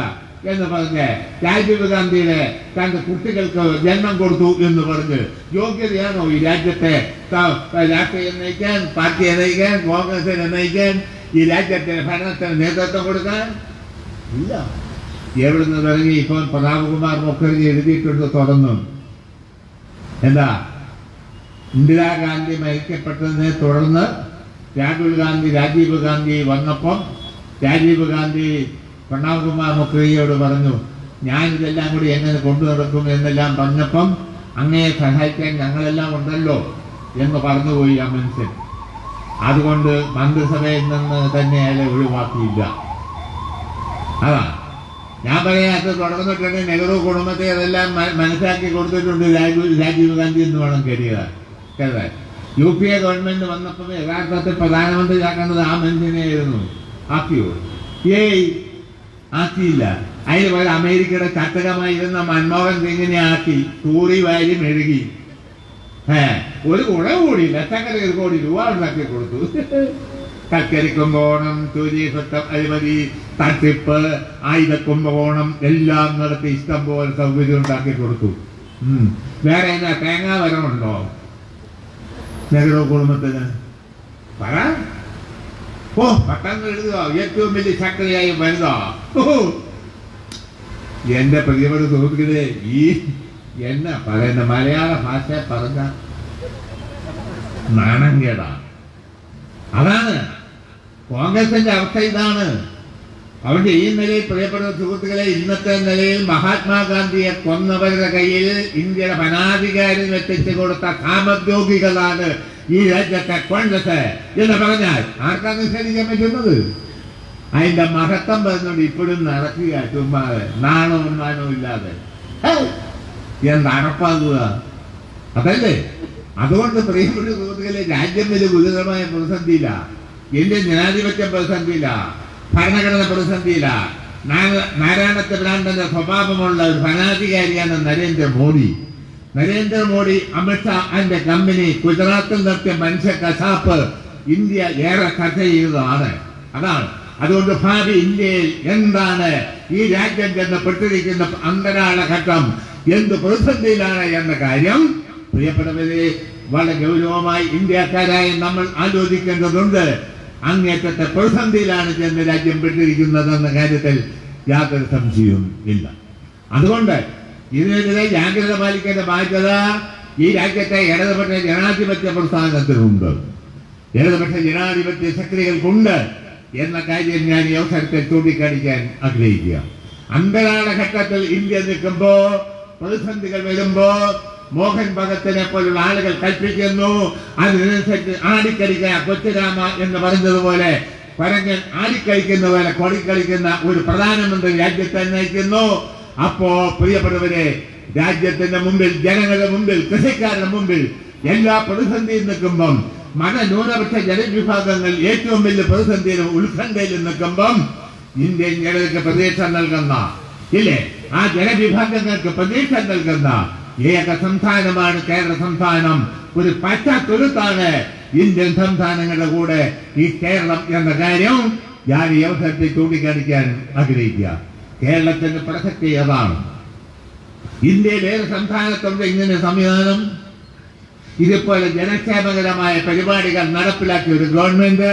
Speaker 1: എന്ന് പറഞ്ഞ് രാജീവ് ഗാന്ധിയുടെ തന്റെ കുട്ടികൾക്ക് ജന്മം കൊടുത്തു എന്ന് പറഞ്ഞ് യോഗ്യതയാണോ ഈ രാജ്യത്തെ രാഷ്ട്രീയം നയിക്കാൻ, പാർട്ടിയെ നയിക്കാൻ, കോൺഗ്രസിനെ നയിക്കാൻ, ഈ രാജ്യത്തെ ഭരണത്തിന് നേതൃത്വം കൊടുക്കാൻ? ഇല്ല. എവിടുന്ന് തുടങ്ങി ഇപ്പം പ്രതാപകുമാർ മുഖർജി എഴുതിയിട്ടുണ്ട്, തുറന്നു. എന്താ ഇന്ദിരാഗാന്ധി മരിക്കപ്പെട്ടതിനെ തുടർന്ന് രാജീവ് ഗാന്ധി വന്നപ്പം രാജീവ് ഗാന്ധി പ്രണബ് കുമാർ മുഖർജിയോട് പറഞ്ഞു, ഞാനിതെല്ലാം കൂടി എങ്ങനെ കൊണ്ടു നടക്കും എന്നെല്ലാം പറഞ്ഞപ്പം അങ്ങയെ സഹായിക്കാൻ ഞങ്ങളെല്ലാം ഉണ്ടല്ലോ എന്ന് പറഞ്ഞുപോയി ആ മനുഷ്യൻ. അതുകൊണ്ട് മന്ത്രിസഭയിൽ നിന്ന് തന്നെ അയാളെ ഒഴിവാക്കിയില്ല. അതാ ഞാൻ പറയാത്ത തുടർന്നിട്ടുണ്ട്. നെഹ്റു കുടുംബത്തെ അതെല്ലാം മനസ്സിലാക്കി കൊടുത്തിട്ടുണ്ട് രാജീവ് ഗാന്ധി എന്ന് വേണം കരുതാൻ. UPA ഗവൺമെന്റ് വന്നപ്പോൾ യഥാർത്ഥത്തിൽ പ്രധാനമന്ത്രിയാക്കേണ്ടത് ആ മനുഷ്യനെയായിരുന്നു. ആക്കിയോ? ആക്കിയില്ല. അതിന് പോലെ അമേരിക്കയുടെ ചട്ടകമായിരുന്ന മൻമോഹൻ സിംഗിനെ ആക്കി തൂറി വാരി മെഴുകി. ഒരു ഗുണം കൂടി ലക്ഷക്കണക്കിന് കോടി രൂപ ഉണ്ടാക്കി കൊടുത്തു. കൽക്കരി കുംഭകോണം, സൂര്യസ്വത്തം അഴിമതി, തട്ടിപ്പ്, ആയുധ കുംഭകോണം എല്ലാം നടത്തി ഇഷ്ടം പോലെ സൗകര്യം ഉണ്ടാക്കി കൊടുത്തു. വേറെ എന്നാ തേങ്ങാ വരമുണ്ടോ നെഹ്റു കുടുംബത്തിന്? പറ. പട്ടങ്ങൾ എഴുതുക, ഏറ്റവും വലിയ ശക്തിയായി വനിതാ. എന്റെ പ്രിയപ്പെട്ട സുഹൃത്തുക്കളെ, ഈ എന്നാ പറയുന്ന മലയാള ഭാഷ പറഞ്ഞ നാണം കേടാ. അതാണ് കോൺഗ്രസിന്റെ അവസ്ഥ. ഇതാണ് അവരുടെ ഈ നിലയിൽ. പ്രിയപ്പെട്ട സുഹൃത്തുക്കളെ, ഇന്നത്തെ നിലയിൽ മഹാത്മാഗാന്ധിയെ കൊന്നവരുടെ കയ്യിൽ ഇന്ത്യയുടെ ഭരണാധികാരം എത്തിച്ചു കൊടുത്ത കാമദ്യോഗികളാണ് ഈ രാജ്യത്തെ കോൺഗ്രസ് എന്ന് പറഞ്ഞാൽ ആർക്കാണ് നിഷേധിക്കാൻ പറ്റുന്നത്? അതിന്റെ മഹത്വം പറഞ്ഞുകൊണ്ട് ഇപ്പോഴും നടക്കുക. ചുമ്മാ നാണവും മാനവും ഇല്ലാതെ എന്തറപ്പാകുക. അതല്ലേ? അതുകൊണ്ട് പ്രിയപ്പെട്ട സുഹൃത്തുക്കളെ, രാജ്യം വലിയ ഗുരുതരമായ പ്രതിസന്ധിയില്ല. ഇന്ത്യൻ ജനാധിപത്യം പ്രതിസന്ധിയില്ല, ഭരണഘടന പ്രതിസന്ധിയില്ല. നാരായണത്തെ ഭ്രാന്തന്റെ സ്വഭാവമുള്ള ഒരു ഭരണാധികാരിയാണ് നരേന്ദ്രമോദി. അമിത്ഷാ അതിന്റെ കമ്പനി ഗുജറാത്തിൽ നടത്തിയ മനുഷ്യ കശാപ്പ് ഇന്ത്യ ഏറെ ചർച്ച ചെയ്തതാണ്. അതാണ്. അതുകൊണ്ട് ഭാവി ഇന്ത്യയിൽ എന്താണ്, ഈ രാജ്യം ചെന്നപ്പെട്ടിരിക്കുന്ന അന്തരാള ഘട്ടം എന്ത് പ്രതിസന്ധിയിലാണ് എന്ന കാര്യം പ്രിയപ്പെട്ടവരെ വളരെ ഗൗരവമായി ഇന്ത്യക്കാരായി നമ്മൾ ആലോചിക്കേണ്ടതുണ്ട്. അങ്ങേറ്റത്തെ പ്രതിസന്ധിയിലാണ് ചെന്ന് രാജ്യം പെട്ടിരിക്കുന്നതെന്ന കാര്യത്തിൽ യാതൊരു സംശയവും ഇല്ല. അതുകൊണ്ട് ഇതിനെതിരെ ജാഗ്രത പാലിക്കേണ്ട ബാധ്യത ഈ രാജ്യത്തെ ഇടതുപക്ഷ ജനാധിപത്യ പ്രസ്ഥാനത്തിനുണ്ട്, ഇടതുപക്ഷ ജനാധിപത്യ ശക്തികൾക്കുണ്ട് എന്ന കാര്യം ഞാൻ ഈ അവസരത്തിൽ ചൂണ്ടിക്കാണിക്കാൻ ആഗ്രഹിക്കുക. അന്തരാള ഘട്ടത്തിൽ ഇന്ത്യ നിൽക്കുമ്പോ, പ്രതിസന്ധികൾ വരുമ്പോ മോഹൻ ഭഗത്തിനെ പോലുള്ള ആളുകൾ കൽപ്പിക്കുന്നു, അതിനനുസരിച്ച് ആടിക്കളിക്കുക. കൊച്ചുരാമ എന്ന് പറഞ്ഞതുപോലെ പരങ്ങൻ ആടിക്കളിക്കുന്ന പോലെ കൊടിക്കളിക്കുന്ന ഒരു പ്രധാനമന്ത്രി രാജ്യത്തെ നയിക്കുന്നു. അപ്പോ പ്രിയപ്പെട്ടവരെ, രാജ്യത്തിന്റെ മുമ്പിൽ, ജനങ്ങളുടെ മുമ്പിൽ, കൃഷിക്കാരുടെ മുമ്പിൽ എല്ലാ പ്രതിസന്ധിയിൽ നിൽക്കുമ്പം, മതന്യൂനപക്ഷ ജനവിഭാഗങ്ങൾ ഏറ്റവും വലിയ പ്രതിസന്ധിയിലും ഉത്കണ്ഠയിലും നിൽക്കുമ്പം ഇന്ത്യൻ ജനതയ്ക്ക് പ്രതീക്ഷ നൽകുന്ന, ഇല്ലേ, ആ ജനവിഭാഗങ്ങൾക്ക് പ്രതീക്ഷ നൽകുന്ന ഏക സംസ്ഥാനമാണ് കേരള സംസ്ഥാനം. ഒരു പച്ച തുരുത്താണ് ഇന്ത്യൻ സംസ്ഥാനങ്ങളുടെ കൂടെ ഈ കേരളം എന്ന കാര്യം ഞാൻ ഈ അവസരത്തിൽ ചൂണ്ടിക്കാണിക്കാൻ ആഗ്രഹിക്കുക. കേരളത്തിന്റെ പ്രസക്തി അതാണ്. ഇന്ത്യയിൽ ഏത് സംസ്ഥാനത്തുണ്ട് ഇങ്ങനെ സംവിധാനം? ഇതുപോലെ ജനക്ഷേമകരമായ പരിപാടികൾ നടപ്പിലാക്കിയ ഒരു ഗവൺമെന്റ്,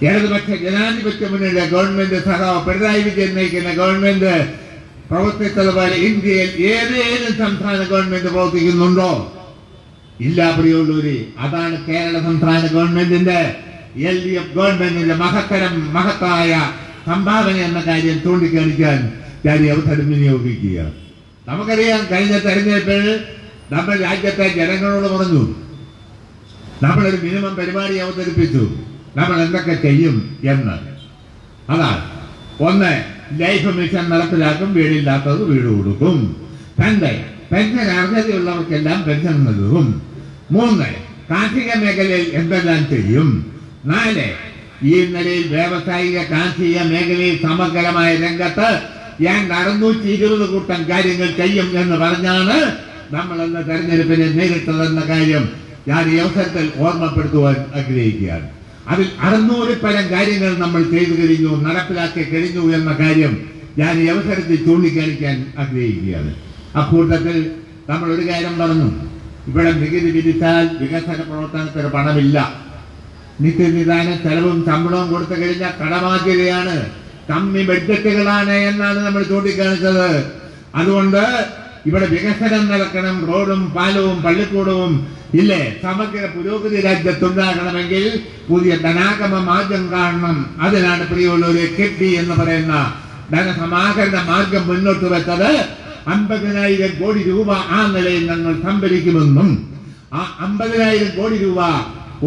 Speaker 1: ഇടതുപക്ഷ ജനാധിപത്യ മുന്നണിയുടെ ഗവൺമെന്റ്, സഖാവ് പിണറായി വിജയൻ നയിക്കുന്ന ഗവൺമെന്റ് പ്രവർത്തിച്ചതുപോലെ ഇന്ത്യയിൽ ഏതേലും സംസ്ഥാന ഗവൺമെന്റ് പ്രവർത്തിക്കുന്നുണ്ടോ? ഇല്ല പ്രിയമുള്ളവര്. അതാണ് കേരള സംസ്ഥാന ഗവൺമെന്റിന്റെ, LDF ഗവൺമെന്റിന്റെ മഹത്തായ സംഭാവന എന്ന കാര്യം ചൂണ്ടിക്കാണിക്കാൻ ഞാൻ ഈ അവസരം വിനിയോഗിക്കുക. നമുക്കറിയാം, കഴിഞ്ഞ തെരഞ്ഞെടുപ്പിൽ നമ്മൾ രാജ്യത്തെ ജനങ്ങളോട് പറഞ്ഞു, നമ്മളൊരു മിനിമം പരിപാടി അവതരിപ്പിച്ചു, നമ്മൾ എന്തൊക്കെ ചെയ്യും എന്ന്. അതാണ് ഒന്ന്, ലൈഫ് മിഷൻ നടപ്പിലാക്കും, വീടില്ലാത്തത് വീട് കൊടുക്കും. 2, പെൻഷൻ അർഹതയുള്ളവർക്കെല്ലാം പെൻഷൻ നൽകും. 3, കാർഷിക മേഖലയിൽ എന്തെല്ലാം ചെയ്യും. 4, ഈ നിലയിൽ വ്യാവസായിക കാർഷിക മേഖലയിൽ സമഗ്രമായ രംഗത്ത് 620 കൂട്ടം കാര്യങ്ങൾ ചെയ്യും എന്ന് പറഞ്ഞാണ് നമ്മളെന്ന തെരഞ്ഞെടുപ്പിനെ നേരിട്ടതെന്ന കാര്യം ഞാൻ ഈ അവസരത്തിൽ ഓർമ്മപ്പെടുത്തുവാൻ ആഗ്രഹിക്കുകയാണ്. അതിൽ 600 പരം കാര്യങ്ങൾ നമ്മൾ ചെയ്തു കഴിഞ്ഞു, നടപ്പിലാക്കി കഴിഞ്ഞു എന്ന കാര്യം ഞാൻ ഈ അവസരത്തിൽ ചൂണ്ടിക്കാണിക്കാൻ ആഗ്രഹിക്കുകയാണ്. അക്കൂട്ടത്തിൽ നമ്മൾ ഒരു കാര്യം പറഞ്ഞു, ഇവിടെ നികുതി വിധിച്ചാൽ വികസന പ്രവർത്തനത്തിന് പണമില്ല. നിത്യനിദാന ചെലവും ശമ്പളവും കൊടുത്തു കഴിഞ്ഞാൽ കടബാധ്യതയാണ്, കമ്മി ബഡ്ജറ്റുകളാണ് എന്നാണ് നമ്മൾ ചൂണ്ടിക്കാണിച്ചത്. അതുകൊണ്ട് ഇവിടെ വികസനം നടക്കണം, റോഡും പാലവും പള്ളിക്കൂടവും ഇല്ലേ, സമഗ്ര പുരോഗതി രാജ്യത്തുണ്ടാകണമെങ്കിൽ പുതിയ ധനാഗമ മാർഗം കാണണം. അതിനാണ് പ്രിയമുള്ളവരെ കിഫ്ബി എന്ന് പറയുന്ന ധനസമാഹരണ മാർഗം മുന്നോട്ട് വെച്ചത്. 50,000 കോടി രൂപ ആ നിലയിൽ ഞങ്ങൾ സംഭരിക്കുമെന്നും ആ 50,000 കോടി രൂപ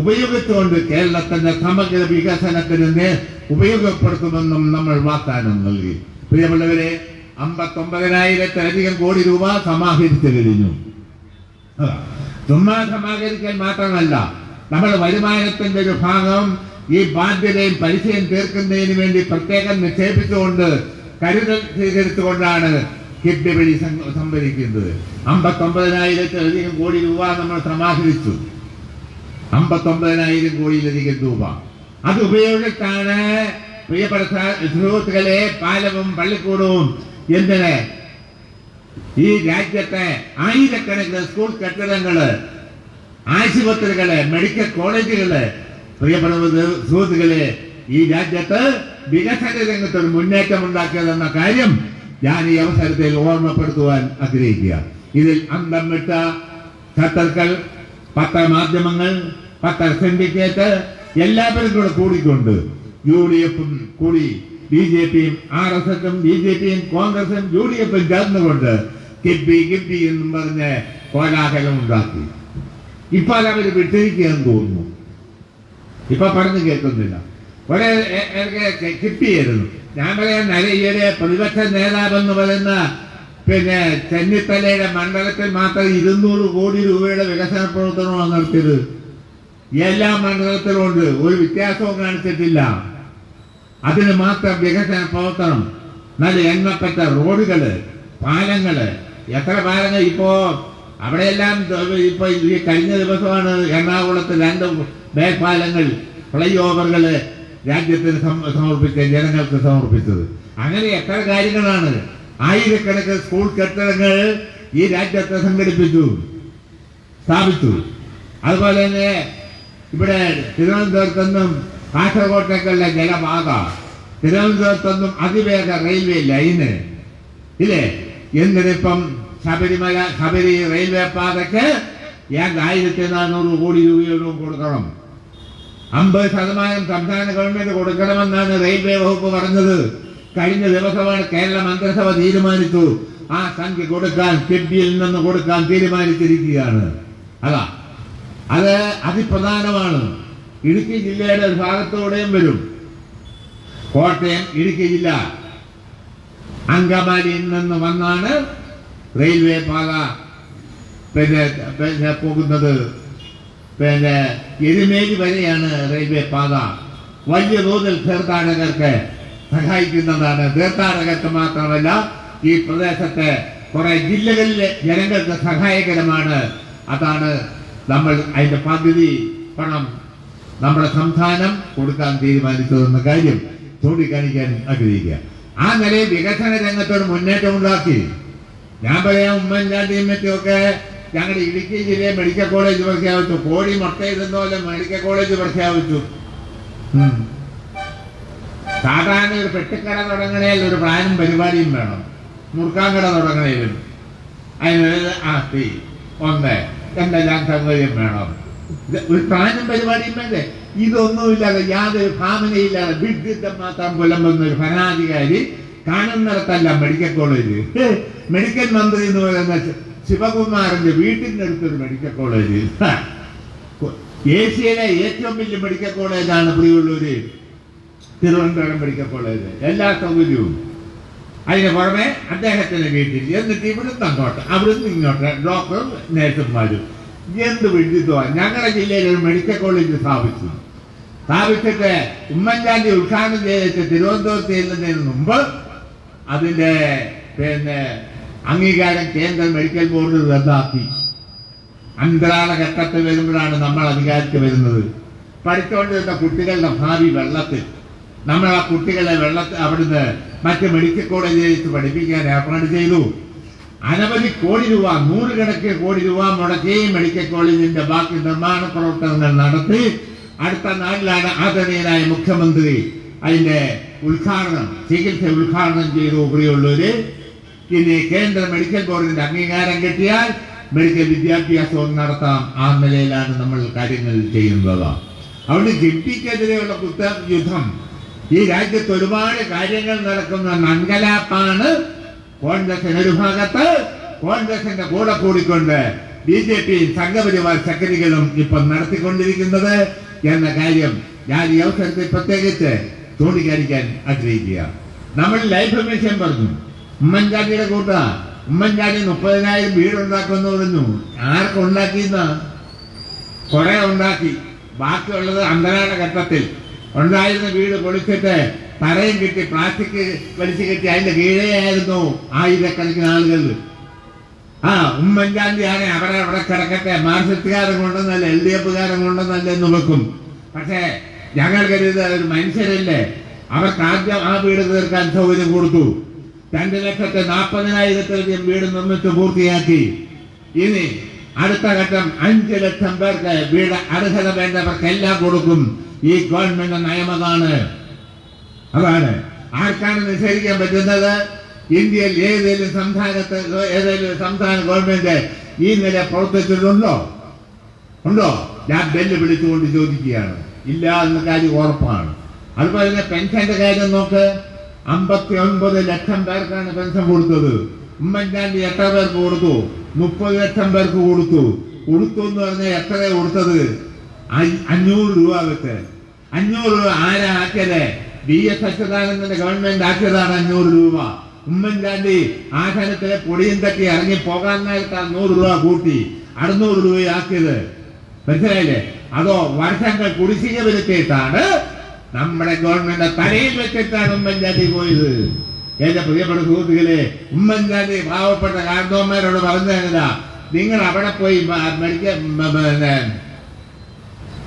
Speaker 1: ഉപയോഗിച്ചുകൊണ്ട് കേരളത്തിന്റെ സമഗ്ര വികസനത്തിന് ഉപയോഗപ്പെടുത്തുമെന്നും നമ്മൾ വാഗ്ദാനം നൽകി. പ്രിയമുള്ളവരെ, 59,000-ലധികം കോടി രൂപ സമാഹരിച്ചു കഴിഞ്ഞു. ചുമ്മാ സമാഹരിക്കൽ മാത്രമല്ല, നമ്മുടെ വരുമാനത്തിന്റെ ഒരു ഭാഗം ഈ ബാധ്യതയും പലിശയും തീർക്കുന്നതിന് വേണ്ടി പ്രത്യേകം നിക്ഷേപിച്ചുകൊണ്ട് കരുതൽ സ്വീകരിച്ചുകൊണ്ടാണ് കിഫ്ബി വഴി സംഭരിക്കുന്നത്. 59,000-ലധികം കോടി രൂപ നമ്മൾ സമാഹരിച്ചു. 59,000 കോടിയിലധികം രൂപ അത് ഉപയോഗിച്ചാണ് പ്രിയപ്പെട്ട സുഹൃത്തുക്കളെ പാലവും പള്ളിക്കൂടവും എന്തിന് ഈ രാജ്യത്തെ ആയിരക്കണക്കിന് സ്കൂൾ കെട്ടിടങ്ങള്, ആശുപത്രികള്, മെഡിക്കൽ കോളേജുകള്, പ്രിയപ്പെട്ട സുഹൃത്തുക്കളെ, ഈ രാജ്യത്ത് വികസന രംഗത്ത് ഒരു മുന്നേറ്റം ഉണ്ടാക്കിയതെന്ന കാര്യം ഞാൻ ഈ അവസരത്തിൽ ഓർമ്മപ്പെടുത്തുവാൻ ആഗ്രഹിക്കുക. ഇതിൽ അന്തം വിട്ട ഖത്തർകൾ, പത്രമാധ്യമങ്ങൾ, പത്ര സിൻഡിക്കേറ്റ് എല്ലാവരും കൂടെ കൂടിക്കൊണ്ട് UDF-ഉം കൂടി BJP-യും RSS-ഉം BJP-യും കോൺഗ്രസും UDF-ഉം ചേർന്നുകൊണ്ട് കിഫ്ബി എന്നും പറഞ്ഞ് കോലാഹലം ഉണ്ടാക്കി. ഇപ്പൊ അതവര് വിട്ടിരിക്കുകയെന്ന് തോന്നുന്നു. ഇപ്പൊ പറഞ്ഞു കേൾക്കുന്നില്ല. കുറെ കിഫ്ബിയായിരുന്നു. ഞാൻ പറയാൻ ഈയിടെ പ്രതിപക്ഷ നേതാവെന്ന് പറയുന്ന ചെന്നിത്തലയുടെ മണ്ഡലത്തിൽ മാത്രം 200 കോടി രൂപയുടെ വികസന പ്രവർത്തനമാണ് നടത്തിയത്. എല്ലാ മണ്ഡലത്തിലും ഉണ്ട്, ഒരു വ്യത്യാസവും കാണിച്ചിട്ടില്ല. അതിന് മാത്രം വികസന പ്രവർത്തനം, നല്ല എണ്ണപ്പെട്ട റോഡുകള്, പാലങ്ങള്, എത്ര പാലങ്ങൾ ഇപ്പോ അവിടെയെല്ലാം. ഇപ്പൊ ഈ കഴിഞ്ഞ ദിവസമാണ് എറണാകുളത്ത് 2 മേൽപ്പാലങ്ങൾ, ഫ്ലൈ ഓവറുകള് രാജ്യത്തിന് ജനങ്ങൾക്ക് സമർപ്പിച്ചത്. അങ്ങനെ എത്ര കാര്യങ്ങളാണ്. ആയിരക്കണക്കിന് സ്കൂൾ കെട്ടിടങ്ങൾ ഈ രാജ്യത്തെ സംഘടിപ്പിച്ചു, സ്ഥാപിച്ചു. അതുപോലെ തന്നെ ഇവിടെ തിരുവനന്തപുരത്തൊന്നും കാസർഗോട്ടേക്കുള്ള ജലപാത, തിരുവനന്തപുരത്തൊന്നും അതിവേഗ റെയിൽവേ ലൈന് ഇല്ലേ. എന്തിനിപ്പം ശബരി റെയിൽവേ പാതയ്ക്ക് 1400 കോടി രൂപയോളം കൊടുക്കണം. 50% സംസ്ഥാന ഗവൺമെന്റ് കൊടുക്കണമെന്നാണ് റെയിൽവേ വകുപ്പ് പറഞ്ഞത്. കഴിഞ്ഞ ദിവസമാണ് കേരള മന്ത്രിസഭ തീരുമാനിച്ചു ആ സംഖ്യ കൊടുക്കാൻ, കിഫ്ബിയിൽ നിന്ന് കൊടുക്കാൻ തീരുമാനിച്ചിരിക്കുകയാണ്. അത് അതിപ്രധാനമാണ്. ഇടുക്കി ജില്ലയുടെ ഒരു ഭാഗത്തോടെയും വരും. കോട്ടയം, ഇടുക്കി ജില്ല, അങ്കമാലിയിൽ നിന്ന് വന്നാണ് റെയിൽവേ പാത പോകുന്നത്. എരുമേലി വരെയാണ് റെയിൽവേ പാത. വലിയ തോതിൽ തീർത്ഥാടകർക്ക് സഹായിക്കുന്നതാണ്. തീർത്ഥാടകർക്ക് മാത്രമല്ല, ഈ പ്രദേശത്തെ കുറെ ജില്ലകളിലെ ജനങ്ങൾക്ക് സഹായകരമാണ്. അതാണ് നമ്മൾ അതിന്റെ പദ്ധതി പണം നമ്മുടെ സംസ്ഥാനം കൊടുക്കാൻ തീരുമാനിച്ചതെന്ന കാര്യം ചൂണ്ടിക്കാണിക്കാൻ ആഗ്രഹിക്കുക. ആ നിലയിൽ വികസന രംഗത്തോട് മുന്നേറ്റം ഉണ്ടാക്കി. ഞാൻ പറയാം, ഉമ്മൻചാണ്ടിയും മറ്റുമൊക്കെ ഞങ്ങളുടെ ഇടുക്കി ജില്ലയെ മെഡിക്കൽ കോളേജ് പ്രഖ്യാപിച്ചു. കോടി മുട്ടയിരുന്ന പോലെ മെഡിക്കൽ കോളേജ് പ്രഖ്യാപിച്ചു. സാധാരണ ഒരു പെട്ടിക്കട തുടങ്ങണേൽ ഒരു പ്ലാനും പരിപാടിയും വേണം. മുറുക്കാൻകട തുടങ്ങണേലും അതിന് ആസ്തി ഒന്ന് എന്തെല്ലാം സൗകര്യം വേണം, ഒരു പ്ലാനും പരിപാടിയും വേണ്ടേ. ഇതൊന്നുമില്ലാതെ, യാതൊരു ഭാവനയില്ലാതെ വിഡ്ഢിത്തം മാത്രം പുലമ്പുന്ന ഒരു ഭരണാധികാരി കാണുന്നിടത്തല്ല മെഡിക്കൽ കോളേജ്. മെഡിക്കൽ മന്ത്രി എന്ന് പറയുന്ന ശിവകുമാറിന്റെ വീട്ടിന്റെ അടുത്തൊരു മെഡിക്കൽ കോളേജ്. ഏഷ്യയിലെ ഏറ്റവും വലിയ മെഡിക്കൽ കോളേജാണ് പ്രിയമുള്ളൂര് തിരുവനന്തപുരം മെഡിക്കൽ കോളേജ്. എല്ലാ സൗകര്യവും. അതിന് പുറമെ അദ്ദേഹത്തിന്റെ വീട്ടിൽ, എന്നിട്ട് ഇവിടുന്ന് അങ്ങോട്ട് അവിടുന്ന് ഇങ്ങോട്ട് ഡോക്ടറും നേഴ്സുമാരും. എന്ത് വിഡിത്തമാണ്. ഞങ്ങളുടെ ജില്ലയിൽ ഒരു മെഡിക്കൽ കോളേജ് സ്ഥാപിച്ചിട്ട് ഉമ്മൻചാണ്ടി ഉദ്ഘാടനം ചെയ്തിട്ട് തിരുവനന്തപുരത്ത് ചെല്ലുന്നതിന് മുമ്പ് അതിന്റെ അംഗീകാരം കേന്ദ്ര മെഡിക്കൽ ബോർഡ് റദ്ദാക്കി. അന്തരാള ഘട്ടത്തിൽ വരുമ്പോഴാണ് നമ്മൾ അധികാരത്തിൽ വരുന്നത്. പഠിച്ചുകൊണ്ടിരുന്ന കുട്ടികളുടെ ഭാവി വെള്ളത്തിൽ. നമ്മൾ ആ കുട്ടികളെ അവിടുന്ന് മറ്റ് മെഡിക്കൽ കോളേജിലേക്ക് പഠിപ്പിക്കാൻ ഏർപ്പാട് ചെയ്തു. അനവധി കോടി രൂപ, 100 കണക്കിന് കോടി രൂപ മുടക്കി മെഡിക്കൽ കോളേജിന്റെ ബാക്കി നിർമ്മാണ പ്രവർത്തനങ്ങൾ നടത്തി. അടുത്ത നാളിലാണ് ആദരണീയനായ മുഖ്യമന്ത്രി അതിന്റെ ചികിത്സ ഉദ്ഘാടനം ചെയ്തു. പ്രിയമുള്ളവര്, ഇനി കേന്ദ്ര മെഡിക്കൽ ബോർഡിന്റെ അംഗീകാരം കിട്ടിയാൽ മെഡിക്കൽ വിദ്യാഭ്യാസവും നടത്താം. ആ നിലയിലാണ് നമ്മൾ കാര്യങ്ങൾ ചെയ്യുന്നത്. അവിടെ കിഫ്ബിക്കെതിരെയുള്ള യുദ്ധം ഈ രാജ്യത്ത് ഒരുപാട് കാര്യങ്ങൾ നടക്കുന്ന നൻകലാപ്പാണ്. കോൺഗ്രസിന് ഒരു ഭാഗത്ത്, കോൺഗ്രസിന്റെ കൂടെ കൂടിക്കൊണ്ട് BJP സംഘപരിവാർ ശക്തികളും ഇപ്പം നടത്തിക്കൊണ്ടിരിക്കുന്നത് എന്ന കാര്യം ഞാൻ ഈ അവസരത്തിൽ പ്രത്യേകിച്ച് ചൂണ്ടിക്കാണിക്കാൻ ആഗ്രഹിക്കുക. നമ്മൾ ലൈഫ് മിഷൻ പറഞ്ഞു. ഉമ്മൻചാണ്ടിയുടെ കൂട്ട ഉമ്മൻചാണ്ടി 30,000 വീടുണ്ടാക്കുമെന്ന് പറഞ്ഞു. ആർക്കുണ്ടാക്കിയെന്ന കുറെ ഉണ്ടാക്കി. ബാക്കിയുള്ളത് അന്തരാള ഘട്ടത്തിൽ ഉണ്ടായിരുന്ന വീട് പൊളിച്ചിട്ട് തറയും കിട്ടി പ്ലാസ്റ്റിക് വലിച്ചു കെട്ടി അതിന്റെ കീഴെയായിരുന്നു ആയിരക്കണക്കിന് ആളുകൾ. ഉമ്മൻചാണ്ടിയാണ് അവിടെ കിടക്കട്ടെ, മാർക്സിസ്റ്റുകാരൻ കൊണ്ടെന്നല്ല LDFകാരൻ കൊണ്ടെന്നല്ല എന്ന് വെക്കും. പക്ഷേ ഞങ്ങൾ കരുതുന്നത് ഒരു മനുഷ്യരല്ലേ, അവർക്ക് ആദ്യം ആ വീട് തീർക്കാൻ സൗകര്യം കൊടുത്തു. 2,40,000 വീട് നിർമ്മിച്ച് പൂർത്തിയാക്കി. ഇനി അടുത്ത ഘട്ടം 5 ലക്ഷം പേർക്ക് വീട് അർഹത വേണ്ടവർക്ക് എല്ലാം കൊടുക്കും. ഈ ഗവൺമെന്റ് നയമതാണ്. അതാണ് ആർക്കാണ് നിഷേധിക്കാൻ പറ്റുന്നത്? ഇന്ത്യയിൽ ഏതെങ്കിലും സംസ്ഥാന ഗവൺമെന്റ് ഈ നില പ്രവർത്തിച്ചിട്ടുണ്ടോ? ഉണ്ടോ? ഞാൻ ബെല്ല് വിളിച്ചുകൊണ്ട് ചോദിക്കുകയാണ്. ഇല്ല എന്ന കാര്യം ഉറപ്പാണ്. അതുപോലെ തന്നെ പെൻഷന്റെ കാര്യം നോക്ക്. 59 ലക്ഷം പേർക്കാണ് പെൻഷൻ കൊടുത്തത്. ഉമ്മൻചാണ്ടി എത്ര പേർക്ക് കൊടുത്തു? 30 ലക്ഷം പേർക്ക് കൊടുത്തു. എന്ന് പറഞ്ഞാൽ എത്ര കൊടുത്തത്? 500 രൂപ വെച്ച്. 500 രൂപ ആരാ ആക്കിയത്? VS അച്യുതാനന്ദന്റെ ഗവൺമെന്റ് ആക്കിയതാണ് 500 രൂപ. ഉമ്മൻചാണ്ടി ആസനത്തിലെ പൊടിയും തട്ടി ഇറങ്ങി പോകാൻ നേരത്തെ 100 രൂപ കൂട്ടി 600 രൂപയാക്കിയത്. മനസ്സിലായില്ലേ? അതോ വർഷങ്ങൾ കുടിശ്ശിക വരുത്തിയിട്ടാണ് നമ്മുടെ ഗവൺമെന്റ് തലയിൽ വെച്ചിട്ടാണ് ഉമ്മൻചാണ്ടി പോയത്. എന്റെ പ്രിയപ്പെട്ട സുഹൃത്തുക്കളെ, ഉമ്മൻചാണ്ടി പാവപ്പെട്ട കാരണവന്മാരോട് പറഞ്ഞതല്ല, നിങ്ങൾ അവിടെ പോയി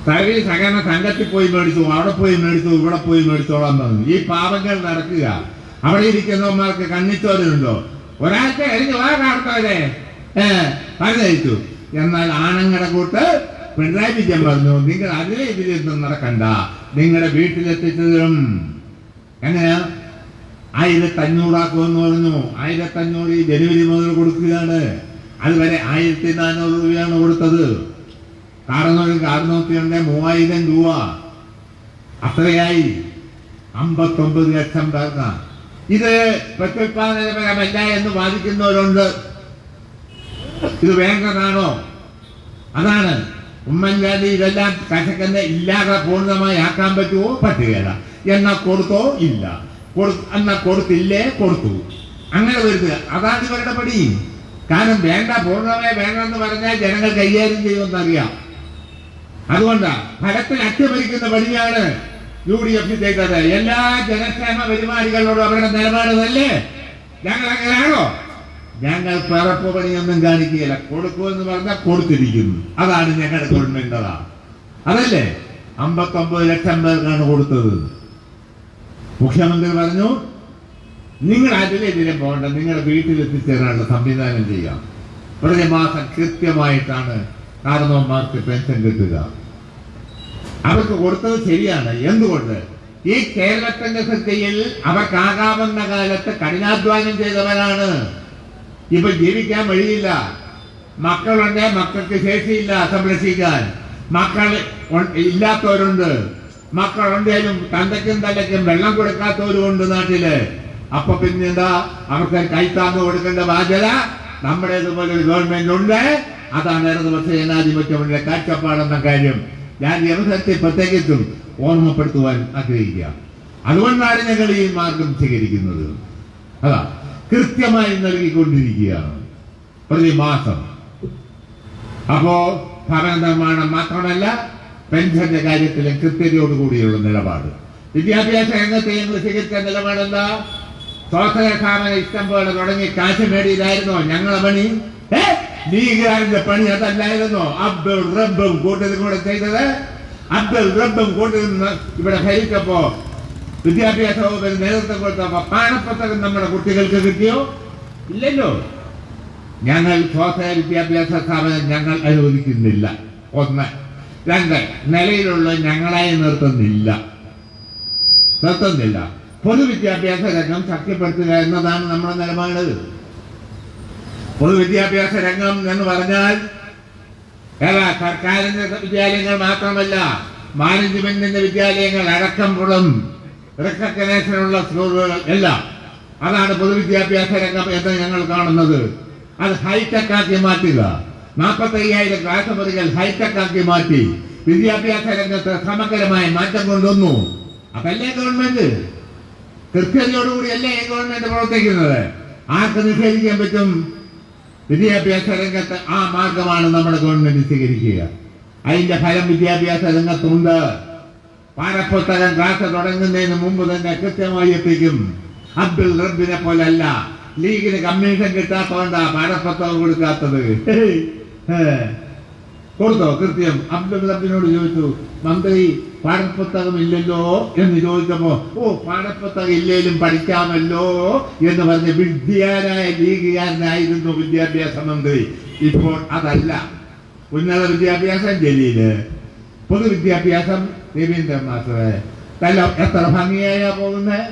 Speaker 1: സർവീസ് സഹകരണ സംഘത്തിൽ പോയി മേടിച്ചു, അവിടെ പോയി മേടിച്ചു, ഇവിടെ പോയി മേടിച്ചോളാൻ പറഞ്ഞു. ഈ പാവങ്ങൾ നടക്കുക. അവിടെ ഇരിക്കുന്നവന്മാർക്ക് കണ്ണിച്ചോരുണ്ടോ? ഒരാഴ്ച കഴിഞ്ഞ് വാ കാർത്തവരെ പറഞ്ഞയച്ചു. എന്നാൽ ആണുങ്ങളുടെ കൂട്ട് പിണറായി വിജയൻ പറഞ്ഞു, നിങ്ങൾ അതിലെ ഇതിലൊന്നും നടക്കണ്ട, നിങ്ങളുടെ വീട്ടിലെത്തിച്ചതും എങ്ങനെയാ 1,500 ആക്കുമെന്ന് പറഞ്ഞു. 1,500 ജനുവരി മുതൽ കൊടുക്കുകയാണ്. അതുവരെ 1,400 രൂപയാണ് കൊടുത്തത്. കാരണോത്തിയുണ്ട് 3,000 രൂപ. അത്രയായി 59 ലക്ഷം പേർക്ക്. ഇത് പ്രത്യുത്പാദനപരമല്ല എന്ന് വാദിക്കുന്നവരുണ്ട്. ഇത് വേണ്ടതാണോ? അതാണ് ഉമ്മൻചാണ്ടി ഇതെല്ലാം കശക്കന്നെ ഇല്ലാതെ പൂർണ്ണമായി ആക്കാൻ പറ്റുമോ? പറ്റുകയില്ല. എന്നാ കൊടുത്തോ? ഇല്ല. എന്നാ കൊടുത്തില്ലേ? കൊടുത്തു. അങ്ങനെ വരുത്തുക. അതാണ് ഇവരുടെ പടി. കാരണം വേണ്ട, പൂർണ്ണമായി വേണമെന്ന് പറഞ്ഞാൽ ജനങ്ങൾ കൈകാര്യം ചെയ്യുമെന്നറിയാം. അതുകൊണ്ടാ ഫലത്തിൽ അട്ടിമറിക്കുന്ന പടിയാണ് UDF ചെയ്തത്. എല്ലാ ജനക്ഷേമ പരിപാടികളോടും അവരുടെ നിലപാടല്ലേ? ഞങ്ങൾ അങ്ങനെയാണോ? ഞങ്ങൾ പിറപ്പ് പണിയൊന്നും കാണിക്കുകയില്ല. കൊടുക്കുമെന്ന് പറഞ്ഞാൽ കൊടുത്തിരിക്കുന്നു. അതാണ് ഞങ്ങളുടെ ഗവൺമെന്റ്. അതല്ലേ 59 ലക്ഷം പേർക്കാണ് കൊടുത്തത്. മുഖ്യമന്ത്രി പറഞ്ഞു, നിങ്ങൾ അതിലെതിരെ പോകണ്ട, നിങ്ങളുടെ വീട്ടിലെത്തിച്ചേരാനുള്ള സംവിധാനം ചെയ്യാം. പ്രതിമാസം കൃത്യമായിട്ടാണ് കാരണവന്മാർക്ക് പെൻഷൻ കിട്ടുക. അവർക്ക് കൊടുത്തത് ശരിയാണ്. എന്തുകൊണ്ട്? ഈ കേരളത്തിന്റെ ശ്രദ്ധയിൽ അവർക്കാകാവുന്ന കാലത്ത് കഠിനാധ്വാനം ചെയ്തവരാണ്. ഇപ്പൊ ജീവിക്കാൻ വഴിയില്ല. മക്കളുണ്ട്, മക്കൾക്ക് ശേഷിയില്ല സംരക്ഷിക്കാൻ. മക്കൾ ഇല്ലാത്തവരുണ്ട്. മക്കളുണ്ടെങ്കിലും തന്തയ്ക്കും തലയ്ക്കും വെള്ളം കൊടുക്കാത്തവരുമുണ്ട് നാട്ടില്. അപ്പൊ പിന്നെന്താ? അവർക്ക് കൈത്താങ്ങ് കൊടുക്കേണ്ട ബാധ്യത നമ്മുടേതുപോലെ ഒരു ഗവൺമെന്റ് ഉണ്ട്. അതാണ് ഇടതുപക്ഷ ജനാധിപത്യത്തിന്റെ കാഴ്ചപ്പാടെന്ന കാര്യം ഞാൻ ഈ അവസരത്തിൽ പ്രത്യേകിച്ചും ഓർമ്മപ്പെടുത്തുവാൻ ആഗ്രഹിക്കുക. അതുകൊണ്ടാണ് ഞങ്ങൾ ഈ മാർഗം സ്വീകരിക്കുന്നത്. അതാ കൃത്യമായി നൽകിക്കൊണ്ടിരിക്കുകയാണ് പ്രതിമാസം. അപ്പോ ഭവന നിർമ്മാണം മാത്രമല്ല, പെൻഷന്റെ കാര്യത്തിലും കൃത്യതയോടുകൂടിയുള്ള നിലപാട്. വിദ്യാഭ്യാസ രംഗത്ത് ഞങ്ങൾ സ്വീകരിച്ച നിലപാടെന്താ? സ്വാശ്രയ സ്ഥാപന ഇഷ്ടം പോലെ തുടങ്ങി കാശ് മേടിയിലായിരുന്നോ ഞങ്ങളെ പണി? ലീഗുകാരന്റെ പണി അതല്ലായിരുന്നോ അബ്ദുൾ റബ്ബും കൂട്ടരും കൂടെ ചെയ്തത്? അബ്ദുൾ റബ്ബും കൂട്ടരും ഇവിടെ ഭരിച്ചപ്പോ വിദ്യാഭ്യാസ വകുപ്പിന് നേതൃത്വം കൊടുത്തപ്പോ പാഠപുസ്തകം നമ്മുടെ കുട്ടികൾക്ക് കിട്ടിയോ? ഇല്ലല്ലോ. ഞങ്ങൾ സ്വാശ്രയ വിദ്യാഭ്യാസ സ്ഥാപനം ഞങ്ങൾ അനുവദിക്കുന്നില്ല. 1. 2, നിലയിലുള്ള ഞങ്ങളായി നിർത്തുന്നില്ല. പൊതുവിദ്യാഭ്യാസ രംഗം ശക്തിപ്പെടുത്തുക എന്നതാണ് നമ്മുടെ നിലപാട്. പൊതുവിദ്യാഭ്യാസ രംഗം എന്ന് പറഞ്ഞാൽ സർക്കാരിന്റെ വിദ്യാലയങ്ങൾ മാത്രമല്ല, മാനേജ്മെന്റിന്റെ വിദ്യാലയങ്ങൾ അടക്കംപുറം റിക്കഗ്നേഷനുള്ള സ്കൂളുകൾ എല്ലാം. അതാണ് പൊതുവിദ്യാഭ്യാസ രംഗം എന്ന് ഞങ്ങൾ കാണുന്നത്. അത് ഹൈടെക് ആക്കി മാറ്റുക. 45,000 ക്ലാസ് മുറികൾ ഹൈടെക് ആക്കി മാറ്റി വിദ്യാഭ്യാസ രംഗത്ത് സമഗ്രമായ മാറ്റം കൊണ്ടുവന്നു. അതല്ലേ ഗവൺമെന്റ്? കൃത്യതയോടുകൂടിയല്ലേ ഗവൺമെന്റ് പ്രവർത്തിക്കുന്നത്? ആർക്ക് നിഷേധിക്കാൻ പറ്റും? വിദ്യാഭ്യാസ രംഗത്ത് ആ മാർഗമാണ് നമ്മുടെ ഗവൺമെന്റ് സ്വീകരിക്കുക. അതിന്റെ ഫലം വിദ്യാഭ്യാസ രംഗത്തുണ്ട്. പാഠപുസ്തകം ക്ലാസ് തുടങ്ങുന്നതിന് മുമ്പ് തന്നെ കൃത്യമായി എത്തിക്കും. അബ്ദുൽ റബ്ബിനെ പോലല്ല. ലീഗിന് കമ്മീഷൻ കിട്ടാത്തോണ്ടാ പാഠപുസ്തകം കൊടുക്കാത്തത്. കൊടുത്തോ കൃത്യം? അബ്ദുൽ റബ്ബിനോട് ചോദിച്ചു, മന്ത്രി പാഠപുസ്തകം ഇല്ലല്ലോ എന്ന് ചോദിച്ചപ്പോ, പാഠപുസ്തകം ഇല്ലേലും പഠിക്കാമല്ലോ എന്ന് പറഞ്ഞ് വിദ്യാനായ ലീഗുകാരനായിരുന്നു വിദ്യാഭ്യാസ മന്ത്രി. ഇപ്പോൾ അതല്ല. ഉന്നത വിദ്യാഭ്യാസം ജലീല്, പൊതുവിദ്യാഭ്യാസം രവീന്ദ്രൻ മാസ്റ്ററെ. എത്ര ഭംഗിയായാ പോകുന്നത്?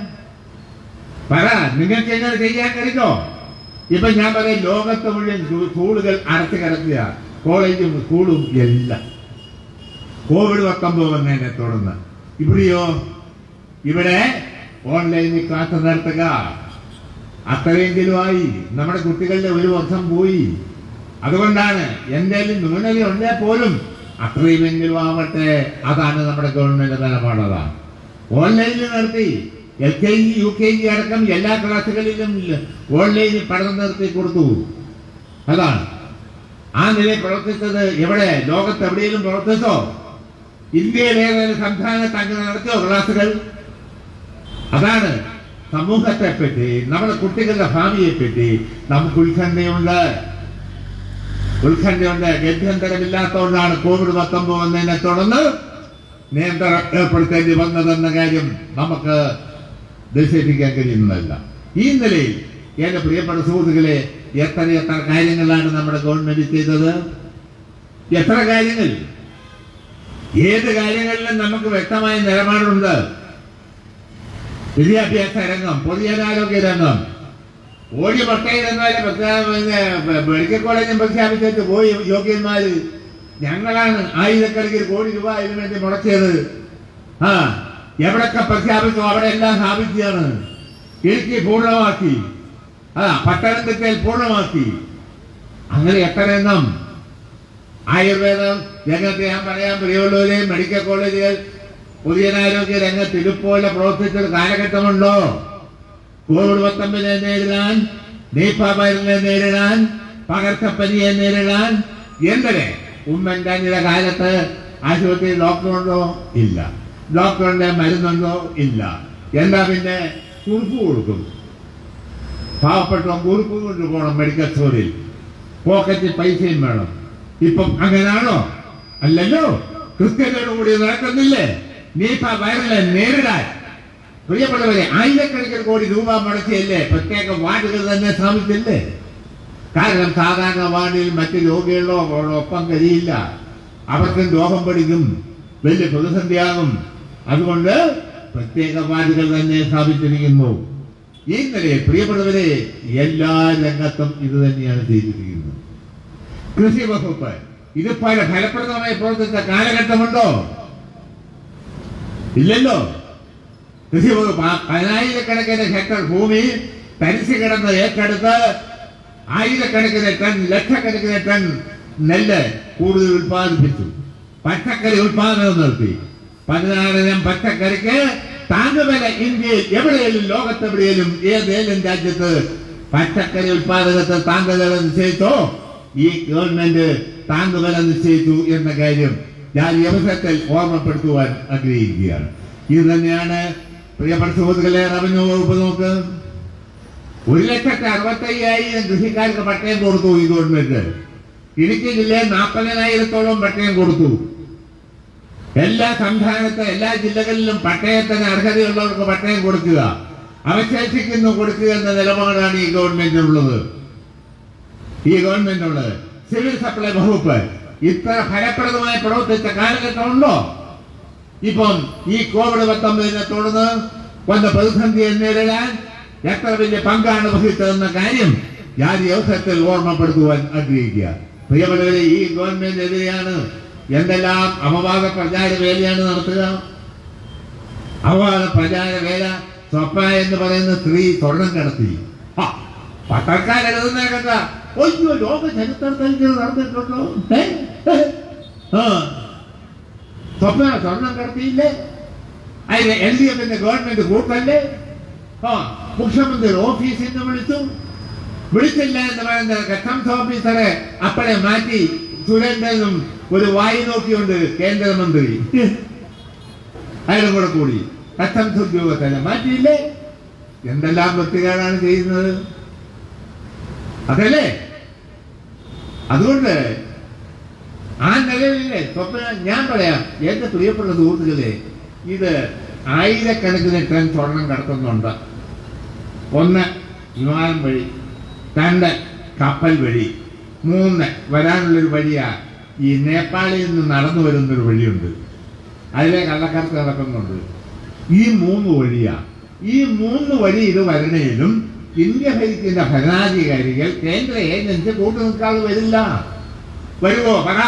Speaker 1: പറ, നിങ്ങൾക്ക് എങ്ങനെ ചെയ്യാൻ കഴിയോ? ഇപ്പൊ ഞാൻ പറയാം, ലോകത്ത് മുഴുവൻ സ്കൂളുകൾ അടച്ചു കിടക്കുക, കോളേജും സ്കൂളും എല്ലാം. COVID-19 വന്നതിനെ തുടർന്ന് ഇവിടെയോ? ഇവിടെ ഓൺലൈനിൽ ക്ലാസ് നടത്തുക. അത്രയെങ്കിലും ആയി. നമ്മുടെ കുട്ടികളുടെ ഒരു വർഷം പോയി. അതുകൊണ്ടാണ് എന്തെങ്കിലും ന്യൂനത ഉണ്ടേ പോലും അത്രയുമെങ്കിലും ആവട്ടെ. അതാണ് നമ്മുടെ ഗവൺമെന്റ് നിലപാടതാണ്. ഓൺലൈനിൽ നടത്തി LKG UKG അടക്കം എല്ലാ ക്ലാസ്സുകളിലും ഓൺലൈനിൽ പഠനം നടത്തി കൊടുത്തു. അതാണ് ആ നിലയിൽ പ്രവർത്തിച്ചത്. എവിടെ? ലോകത്ത് എവിടെയെങ്കിലും പ്രവർത്തിച്ചോ? ഇന്ത്യയിലെ ഏതെങ്കിലും സംസ്ഥാനത്ത് അങ്ങനെ നടത്തിയോ ക്ലാസുകൾ? അതാണ് സമൂഹത്തെ പറ്റി, നമ്മുടെ കുട്ടികളുടെ ഭാവിയെ പറ്റി നമുക്ക് ഉത്കണ്ഠയുണ്ട്. ഗത്യന്തരമില്ലാത്തതുകൊണ്ടാണ് COVID-19 വന്നതിനെ തുടർന്ന് നിയന്ത്രണം ഏർപ്പെടുത്തേണ്ടി വന്നതെന്ന കാര്യം നമുക്ക് നിഷേധിക്കാൻ കഴിയുന്നതല്ല. ഈ നിലയിൽ എന്റെ പ്രിയപ്പെട്ട സുഹൃത്തുക്കളെ, എത്ര കാര്യങ്ങളാണ് നമ്മുടെ ഗവൺമെന്റ് ചെയ്തത്? എത്ര കാര്യങ്ങൾ! ഏത് കാര്യങ്ങളിലും നമുക്ക് വ്യക്തമായ നിലപാടുണ്ട്. വിദ്യാഭ്യാസ രംഗം, പൊതുജനാരോഗ്യ രംഗം, ഓടി പട്ടയിലെന്നാല് മെഡിക്കൽ കോളേജും പ്രഖ്യാപിച്ചിട്ട് പോയി യോഗ്യന്മാര്. ഞങ്ങളാണ് 1000 കോടി രൂപ ഇതിനു വേണ്ടി മുടക്കിയത്. എവിടൊക്കെ പ്രഖ്യാപിച്ചോ അവിടെ എല്ലാം സ്ഥാപിക്കുകയാണ്. ഇടുക്കി പൂർണ്ണമാക്കി, പത്തനംതിട്ടയിൽ പൂർണ്ണമാക്കി. അങ്ങനെ എത്ര എണ്ണം! ആയുർവേദം രംഗത്ത് ഞാൻ പറയാൻ പ്രിയമുള്ളവരെ, മെഡിക്കൽ കോളേജുകൾ പൊതുജനാരോഗ്യ രംഗത്ത് ഇതുപോലെ പ്രവർത്തിച്ചൊരു കാലഘട്ടമുണ്ടോ? COVID-19 നേരിടാൻ, നിപ വൈറസിനെ നേരിടാൻ, പകർച്ചപ്പനിയെ നേരിടാൻ എന്തിനെ? ഉമ്മൻചാണ്ടിയുടെ കാലത്ത് ആശുപത്രിയിൽ ഡോക്ടറുണ്ടോ? ഇല്ല. ഡോക്ടറിന്റെ മരുന്നുണ്ടോ? ഇല്ല. എന്താ പിന്നെ? കുറിപ്പ് കൊടുക്കും. പാവപ്പെട്ട കുറിപ്പ് കൊണ്ടുപോകണം മെഡിക്കൽ സ്റ്റോറിൽ. പോക്കറ്റിൽ പൈസയും വേണം. ഇപ്പം അങ്ങനാണോ? അല്ലല്ലോ. കൃത്യതയോടുകൂടി നടക്കുന്നില്ലേ? നിപ വൈറസിനെ നേരിടാൻ പ്രിയപ്പെട്ടവരെ 1000 കോടി രൂപ മുടക്കിയല്ലേ? പ്രത്യേക വാർഡുകൾ തന്നെ സ്ഥാപിച്ചില്ലേ? കാരണം സാധാരണ വാർഡിൽ മറ്റ് രോഗികളോ ഒപ്പം കഴിയില്ല. അവർക്കും രോഗം പഠിക്കും, വലിയ പ്രതിസന്ധിയാകും. അതുകൊണ്ട് പ്രത്യേക വാർഡുകൾ തന്നെ സ്ഥാപിച്ചിരിക്കുന്നു. ഈ നിലയിൽ പ്രിയപ്പെട്ടവരെ, എല്ലാ രംഗത്തും ഇത് തന്നെയാണ് ചെയ്തിരിക്കുന്നത്. കൃഷി വകുപ്പ് ഇതുപോലെ ഫലപ്രദമായി പ്രവർത്തിച്ച കാലഘട്ടമുണ്ടോ? ഇല്ലല്ലോ. കൃഷി വകുപ്പ് 10,000 ഹെക്ടർ ഭൂമി തരിച്ചു കിടന്ന് ഏറ്റെടുത്ത് 1000 ടൺ, ലക്ഷക്കണക്കിന് ടൺ നെല്ല് കൂടുതൽ ഉൽപ്പാദിപ്പിച്ചു. പച്ചക്കറി ഉൽപാദനം നടത്തി. 16 പച്ചക്കറിക്ക് താങ്ങുവില ഇന്ത്യയിൽ എവിടെയെങ്കിലും, ലോകത്തെവിടെയെങ്കിലും, ഏതേലും രാജ്യത്ത് പച്ചക്കറി ഉൽപാദനത്തെ താങ്ങുവില നിശ്ചയിച്ചോ? ഈ ഗവൺമെന്റ് താങ്ങുവില നിശ്ചയിച്ചു എന്ന കാര്യം ഞാൻ ഈ അവസരത്തിൽ ഓർമ്മപ്പെടുത്തുവാൻ ആഗ്രഹിക്കുകയാണ്. ഇത് തന്നെയാണ് പ്രിയപ്പെട്ട സുഹൃത്തുക്കളെ റവന്യൂ വകുപ്പ്. നോക്ക്, 1,65,000 കൃഷിക്കാർക്ക് പട്ടയം കൊടുത്തു ഈ ഗവൺമെന്റ്. ഇടുക്കി ജില്ലയിൽ 40,000-ഓളം പട്ടയം കൊടുത്തു. എല്ലാ സംസ്ഥാനത്തെ എല്ലാ ജില്ലകളിലും പട്ടയത്തിന് അർഹതയുള്ളവർക്ക് പട്ടയം കൊടുക്കുക, അവശേഷിക്കുന്നു കൊടുക്കുക എന്ന നിലപാടാണ് ഈ ഗവൺമെന്റിനുള്ളത്. സിവിൽ സപ്ലൈ വകുപ്പ് ഇത്ര ഫലപ്രദമായി പ്രവർത്തിച്ച കാലഘട്ടമുണ്ടോ? ഇപ്പം ഈ COVID-19 തുടർന്ന് വന്ന പ്രതിസന്ധിയെ നേരിടാൻ എത്ര വലിയ പങ്കാണ് വഹിച്ചതെന്ന കാര്യം ഞാൻ ഈ അവസരത്തിൽ ഓർമ്മപ്പെടുത്തുവാൻ ആഗ്രഹിക്കുക. പ്രിയപ്പെട്ടവരെ, ഈ ഗവൺമെന്റിനെതിരെയാണ് എന്തെല്ലാം അപവാദ പ്രചാര വേലയാണ് നടത്തുക. അപവാദ പ്രചാര വേല. സ്വപ്ന എന്ന് പറയുന്ന സ്ത്രീ സ്വർണം കടത്തി. പത്രക്കാരെഴുതുന്ന കഥ ഒയ്യോ ലോക ചരിത്രത്തിൽ നടന്നിട്ടുണ്ടോ? സ്വപ്ന സ്വർണം കടത്തിയില്ലേ? അതിന് LDFന്റെ ഗവൺമെന്റ് കൂട്ടല്ലേ? മുഖ്യമന്ത്രി ഓഫീസിൽ നിന്ന് വിളിച്ചില്ല എന്ന് പറയുന്ന കസ്റ്റംസ് ഓഫീസറെ അപ്പഴെ മാറ്റി സുരേന്ദ്രനും ഒരു വായി നോക്കിയുണ്ട് കേന്ദ്രമന്ത്രി. അയാളും കൂടെ കൂടി കസ്റ്റംസ് ഉദ്യോഗസ്ഥനെ മാറ്റിയില്ലേ? എന്തെല്ലാം വൃത്തികേടാണ് ചെയ്യുന്നത്, അതല്ലേ? അതുകൊണ്ട് ആ നിലവിലെ സ്വപ്ന ഞാൻ പറയാം, എന്റെ പ്രിയപ്പെട്ട സുഹൃത്തുക്കളെ, ഇത് ആയിരക്കണക്കിന് ടൺ സ്വർണം കടത്തുന്നുണ്ട്. ഒന്ന് വിമാനം വഴി, രണ്ട് കപ്പൽ വഴി, മൂന്ന് വരാനുള്ളൊരു വഴിയാ ഈ നേപ്പാളിൽ നിന്ന് നടന്നു വരുന്നൊരു വഴിയുണ്ട്, അതിലെ കള്ളക്കടത്ത് നടക്കുന്നുണ്ട്. ഈ മൂന്ന് വഴിയാ. ഈ മൂന്ന് വഴി ഇത് വരണേലും ഇന്ത്യ ഭരിക്കുന്ന ഭരണാധികാരികൾ കേന്ദ്ര ഏജൻസി കൂട്ടു നിൽക്കാതെ വരില്ല. വരുമോ പറ?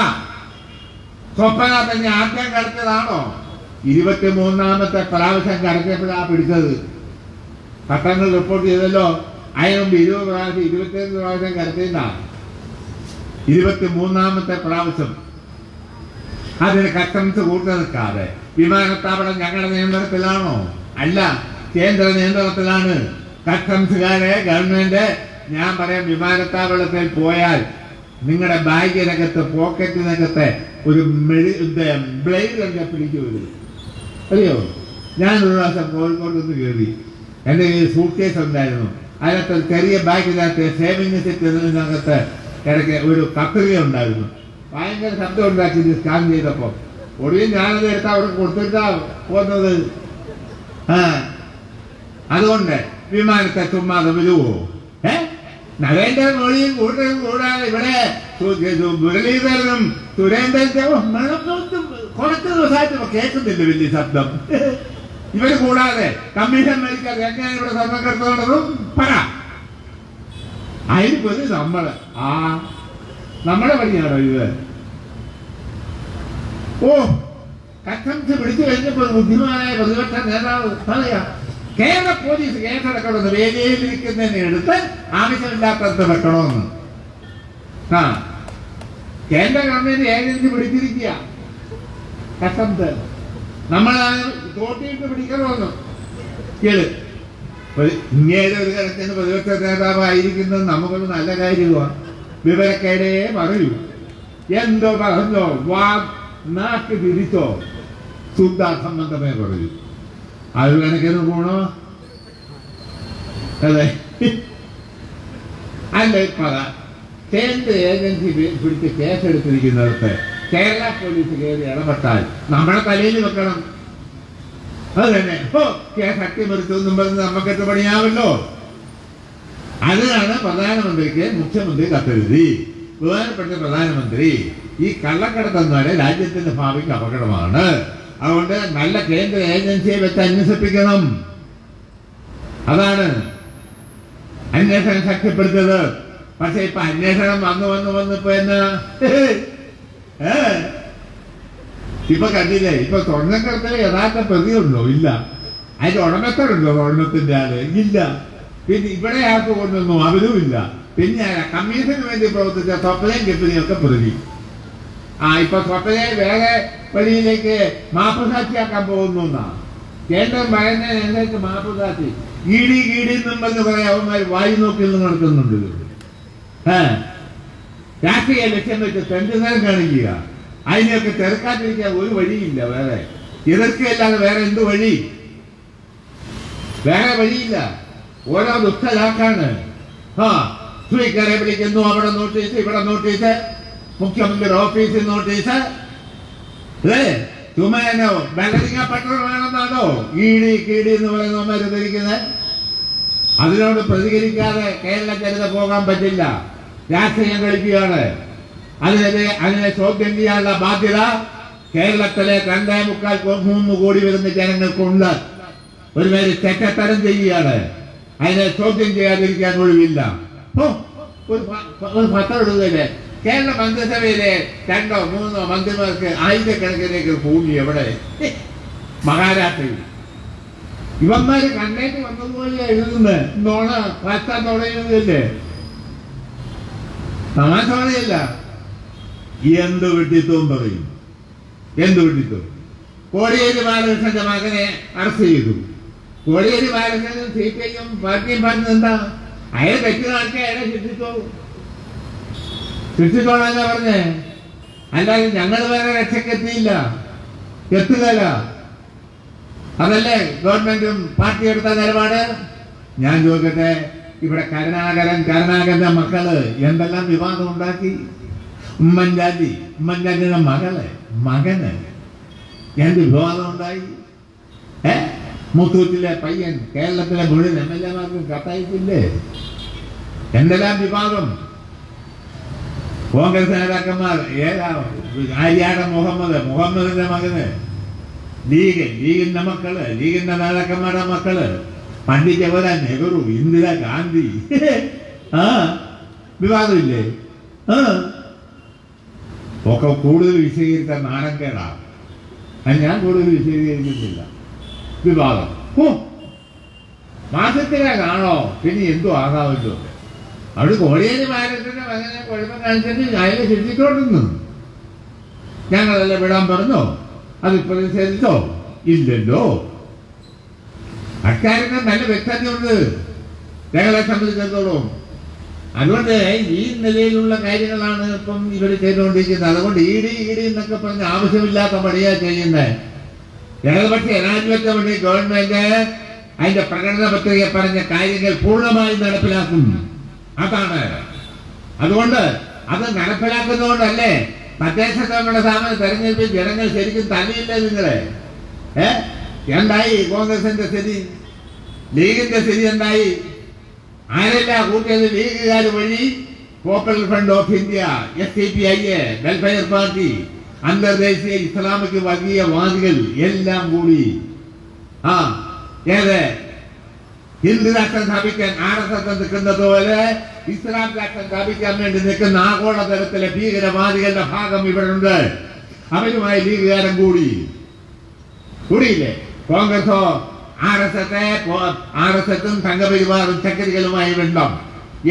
Speaker 1: സ്വപ്ന തന്നെ ആദ്യം കടത്തിയതാണോ? 23ാമത്തെ പ്രാവശ്യം കടത്തിയപ്പോഴാ പിടിച്ചത്. പത്രങ്ങൾ റിപ്പോർട്ട് ചെയ്തല്ലോ. അതിന് മുമ്പ് 20 പ്രാവശ്യം 25 പ്രാവശ്യം കടത്തിയില്ല. 23ാമത്തെ പ്രാവശ്യം അതിന് കസ്റ്റംസ് കൂട്ടു നിൽക്കാതെ. വിമാനത്താവളം ഞങ്ങളുടെ നിയന്ത്രണത്തിലാണോ? അല്ല, കേന്ദ്ര നിയന്ത്രണത്തിലാണ്. കസ്റ്റംസുകാരെ ഗവൺമെന്റ്, ഞാൻ പറയാം, വിമാനത്താവളത്തിൽ പോയാൽ നിങ്ങളുടെ ബാഗിനകത്ത് പോക്കറ്റിനകത്ത് ഒരു ബ്ലേഡ് ഒക്കെ പിടിച്ചു വരും. അറിയോ? ഞാനൊരു പ്രാവശ്യം കോഴിക്കോട് നിന്ന് കയറി. എൻ്റെ കയ്യിൽ സൂട്ട് കേസ് ഉണ്ടായിരുന്നു. അതിനകത്ത് ചെറിയ ബാഗിനകത്ത് സേവിങ് സെറ്റിനകത്ത് ഇടയ്ക്ക് ഒരു കത്രിക ഉണ്ടായിരുന്നു. ഭയങ്കര ശബ്ദം ഉണ്ടാക്കി ഇത് സ്കാൻ ചെയ്തപ്പോൾ. ഒടുവിൽ ഞാനത് എടുത്ത് അവിടെ കൊടുത്തിട്ടാ പോകുന്നത്. അതുകൊണ്ട് വിമാനത്തെ ചുമ്മാതെ വരുവോ? നരേന്ദ്ര മോദിയും കൂട്ടരും കൂടാതെ ഇവിടെ മുരളീധരനും സുരേന്ദ്രനും കുറച്ച് ദിവസമായിട്ട് കേൾക്കുന്നില്ല വലിയ ശബ്ദം. ഇവര് കൂടാതെ കമ്മീഷൻ മേടിക്കാതെ എങ്ങനെ ഇവിടെ സ്വർണ്ണം കടത്തുന്നതും പറ. അതിന് നമ്മുടെ വഴിയാണോ ഇത്? കസ്റ്റംസ് പിടിച്ചു കഴിഞ്ഞപ്പോൾ ബുദ്ധിമാനായ പ്രതിപക്ഷ നേതാവ് പറയാ, കേരള പോലീസ് കേസെടുക്കണമെന്ന്, വേദിയിലിരിക്കുന്നതിനെ എടുത്ത് ആവശ്യമില്ലാത്തത് വെക്കണമെന്ന്. കേന്ദ്ര ഗവൺമെന്റ് ഏജൻസി പിടിച്ചിരിക്കുക കസ്റ്റംസ്. നമ്മളാണ് തോട്ടിയിട്ട് പിടിക്കണമെന്ന്. ഇങ്ങനെ ഒരു തരത്തിന് പ്രതിപക്ഷ നേതാവായിരിക്കുന്നത് നമുക്കൊരു നല്ല കാര്യമാണ്. വിവരക്കേടേ പറയൂ. എന്തോ പറഞ്ഞോ, നാക്ക് തിരിച്ചോ, ശുദ്ധ സംബന്ധമേ പറയൂ. അത് കണക്കിന് പോണോ? അതെ, അല്ല പറ. കേന്ദ്ര ഏജൻസി പിടിച്ച് കേസെടുത്തിരിക്കുന്നിടത്ത് കേരള പോലീസ് കയറി ഇടപെട്ടാൽ നമ്മുടെ തലയിൽ വെക്കണം. അത് തന്നെ. കേസ് അട്ടിമറിച്ചൊന്നും പറഞ്ഞ് നമുക്കെട്ട് പണിയാവല്ലോ. അതിനാണ് പ്രധാനമന്ത്രിക്ക് മുഖ്യമന്ത്രി കത്തെഴുതി. ബഹുമാനപ്പെട്ട പ്രധാനമന്ത്രി, ഈ കള്ളക്കടത്തെന്നാല് രാജ്യത്തിന്റെ ഭാവിക്ക് അപകടമാണ്. അതുകൊണ്ട് നല്ല കേന്ദ്ര ഏജൻസിയെ വെച്ച് അന്വേഷിപ്പിക്കണം. അതാണ് അന്വേഷണം ശക്തിപ്പെടുത്തിയത്. പക്ഷെ ഇപ്പൊ അന്വേഷണം വന്നിപ്പോ എന്നാ ഇപ്പൊ കണ്ടില്ലേ? ഇപ്പൊ സ്വർണ്ണക്കടത്തിലെ യഥാർത്ഥ പ്രതിയുണ്ടോ? ഇല്ല. അതിന്റെ ഉടമസ്ഥരുണ്ടോ? സ്വർണ്ണത്തിന്റെ ആള് ഇല്ല. പിന്നെ ഇവിടെ ആർക്ക് കൊണ്ടൊന്നും അവരും ഇല്ല. പിന്നെ കമ്മീഷന് വേണ്ടി പ്രവർത്തിച്ച സ്വപ്നയും കെപ്പിനെയൊക്കെ പ്രതി. ഇപ്പൊ സ്വപ്നയെ വേറെ വഴിയിലേക്ക് മാപ്പുസാക്ഷിയാക്കാൻ പോകുന്നു എന്നാ കേന്ദ്രം പറയുന്നതിനനുസരിച്ച്. മാപ്പുസാക്ഷി ഗീഡി എന്നും പറഞ്ഞ് പറയാൻ അവന്മാർ വായി നോക്കി നടത്തുന്നുണ്ട്. രാഷ്ട്രീയ ലക്ഷ്യം വെച്ച് തെണ്ടുന്നേരം കാണിക്കുക. അതിനെയൊക്കെ ചെറുക്കാതിരിക്കാൻ ഒരു വഴിയില്ല. വേറെ എതിർക്കല്ലാതെ വേറെ എന്ത് വഴി? വേറെ വഴിയില്ല. ഓരോ ദുഷ്ടലാക്കാണ്. സ്പീക്കറെ വിളിക്കുന്നു, അവിടെ നോട്ടീസ്, ഇവിടെ നോട്ടീസ്, മുഖ്യമന്ത്രി ഓഫീസിൽ നോട്ടീസ്. ചുമനോ ബലരിങ്ങ പട്ടണം വേണമെന്നാണോ കീടി എന്ന് പറയുന്നവന്മാര് ധരിക്കുന്നത്? അതിനോട് പ്രതികരിക്കാതെ കേരള ജനത പോകാൻ പറ്റില്ല. രാഷ്ട്രീയം കളിക്കുകയാണ്. അതിനെ ചോദ്യം ചെയ്യാനുള്ള ബാധ്യത കേരളത്തിലെ 2.3 കോടി വരുന്ന ജനങ്ങൾക്കുണ്ട്. ഒരുമാതിരി തെറ്റത്തരം ചെയ്യുകയാണ്. അതിനെ ചോദ്യം ചെയ്യാതിരിക്കാൻ ഒഴിവില്ല. ഒരു പത്രം ഇടുകയില്ലേ, കേരള മന്ത്രിസഭയിലെ 2 or 3 മന്ത്രിമാർക്ക് ആയിരക്കണക്കിനേക്ക് ഭൂമി എവിടെ? മഹാരാഷ്ട്രയിൽ. ഇവന്മാര് കണ്ണേറ്റ് വന്നതുപോലെ എഴുതുന്നത് നോണ നോടയുന്നതല്ലേ, തമാശ പറയല്ല. എന്ത് വിട്ടിത്വം പറയും, എന്ത് വിട്ടിത്വം. കോടിയേരി ബാലകൃഷ്ണന്റെ മകനെ അറസ്റ്റ് ചെയ്തു. കോടിയേരി ബാലകൃഷ്ണനും CPIയും പാർട്ടിയും പറഞ്ഞത് എന്താ? അയാൾ തെറ്റ് കാണിച്ച അയാളെ ശിക്ഷിച്ചോളാന്നാ പറഞ്ഞേ. അല്ലാതെ ഞങ്ങൾ വേറെ രക്ഷക്കെത്തിയില്ല, എത്തുകയല്ല. അതല്ലേ ഗവൺമെന്റും പാർട്ടി എടുത്ത നിലപാട്? ഞാൻ ചോദിക്കട്ടെ, ഇവിടെ കരുണാകരന്റെ മക്കള് എന്തെല്ലാം വിവാദം ഉണ്ടാക്കി. ഉമ്മൻചാണ്ടിയുടെ മകന് എന്ത് വിവാദം ഉണ്ടായി. മുത്തൂറ്റിലെ പയ്യൻ കേരളത്തിലെ മുഴുവൻ MLA-മാർക്കും കത്തയച്ചില്ലേ? എന്തെല്ലാം വിവാദം. കോൺഗ്രസ് നേതാക്കന്മാർ ആര്യാട മുഹമ്മദിന്റെ മകന്, ലീഗിന്റെ മക്കള്, ലീഗിന്റെ നേതാക്കന്മാരുടെ മക്കള്, പണ്ഡിറ്റ് ജവഹർലാൽ നെഹ്റു, ഇന്ദിരാഗാന്ധി, വിവാദമില്ലേ? ഒക്കെ കൂടുതൽ വിശദീകരിച്ച നാണക്കേടാണ്. ഞാൻ കൂടുതൽ വിശദീകരിക്കുന്നില്ല. വിവാദം മാസത്തിലേക്കാണോ? പിന്നെ എന്തോ ആകാമല്ലോ. അവിടെ കോടിയേരി ബാലകൃഷ്ണന്റെ മകനെ കുഴപ്പം കാണിച്ചിട്ട് അയാളെ ശിക്ഷിച്ചോട്ടുന്നു. ഞങ്ങളെല്ലാം വിടാൻ പറഞ്ഞോ? അത് പ്രതിഷേധിച്ചോ? ഇല്ലല്ലോ. അക്കാര്യങ്ങൾ നല്ല വ്യക്തതയുണ്ട് ഞങ്ങളെ സംബന്ധിച്ചിടത്തോളം. അതുകൊണ്ട് ഈ നിലയിലുള്ള കാര്യങ്ങളാണ് ഇപ്പം ഇവർ ചെയ്തുകൊണ്ടിരിക്കുന്നത്. അതുകൊണ്ട് ഇടി എന്നൊക്കെ പറഞ്ഞ് ആവശ്യമില്ലാത്ത പണിയാ ചെയ്യുന്നത്. ഇടതുപക്ഷ ജനാധിപത്യ മുന്നണി ഗവൺമെന്റ് അതിന്റെ പ്രകടന പത്രിക പറഞ്ഞ കാര്യങ്ങൾ പൂർണ്ണമായി നടപ്പിലാക്കും. അതാണ്. അതുകൊണ്ട് അത് നടപ്പിലാക്കുന്നതുകൊണ്ടല്ലേ തദ്ദേശ സ്ഥാപന തെരഞ്ഞെടുപ്പിൽ ജനങ്ങൾ ശരിക്കും തല്ലിയില്ലേ നിങ്ങളെ? എന്തായി കോൺഗ്രസിന്റെ സ്ഥിതി, ലീഗിന്റെ സ്ഥിതി എന്തായി? ആരല്ല കൂട്ടിയത്? ലീഗുകാർ വഴി പോപ്പുലർ ഫ്രണ്ട് ഓഫ് ഇന്ത്യ, SDPI, വെൽഫെയർ പാർട്ടി, അന്തർദേശീയ ഇസ്ലാമിക് വർഗീയവാദികൾ എല്ലാം കൂടി ഏത് ഹിന്ദു രാഷ്ട്രം സ്ഥാപിക്കാൻ RSS നിൽക്കുന്നത് പോലെ ഇസ്ലാം രാഷ്ട്രം സ്ഥാപിക്കാൻ വേണ്ടി നിൽക്കുന്ന ആഗോളതലത്തിലെ ഭീകരവാദികളുടെ ഭാഗം ഇവിടെ ഉണ്ട്. അവരുമായി ലീഗുകാരൻ കൂടിയില്ലേ? കോൺഗ്രസോ RSSും സംഘപരിവാറും ചക്കരികളുമായി ബന്ധം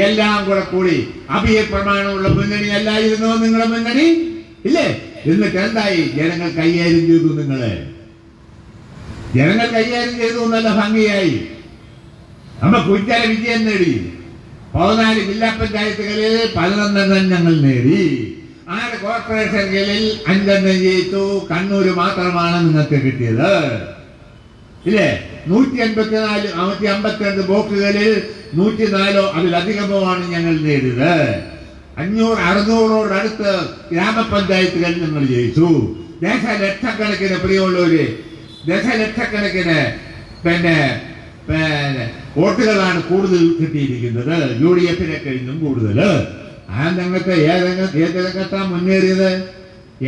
Speaker 1: എല്ലാം കൂടി അഭിയ പ്രമാണമുള്ള മുന്നണി അല്ലായിരുന്നോ നിങ്ങളുടെ മുന്നണി? ഇല്ലേ? എന്നിട്ട് എന്തായി? ജനങ്ങൾ കൈകാര്യം ചെയ്തു. ജനങ്ങൾ കൈകാര്യം ചെയ്തു, നല്ല ഭംഗിയായി. നമ്മ കുറ്റല വിജയം നേടി. 14 ജില്ലാ പഞ്ചായത്തുകളിൽ 11 ഞങ്ങൾ നേടി. 6 കോർപ്പറേഷനുകളിൽ 5 ജയിച്ചു. കണ്ണൂര് മാത്രമാണ് നിങ്ങൾക്ക് കിട്ടിയത്. ഇല്ലേ? 152 ബ്ലോക്കുകളിൽ 104 അതിലധികമാണ് ഞങ്ങൾ നേടിയത്. 500-600 ഗ്രാമപഞ്ചായത്തുകളിൽ ഞങ്ങൾ ജയിച്ചു. ദശലക്ഷക്കണക്കിന് പ്രിയമുള്ളവര്, ദശലക്ഷക്കണക്കിന് വോട്ടുകളാണ് കൂടുതൽ കിട്ടിയിരിക്കുന്നത്. UDF-നെ കഴിഞ്ഞും കൂടുതൽ. ആ രംഗത്ത് ഏത് രംഗത്താ മുന്നേറിയത്?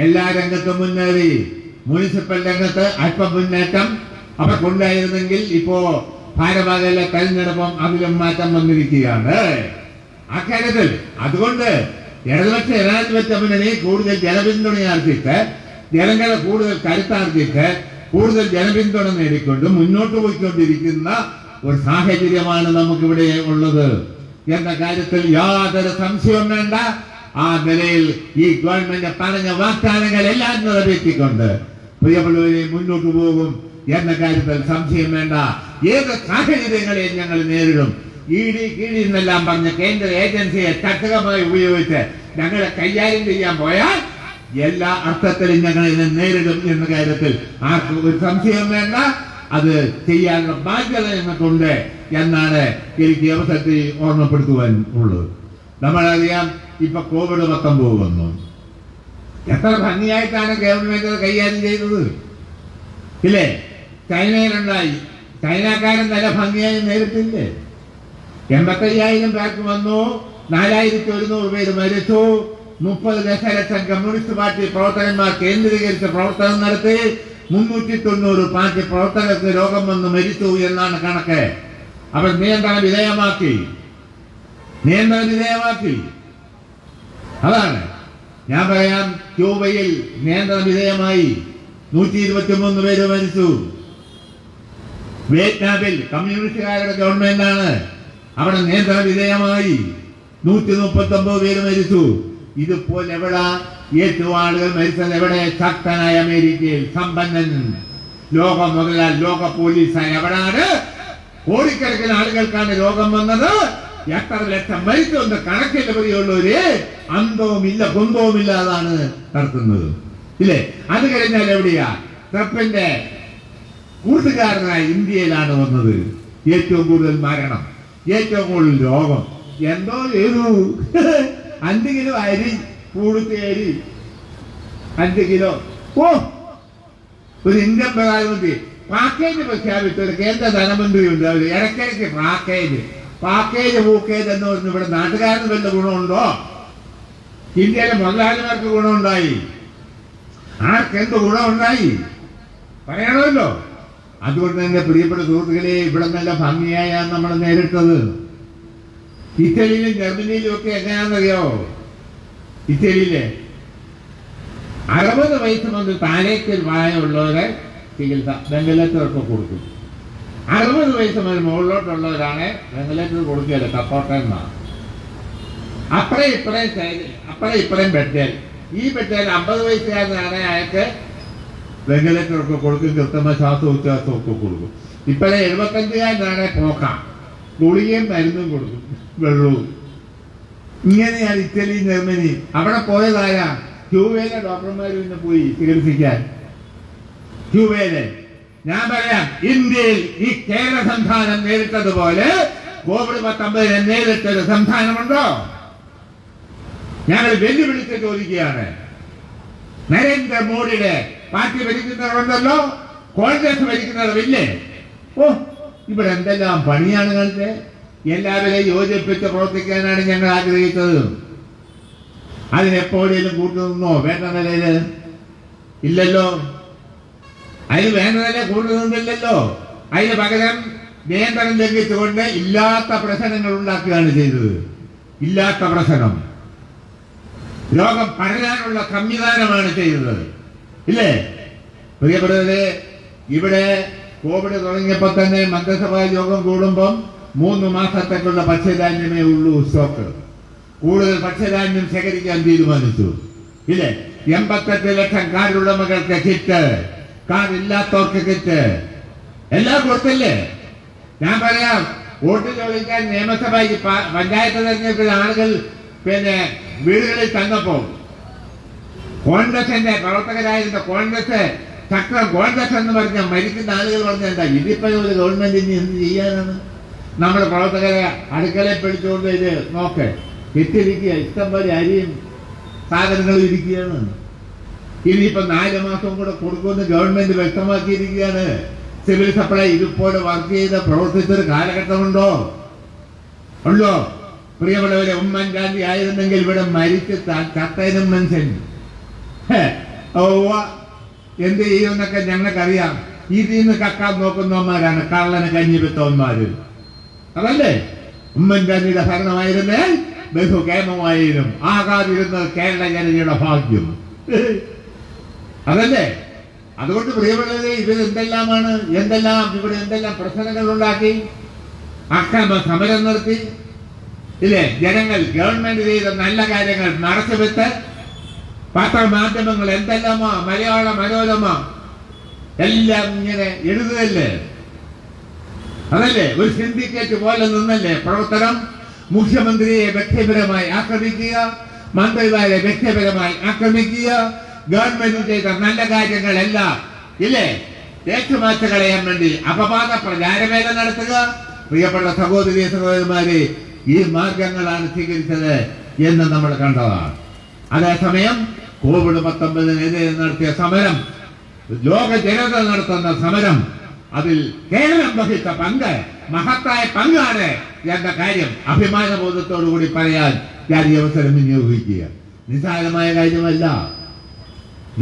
Speaker 1: എല്ലാ രംഗത്തും മുന്നേറി. മുനിസിപ്പൽ രംഗത്ത് അല്പം മുന്നേറ്റം അവർക്കുണ്ടായിരുന്നെങ്കിൽ ഇപ്പോ ഭാരവാഹികളുടെ തെരഞ്ഞെടുപ്പും അതിലും മാറ്റം വന്നിരിക്കുകയാണ് അക്കാര്യത്തിൽ. അതുകൊണ്ട് ഇടതുപക്ഷ ജനാധിപത്യ മുന്നണി കൂടുതൽ ജനപിന്തുണയാർജിച്ച്, ജനങ്ങളെ കൂടുതൽ കരുത്താർജിച്ച്, കൂടുതൽ ജനപിന്തുണ നേടിക്കൊണ്ട് മുന്നോട്ട് പോയിക്കൊണ്ടിരിക്കുന്ന ഒരു സാഹചര്യമാണ് നമുക്കിവിടെ ഉള്ളത് എന്ന കാര്യത്തിൽ യാതൊരു സംശയവും വേണ്ട. ആ നിലയിൽ ഈ ഗവൺമെന്റ് പറഞ്ഞ വാഗ്ദാനങ്ങൾ എല്ലാം നിറവേറ്റിക്കൊണ്ട് പ്രിയമുള്ളവരെ മുന്നോട്ട് പോകും എന്ന കാര്യത്തിൽ സംശയം വേണ്ട. ഏത് സാഹചര്യങ്ങളെയും ഞങ്ങൾ നേരിടും. കീഴി എന്നെല്ലാം പറഞ്ഞ കേന്ദ്ര ഏജൻസിയെ തട്ടകമായി ഉപയോഗിച്ച് ഞങ്ങളെ കൈകാര്യം ചെയ്യാൻ പോയാൽ എല്ലാ അർത്ഥത്തിലും ഞങ്ങൾ ഇതിനെ നേരിടും എന്ന കാര്യത്തിൽ ആർക്കും ഒരു സംശയം വേണ്ട. അത് ചെയ്യാനുള്ള ബാധ്യത ഞങ്ങൾക്കുണ്ട് എന്നാണ് എനിക്ക് അവസരത്തിൽ ഓർമ്മപ്പെടുത്തുവാൻ ഉള്ളത്. നമ്മളറിയാം, ഇപ്പൊ COVID-19 വന്നു. എത്ര ഭംഗിയായിട്ടാണ് ഗവൺമെന്റ് കൈകാര്യം ചെയ്തത്, ഇല്ലേ? ചൈനയിലുണ്ടായി. ചൈനക്കാരൻ നല്ല ഭംഗിയായി നേരിട്ടില്ലേ? 85,000 പേർക്ക് വന്നു. 4,100 പേര് മരിച്ചു. 30 ദശലക്ഷം കമ്മ്യൂണിസ്റ്റ് പാർട്ടി പ്രവർത്തകന്മാർ കേന്ദ്രീകരിച്ച് പ്രവർത്തനം നടത്തി. 390 പാർട്ടി പ്രവർത്തകർക്ക് രോഗം വന്ന് മരിച്ചു എന്നാണ് കണക്ക്. അവർ നിയന്ത്രണ വിധേയമാക്കി. നിയന്ത്രണവിധേയമാക്കി. അതാണ് ഞാൻ പറയാം. ക്യൂബയിൽ നിയന്ത്രണവിധേയമായി 123 പേര് മരിച്ചു. വിയറ്റ്നാമിൽ കമ്മ്യൂണിസ്റ്റുകാരുടെ ഗവൺമെന്റാണ്, അവിടെ നിയന്ത്രണ വിധേയമായി 139 പേര് മരിച്ചു. ഇതുപോലെ എവിടെ ഏറ്റവും ആളുകൾ മരിച്ചത്? എവിടെ? ശക്തനായ അമേരിക്കയിൽ, സമ്പന്നൻ, ലോക മുതലാൽ, ലോക പോലീസായി എവിടാണ്? കോടിക്കണക്കിന് ആളുകൾക്കാണ് രോഗം വന്നത്. എത്ര ലക്ഷം മരിച്ചൊന്ന് കണക്കിന്റെ പരിയുള്ളവര് അന്തവുമില്ല കുന്തവുമില്ലാതാണ് നടത്തുന്നത്, ഇല്ലേ? അത് കഴിഞ്ഞാൽ എവിടെയാ? ട്രംപിന്റെ കൂട്ടുകാരനായ ഇന്ത്യയിലാണ് വന്നത്. ഏറ്റവും കൂടുതൽ മരണം, ഏറ്റവും കൂടുതൽ രോഗം. എന്തോ ചെയ്തു? 5 കിലോ അരി, കൂടുതൽ അരി 5 കിലോ. ഓ, ഒരു ഇന്ത്യൻ പ്രധാനമന്ത്രി പാക്കേജ് പ്രഖ്യാപിച്ച ഒരു കേന്ദ്ര ധനമന്ത്രി ഉണ്ട്. അവർ ഇടയ്ക്കിടയ്ക്ക് പാക്കേജ് പൂക്കേജ് എന്ന് പറഞ്ഞു. ഇവിടെ നാട്ടുകാരന് വല്ല ഗുണമുണ്ടോ? ഇന്ത്യയിലെ മുതലാളിമാർക്ക് ഗുണമുണ്ടായി? ആർക്കെന്ത് ഗുണമുണ്ടായി പറയണമല്ലോ. അതുകൊണ്ട് തന്നെ പ്രിയപ്പെട്ട സുഹൃത്തുക്കളെ, ഇവിടെ നല്ല ഭംഗിയായാണ് നമ്മൾ നേരിട്ടത്. ഇറ്റലിയിലും ജർമ്മനിയിലും ഒക്കെ എങ്ങനെയാണെന്നറിയോ? ഇറ്റലിയിലെ 60 വയസ്സ് മുതൽ താഴേക്ക് പ്രായമുള്ളവരെ ചികിത്സ വെന്റിലേറ്ററൊക്കെ കൊടുക്കും. 60 വയസ്സ് മുതൽ മുകളിലോട്ടുള്ളവരാണ് വെന്റിലേറ്റർ കൊടുക്കുകയല്ല, സപ്പോർട്ടെന്നാണ്. അപ്പറേ ഇപ്പറേം ബെഡേൽ. ഈ ബെഡേൽ 50 വയസ്സുകാരനാണ്, അയാൾക്ക് വെന്റിലേറ്ററൊക്കെ കൊടുക്കും, കൃത്രിമ ശ്വാസോച്ഛ്വാസമൊക്കെ കൊടുക്കും. ഇപ്പോഴേ 75കാരനാണ് പോക്കാം, ഗുളികയും മരുന്നും കൊടുക്കും, വെള്ളവും. ഇങ്ങനെയാണ് ഇറ്റലി, ജർമ്മനി. അവിടെ പോയതാരാ? ക്യൂബയിലെ ഡോക്ടർമാർ പിന്നെ പോയി ചികിത്സിക്കാൻ. ക്യൂബയിലെ ഞാൻ പറയാം, ഇന്ത്യയിൽ ഈ കേരള സംസ്ഥാനം നേരിട്ടതുപോലെ COVID-19 നേരിട്ടൊരു സംസ്ഥാനമുണ്ടോ? ഞങ്ങൾ വെല്ലുവിളിച്ച് ചോദിക്കുകയാണ്. നരേന്ദ്രമോദിയുടെ പാർട്ടി ഭരിക്കുന്നവരുണ്ടല്ലോ, കോൺഗ്രസ് ഭരിക്കുന്നവരില്ലേ? ഓ, ഇവിടെ എന്തെല്ലാം പണിയാണ് കാണിച്ചത്. എല്ലാവരെയും യോജിപ്പിച്ച് പ്രവർത്തിക്കാനാണ് ഞങ്ങൾ ആഗ്രഹിച്ചത്. അതിനെപ്പോഴേലും കൂട്ടുനിന്നോ? വേണ്ട നിലയില് ഇല്ലല്ലോ. അതിന് വേണ്ട നില കൂട്ടുനിന്നില്ലല്ലോ. അതിന് പകരം നിയന്ത്രണം ലംഘിച്ചുകൊണ്ട് ഇല്ലാത്ത പ്രശ്നങ്ങൾ ഉണ്ടാക്കുകയാണ് ചെയ്തത്. ഇല്ലാത്ത പ്രശ്നം, രോഗം പടരാനുള്ള സംവിധാനമാണ് ചെയ്തത്, ഇല്ലേ? പ്രിയപ്പെട്ടവരെ, ഇവിടെ കോവിഡ് തുടങ്ങിയപ്പോ തന്നെ മന്ത്രിസഭാ യോഗം കൂടുമ്പം 3 മാസത്തേക്കുള്ള ഭക്ഷ്യധാന്യമേ ഉള്ളൂ സ്റ്റോക്ക്. കൂടുതൽ ഭക്ഷ്യധാന്യം ശേഖരിക്കാൻ തീരുമാനിച്ചു, ഇല്ലേ? 88 ലക്ഷം കാർഡുടമകൾക്ക് കിറ്റ്, കാർഡില്ലാത്തവർക്ക് കിറ്റ്, എല്ലാം കൊടുത്തില്ലേ? ഞാൻ പറയാം, വോട്ട് ചോദിക്കാൻ നിയമസഭയ്ക്ക് പഞ്ചായത്ത് തെരഞ്ഞെടുപ്പിൽ ആളുകൾ പിന്നെ വീടുകളിൽ തന്നപ്പോ കോൺഗ്രസിന്റെ പ്രവർത്തകരായിരുന്ന കോൺഗ്രസ് എന്ന് പറഞ്ഞ മരിക്കുന്ന ആളുകൾ പറഞ്ഞെന്താ, ഇതിപ്പോ ഒരു ഗവൺമെന്റിന് എന്ത് ചെയ്യാനാണ്? നമ്മുടെ പ്രവർത്തകരെ അടുക്കളയിൽ പിടിച്ചുകൊണ്ട് ഇത് നോക്ക്, കെട്ടിരിക്കുക, ഇഷ്ടം പോലെ അരിയും സാധനങ്ങളും ഇരിക്കുകയാണ്. ഇനിയിപ്പോ 4 മാസം കൂടെ കൊടുക്കുമെന്ന് ഗവൺമെന്റ് വ്യക്തമാക്കിയിരിക്കുകയാണ്. സിവിൽ സപ്ലൈ ഇതുപോലെ വർക്ക് ചെയ്ത് പ്രവർത്തിച്ചൊരു കാലഘട്ടമുണ്ടോ? ഉണ്ടോ? പ്രിയമുള്ളവരെ, ഉമ്മൻചാണ്ടി ആയിരുന്നെങ്കിൽ ഇവിടെ മരിച്ച് ചത്തനും മനുഷ്യൻ എന്ത് ചെയ്യുമെന്നൊക്കെ ഞങ്ങൾക്കറിയാം. ഇതിൽ നിന്ന് കക്കാൻ നോക്കുന്നവന്മാരാണ് കള്ളന് കഞ്ഞിവിത്തവന്മാര്, അതല്ലേ? ഉമ്മൻചാണ്ടിയുടെ ഭരണമായിരുന്നേ ബഹുക്ഷേമമായിരുന്നു. ആകാതിരുന്നത് കേരള ജനതയുടെ ഭാഗ്യം, അതല്ലേ? അതുകൊണ്ട് പ്രിയമുള്ളവരെ, ഇവരെന്തെല്ലാമാണ്, ഇവിടെ എന്തെല്ലാം പ്രശ്നങ്ങൾ ഉണ്ടാക്കി, അക്രമ സമരം നിർത്തി, ഇല്ലേ? ജനങ്ങൾ ഗവൺമെന്റ് ചെയ്ത നല്ല കാര്യങ്ങൾ മറച്ചുവെച്ച് പത്രമാധ്യമങ്ങൾ എന്തെല്ലാമോ, മലയാള മനോരമ എല്ലാം ഇങ്ങനെ എഴുതുകയല്ലേ, അതല്ലേ? ഒരു സിൻഡിക്കേറ്റ് പോലെ നിന്നല്ലേ പ്രവർത്തനം. മുഖ്യമന്ത്രിയെ വ്യക്തിപരമായി ആക്രമിക്കുക, മന്ത്രിമാരെ വ്യക്തിപരമായി ആക്രമിക്കുക, ഗവൺമെന്റ് ചെയ്ത നല്ല കാര്യങ്ങളെല്ലാം, ഇല്ലേ, ഏറ്റുമാറ്റി കളയാൻ വേണ്ടി അപവാദ പ്രചാരവേല നടത്തുക. പ്രിയപ്പെട്ട സഹോദരി സഹോദരന്മാരെ, ഈ മാർഗങ്ങളാണ് സ്വീകരിച്ചത് എന്ന് നമ്മൾ കണ്ടതാണ്. അതേസമയം COVID-19 നടത്തിയ സമരം, ലോക ജനത നടത്തുന്ന സമരം, അതിൽ കേരളം വഹിച്ച പങ്ക് മഹത്തായ പങ്കാണ് എന്ന കാര്യം അഭിമാനബോധത്തോടു കൂടി പറയാൻ ഞാൻ ഈ അവസരം വിനിയോഗിക്കുക. നിസ്സാരമായ കാര്യമല്ല.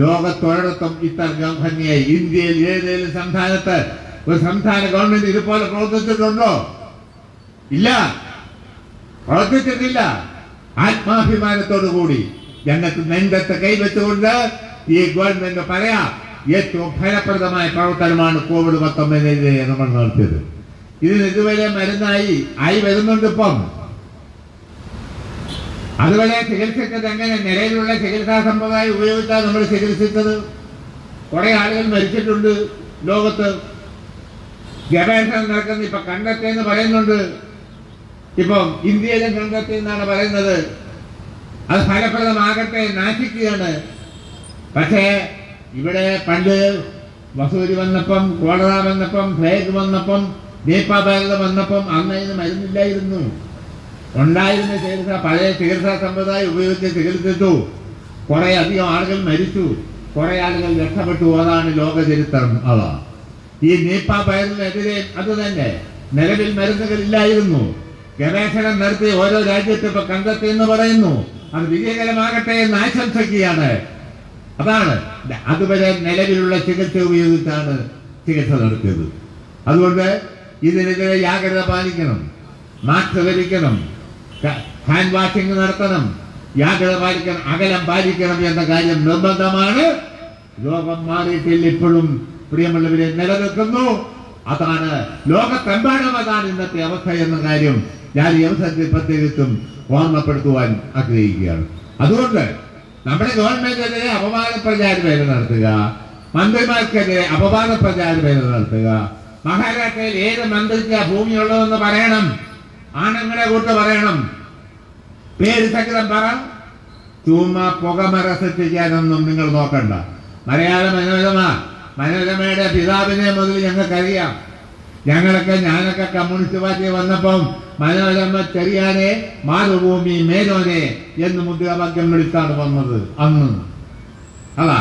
Speaker 1: ലോകത്തൊരിടത്തും ഇത്തരം ഭംഗിയായി ഇന്ത്യയിൽ ഏതെങ്കിലും സംസ്ഥാനത്ത് ഒരു സംസ്ഥാന ഗവൺമെന്റ് ഇതുപോലെ പ്രവർത്തിച്ചിട്ടുണ്ടോ? ഇല്ല. പ്രവർത്തിച്ചിട്ടില്ല. ആത്മാഭിമാനത്തോടു കൂടി ഞങ്ങൾക്ക് നെഞ്ചത്ത് കൈവച്ചുകൊണ്ട് ഈ ഗവൺമെന്റ് പറയാം, ഏറ്റവും ഫലപ്രദമായ പ്രവർത്തനമാണ് COVID-19 നമ്മൾ നടത്തിയത്. ഇതിന് ഇതുവരെ ആയി വരുന്നുണ്ട്. ഇപ്പം അതുപോലെ ചികിത്സിച്ചത് എങ്ങനെ? നിലവിലുള്ള ചികിത്സാ സമ്പ്രദായം ഉപയോഗിച്ചാണ് നമ്മൾ ചികിത്സിച്ചത്. കുറെ ആളുകൾ മരിച്ചിട്ടുണ്ട്. ലോകത്ത് ഗവേഷണം നടക്കുന്ന ഇപ്പൊ കണ്ടെത്തിയെന്ന് പറയുന്നുണ്ട്. ഇപ്പം ഇന്ത്യയിലും കണ്ടെത്തി എന്നാണ് പറയുന്നത്. അത് ഫലപ്രദമാകട്ടെ, നാശിക്കുകയാണ്. പക്ഷേ ഇവിടെ പണ്ട് വസൂരി വന്നപ്പം, കോളറ വന്നപ്പം, പ്ലേഗ് വന്നപ്പം, നിപ വൈറസ് വന്നപ്പം അന്ന് ഇതിന് മരുന്നില്ലായിരുന്നു. ഉണ്ടായിരുന്ന ചികിത്സ, പഴയ ചികിത്സാ സമ്പ്രദായം ഉപയോഗിച്ച് ചികിത്സിച്ചു. കുറെ അധികം ആളുകൾ മരിച്ചു, കുറെ ആളുകൾ രക്ഷപ്പെട്ടു. അതാണ് ലോക ചരിത്രം. അതാ ഈ നിപ വൈറസിനെതിരെ അത് തന്നെ. നിലവിൽ മരുന്നുകളില്ലായിരുന്നു. ഗവേഷണം നടത്തി ഓരോ രാജ്യത്തും ഇപ്പൊ കണ്ടെത്തി എന്ന് പറയുന്നു. അത് വിജയകരമാകട്ടെ എന്ന് ആശംസിക്കുകയാണ്. അതാണ് അതുവരെ നിലവിലുള്ള ചികിത്സ ഉപയോഗിച്ചാണ് ചികിത്സ നടത്തിയത്. അതുകൊണ്ട് ഇതിനെതിരെ ജാഗ്രത പാലിക്കണം, മാസ്ക് ധരിക്കണം, ഹാൻഡ് വാഷിംഗ് നടത്തണം, ജാഗ്രത പാലിക്കണം, അകലം പാലിക്കണം എന്ന കാര്യം നിർബന്ധമാണ്. രോഗം മാറിയിട്ടില്ല, ഇപ്പോഴും പ്രിയമുള്ളവരെ നിലനിൽക്കുന്നു. അതാണ് ലോകത്തെമ്പാടും അതാണ് ഇന്നത്തെ അവസ്ഥ എന്ന കാര്യം ഞാൻ ഈ അവസരത്തിൽ പ്രത്യേകിച്ചും ഓർമ്മപ്പെടുത്തുവാൻ ആഗ്രഹിക്കുകയാണ്. അതുകൊണ്ട് നമ്മുടെ ഗവൺമെന്റിനെതിരെ അപവാദ പ്രചാരവേല നടത്തുക, മന്ത്രിമാർക്കെതിരെ അപവാദ പ്രചാരവേല നടത്തുക. മഹാരാഷ്ട്രയിൽ ഏത് മന്ത്രിക്ക് ഭൂമിയുള്ളതെന്ന് പറയണം, ആണുങ്ങളെ കൂട്ട് പറയണം, പേര് സഹിതം പറ. ചുമ്മാ പുകമറ സൃഷ്ടിക്കാനൊന്നും നിങ്ങൾ നോക്കണ്ട. മലയാള മനോരമയുടെ പിതാവിനെ മുതൽ ഞങ്ങൾക്കറിയാം. ഞാനൊക്കെ കമ്മ്യൂണിസ്റ്റ് പാർട്ടി വന്നപ്പം മനോരമ ചെറിയാനെ മാതൃഭൂമി മേനോനെ എന്ന് മുദ്രാവാക്യം വിളിച്ചാണ് വന്നത്. അന്ന് അതാ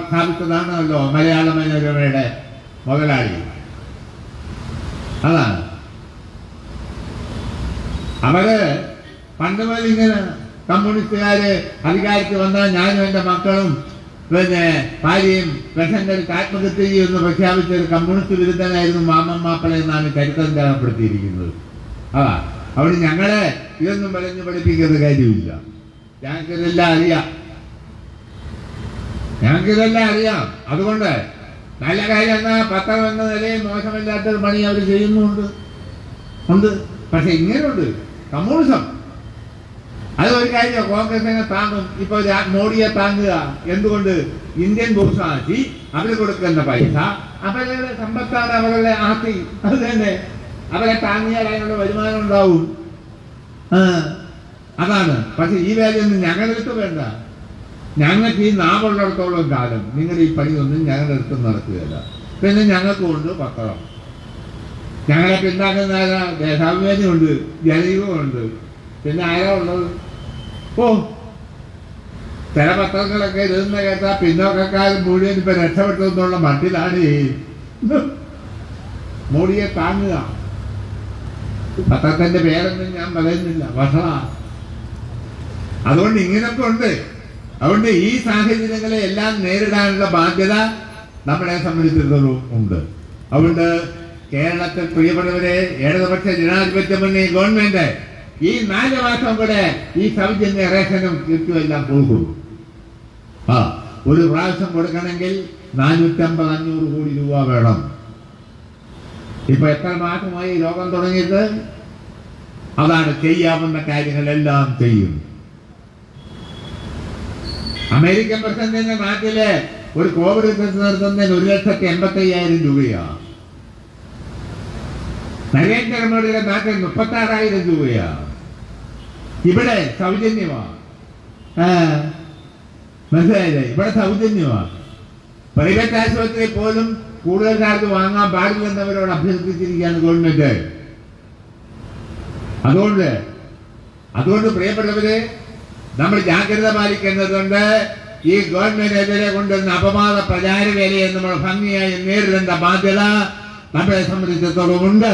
Speaker 1: സ്ഥാപിച്ചതാണല്ലോ മലയാള മനോരമയുടെ മുതലാളി. അതാണ് അവര് പണ്ട് മുതൽ ഇങ്ങനെ കമ്മ്യൂണിസ്റ്റുകാര് അധികാരത്തിൽ വന്നാൽ ഞാനും എന്റെ മക്കളും പിന്നെ ഭാര്യയും വിഷം കഴിച്ച് ആത്മഹത്യ ചെയ്യുമെന്ന് പ്രഖ്യാപിച്ച ഒരു കമ്മ്യൂണിസ്റ്റ് വിരുദ്ധനായിരുന്നു മാമൻ മാപ്പിള എന്നാണ് ചരിത്രം രേഖപ്പെടുത്തിയിരിക്കുന്നത്. അതാ അവിടെ ഞങ്ങളെ ഇതൊന്നും പറഞ്ഞു പഠിപ്പിക്കുന്ന കാര്യമില്ല. ഞങ്ങൾക്കിതെല്ലാം അറിയാം. അതുകൊണ്ട് നല്ല കാര്യം എന്നാ പത്രം എന്ന നിലയിൽ മോശമില്ലാത്തൊരു പണി അവർ ചെയ്യുന്നുണ്ട്. പക്ഷെ ഇങ്ങനെയുണ്ട് കമ്മ്യൂണിസം. അത് ഒരു കാര്യം, കോൺഗ്രസിനെ താങ്ങും. ഇപ്പൊ മോഡിയെ താങ്ങുക. എന്തുകൊണ്ട്? ഇന്ത്യൻ ഭൂസ്വാസി അവര് കൊടുക്കുന്ന പൈസ അവരുടെ സമ്പത്താണ്, അവരുടെ ആസ്തി. അത് തന്നെ അവരെ താങ്ങിയാൽ അതിനുള്ള വരുമാനം ഉണ്ടാവും. അതാണ്. പക്ഷെ ഈ വേലയൊന്നും ഞങ്ങളുടെ അടുത്ത് വേണ്ട. ഞങ്ങൾക്ക് ഈ നാവുള്ളിടത്തോളം കാലം നിങ്ങളുടെ ഈ പണിയൊന്നും ഞങ്ങളുടെ അടുത്ത് നടക്കുകയില്ല. പിന്നെ ഞങ്ങൾക്കുണ്ട് പത്രം, ഞങ്ങളെ പിന്നാക്കുന്ന ദേശാഭിമാനിയുണ്ട്, ജനയുഗമുണ്ട്. പിന്നെ ആരാ ഉള്ളത്? ചില പത്രങ്ങളൊക്കെ ഇരുന്ന് കേട്ടാ പിന്നോക്കക്കാരും മുഴുവൻ ഇപ്പൊ രക്ഷപ്പെട്ടു എന്നുള്ള മട്ടിലാണ് ഈ മോഡിയെ താങ്ങുക. പത്രത്തിന്റെ പേരൊന്നും ഞാൻ പറയുന്നില്ല, വഷളാ. അതുകൊണ്ട് ഇങ്ങനൊക്കെ ഉണ്ട്. അതുകൊണ്ട് ഈ സാഹചര്യങ്ങളെ എല്ലാം നേരിടാനുള്ള ബാധ്യത നമ്മളെ സംബന്ധിച്ചിടത്തോളം ഉണ്ട്. അതുകൊണ്ട് കേരളത്തിൽ പ്രിയപ്പെട്ടവരെ, ഇടതുപക്ഷ ജനാധിപത്യ മുന്നണി ഗവൺമെന്റ് ഈ 4 മാസം കൂടെ ഈ സൗജന്യ റേഷനും കിറ്റുമെല്ലാം കൊടുക്കും. ഒരു പ്രാവശ്യം കൊടുക്കണമെങ്കിൽ 450-500 കോടി രൂപ വേണം. ഇപ്പൊ എത്ര മാസമായി രോഗം തുടങ്ങിയിട്ട്? അതാണ് ചെയ്യാവുന്ന കാര്യങ്ങളെല്ലാം ചെയ്യും. അമേരിക്കൻ പ്രസിഡന്റിന്റെ നാട്ടില് ഒരു കോവിഡ് ടെസ്റ്റ് നടത്തുന്നതിന് 1,85,000 രൂപയാണ്. നരേന്ദ്രമോദിയുടെ നാട്ടിൽ 36,000 രൂപയാണ്. ഇവിടെ സൗജന്യമാണ്. മനസ്സിലായില്ലേ? ഇവിടെ സൗജന്യമാണ്. പ്രൈവറ്റ് ആശുപത്രിയിൽ പോലും കൂടുതൽ ചാർജ് വാങ്ങാൻ പാടില്ലെന്നവരോട് അഭ്യർത്ഥിച്ചിരിക്കുകയാണ് ഗവൺമെന്റ്. അതുകൊണ്ട് പ്രിയപ്പെട്ടവരെ, നമ്മൾ ജാഗ്രത പാലിക്കേണ്ടതുണ്ട്. ഈ ഗവൺമെന്റിനെതിരെ കൊണ്ടുവരുന്ന അപവാദ പ്രചാരവേലയെ നമ്മൾ ഭംഗിയായി നേരിടേണ്ട ബാധ്യത നമ്മളെ സംബന്ധിച്ചിടത്തോളം ഉണ്ട്.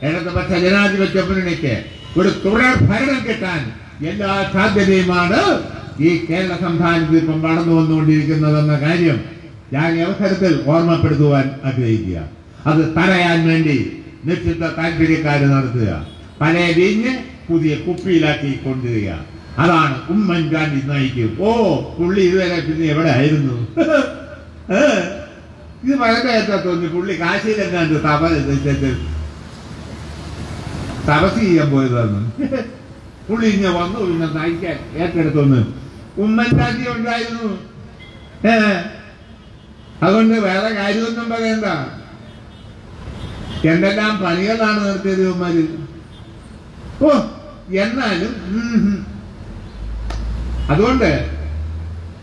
Speaker 1: ഇടതുപക്ഷ ജനാധിപത്യ മുന്നണിക്ക് ഒരു തുടർ ഭരണം കിട്ടാൻ എല്ലാ സാധ്യതയുമാണ് ഈ കേരള സംസ്ഥാനത്ത് ഇപ്പം വളർന്നു വന്നുകൊണ്ടിരിക്കുന്നതെന്ന കാര്യം ഞാൻ ഈ അവസരത്തിൽ ഓർമ്മപ്പെടുത്തുവാൻ ആഗ്രഹിക്കുക. അത് തടയാൻ വേണ്ടി നിശ്ചിത താല്പര്യക്കാര് നടത്തുക. പഴയ വീഞ്ഞ് പുതിയ കുപ്പിയിലാക്കി കൊണ്ടുവരിക. അതാണ് ഉമ്മൻചാണ്ടി നയിക്കും. ഓ, പുള്ളി ഇതുവരെ പിന്നെ എവിടെ ആയിരുന്നു? ഇത് വളരെ തോന്നി. പുള്ളി കാശിയിലെങ്ങാണ്ട് തപസ് ചെയ്യാൻ പോയതാണ്. പുള്ളി ഇങ്ങനെ വന്നു, പിന്നെ നയിക്കാൻ ഏറ്റെടുത്തൊന്ന് ഉമ്മൻചാണ്ടി ഉണ്ടായിരുന്നു. അതുകൊണ്ട് വേറെ കാര്യമൊന്നും പറയണ്ട. എന്തെല്ലാം പണികളാണ് നിർത്തിയത് ഇവന്മാര്. ഓ, എന്നാലും അതുകൊണ്ട്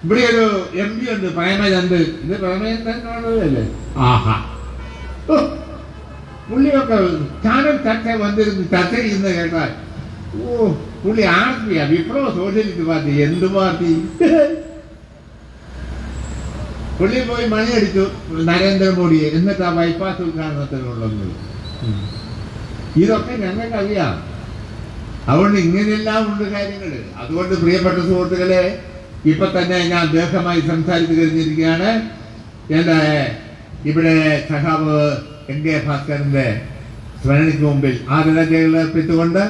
Speaker 1: ഇവിടെ ഒരു MP ഉണ്ട്, പ്രേമചന്ദ്. ഇത് പ്രേമചന്ദ്രനോടല്ലേ? ആഹാ, പുള്ളിയൊക്കെ ചാനൽ ചർച്ച വന്നിരുന്നു ചർച്ച ചെയ്യുന്നത് കേട്ടാൽ ഓ, പുള്ളി ആർപ്പിയാ വിപ്ലവ സോഷ്യലിസ്റ്റ് പാർട്ടി. എന്ത് പാർട്ടി? പുള്ളി പോയി മണിയടിച്ചു നരേന്ദ്രമോദിയെ. എന്നിട്ട് ആ ബൈപ്പാസ് ഉദ്ഘാടനത്തിനുള്ളത്. ഇതൊക്കെ ഞങ്ങൾക്കറിയാം. അതുകൊണ്ട് ഇങ്ങനെയെല്ലാം ഉണ്ട് കാര്യങ്ങൾ. അതുകൊണ്ട് പ്രിയപ്പെട്ട സുഹൃത്തുക്കളെ, ഇപ്പൊ തന്നെ ഞാൻ ദീർഘമായി സംസാരിച്ചു കഴിഞ്ഞിരിക്കുകയാണ്. എന്താ ഇവിടെ സഖാവ് NK ഭാസ്കരന്റെ സ്മരണയ്ക്ക് മുമ്പിൽ ആദരാഞ്ജലികൾ അർപ്പിച്ചുകൊണ്ട്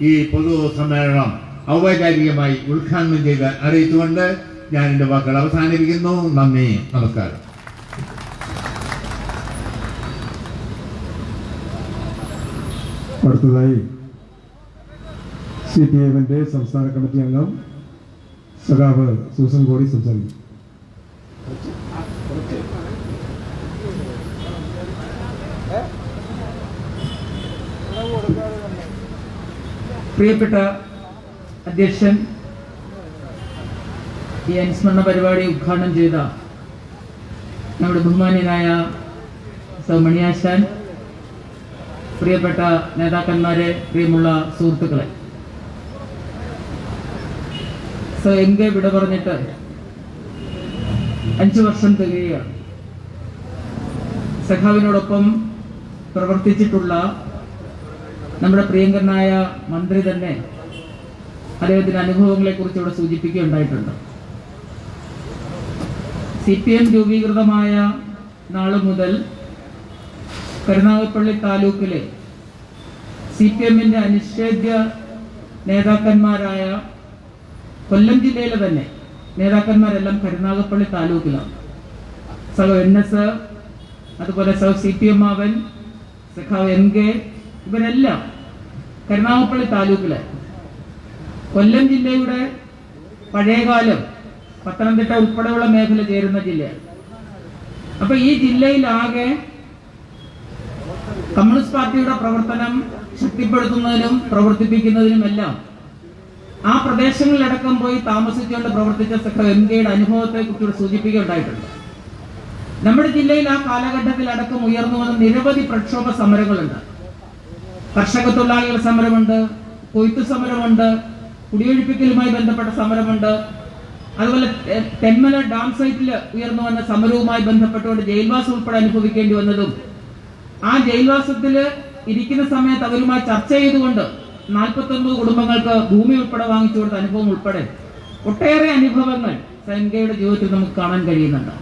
Speaker 1: ഈ പൊതു സമ്മേളനം ഔപചാരികമായി ഉദ്ഘാടനം ചെയ്ത് അറിയിച്ചുകൊണ്ട് ഞാൻ എൻ്റെ വാക്കുകൾ അവസാനിപ്പിക്കുന്നു. നന്ദി, നമസ്കാരം.
Speaker 2: അടുത്തതായി CPIMന്റെ സംസ്ഥാന കമ്മിറ്റി അംഗം സഖാവ് സൂസൻ കോടി സംസാരിക്കും.
Speaker 3: പ്രിയപ്പെട്ട അധ്യക്ഷൻ, ഈ അനുസ്മരണ പരിപാടി ഉദ്ഘാടനം ചെയ്ത നമ്മുടെ ബഹുമാന്യനായ മണിയാശാൻ, പ്രിയപ്പെട്ട നേതാക്കന്മാരെ, പ്രിയമുള്ള സുഹൃത്തുക്കളെ, NK വിട പറഞ്ഞിട്ട് 5 വർഷം തികയുകയാണ്. സഖാവിനോടൊപ്പം പ്രവർത്തിച്ചിട്ടുള്ള നമ്മുടെ പ്രിയങ്കരനായ മന്ത്രി തന്നെ അദ്ദേഹത്തിന്റെ അനുഭവങ്ങളെ കുറിച്ച് ഇവിടെ സൂചിപ്പിക്കുകയുണ്ടായിട്ടുണ്ട്. CPM രൂപീകൃതമായ നാളു മുതൽ കരുനാഗപ്പള്ളി താലൂക്കിലെ CPMന്റെ അനിഷേധ്യ നേതാക്കന്മാരായ കൊല്ലം ജില്ലയിലെ തന്നെ നേതാക്കന്മാരെല്ലാം കരുനാഗപ്പള്ളി താലൂക്കിലാണ്. NS, അതുപോലെ CPM ആവൻ, സഖാവ് NK, ഇവരെല്ലാം കരുനാഗപ്പള്ളി താലൂക്കിലെ കൊല്ലം ജില്ലയുടെ പഴയകാലം പത്തനംതിട്ട ഉൾപ്പെടെയുള്ള മേഖല ചേരുന്ന ജില്ലയാണ്. അപ്പൊ ഈ ജില്ലയിലാകെ കമ്മ്യൂണിസ്റ്റ് പാർട്ടിയുടെ പ്രവർത്തനം ശക്തിപ്പെടുത്തുന്നതിനും പ്രവർത്തിപ്പിക്കുന്നതിനുമെല്ലാം ആ പ്രദേശങ്ങളിലടക്കം പോയി താമസിച്ചുകൊണ്ട് പ്രവർത്തിച്ച സഖാവ് NKയുടെ അനുഭവത്തെ കുറിച്ച് സൂചിപ്പിക്കുകയുണ്ടായിട്ടുണ്ട്. നമ്മുടെ ജില്ലയിൽ ആ കാലഘട്ടത്തിൽ അടക്കം ഉയർന്നു വന്ന നിരവധി പ്രക്ഷോഭ സമരങ്ങളുണ്ട്. കർഷക തൊഴിലാളികൾ സമരമുണ്ട്, കൊയ്ത്തു സമരമുണ്ട്, കുടിയൊഴിപ്പിക്കലുമായി ബന്ധപ്പെട്ട സമരമുണ്ട്. അതുപോലെ തെന്മല ഡാം സൈറ്റിൽ ഉയർന്നു വന്ന സമരവുമായി ബന്ധപ്പെട്ടുകൊണ്ട് ജയിൽവാസം ഉൾപ്പെടെ അനുഭവിക്കേണ്ടി വന്നതും, ആ ജയിൽവാസത്തിൽ ഇരിക്കുന്ന സമയത്ത് അവരുമായി ചർച്ച ചെയ്തുകൊണ്ട് 49 കുടുംബങ്ങൾക്ക് ഭൂമി ഉൾപ്പെടെ വാങ്ങിച്ചു കൊടുത്ത അനുഭവം ഉൾപ്പെടെ ഒട്ടേറെ അനുഭവങ്ങൾ NKയുടെ ജീവിതത്തിൽ നമുക്ക് കാണാൻ കഴിയുന്നുണ്ട്.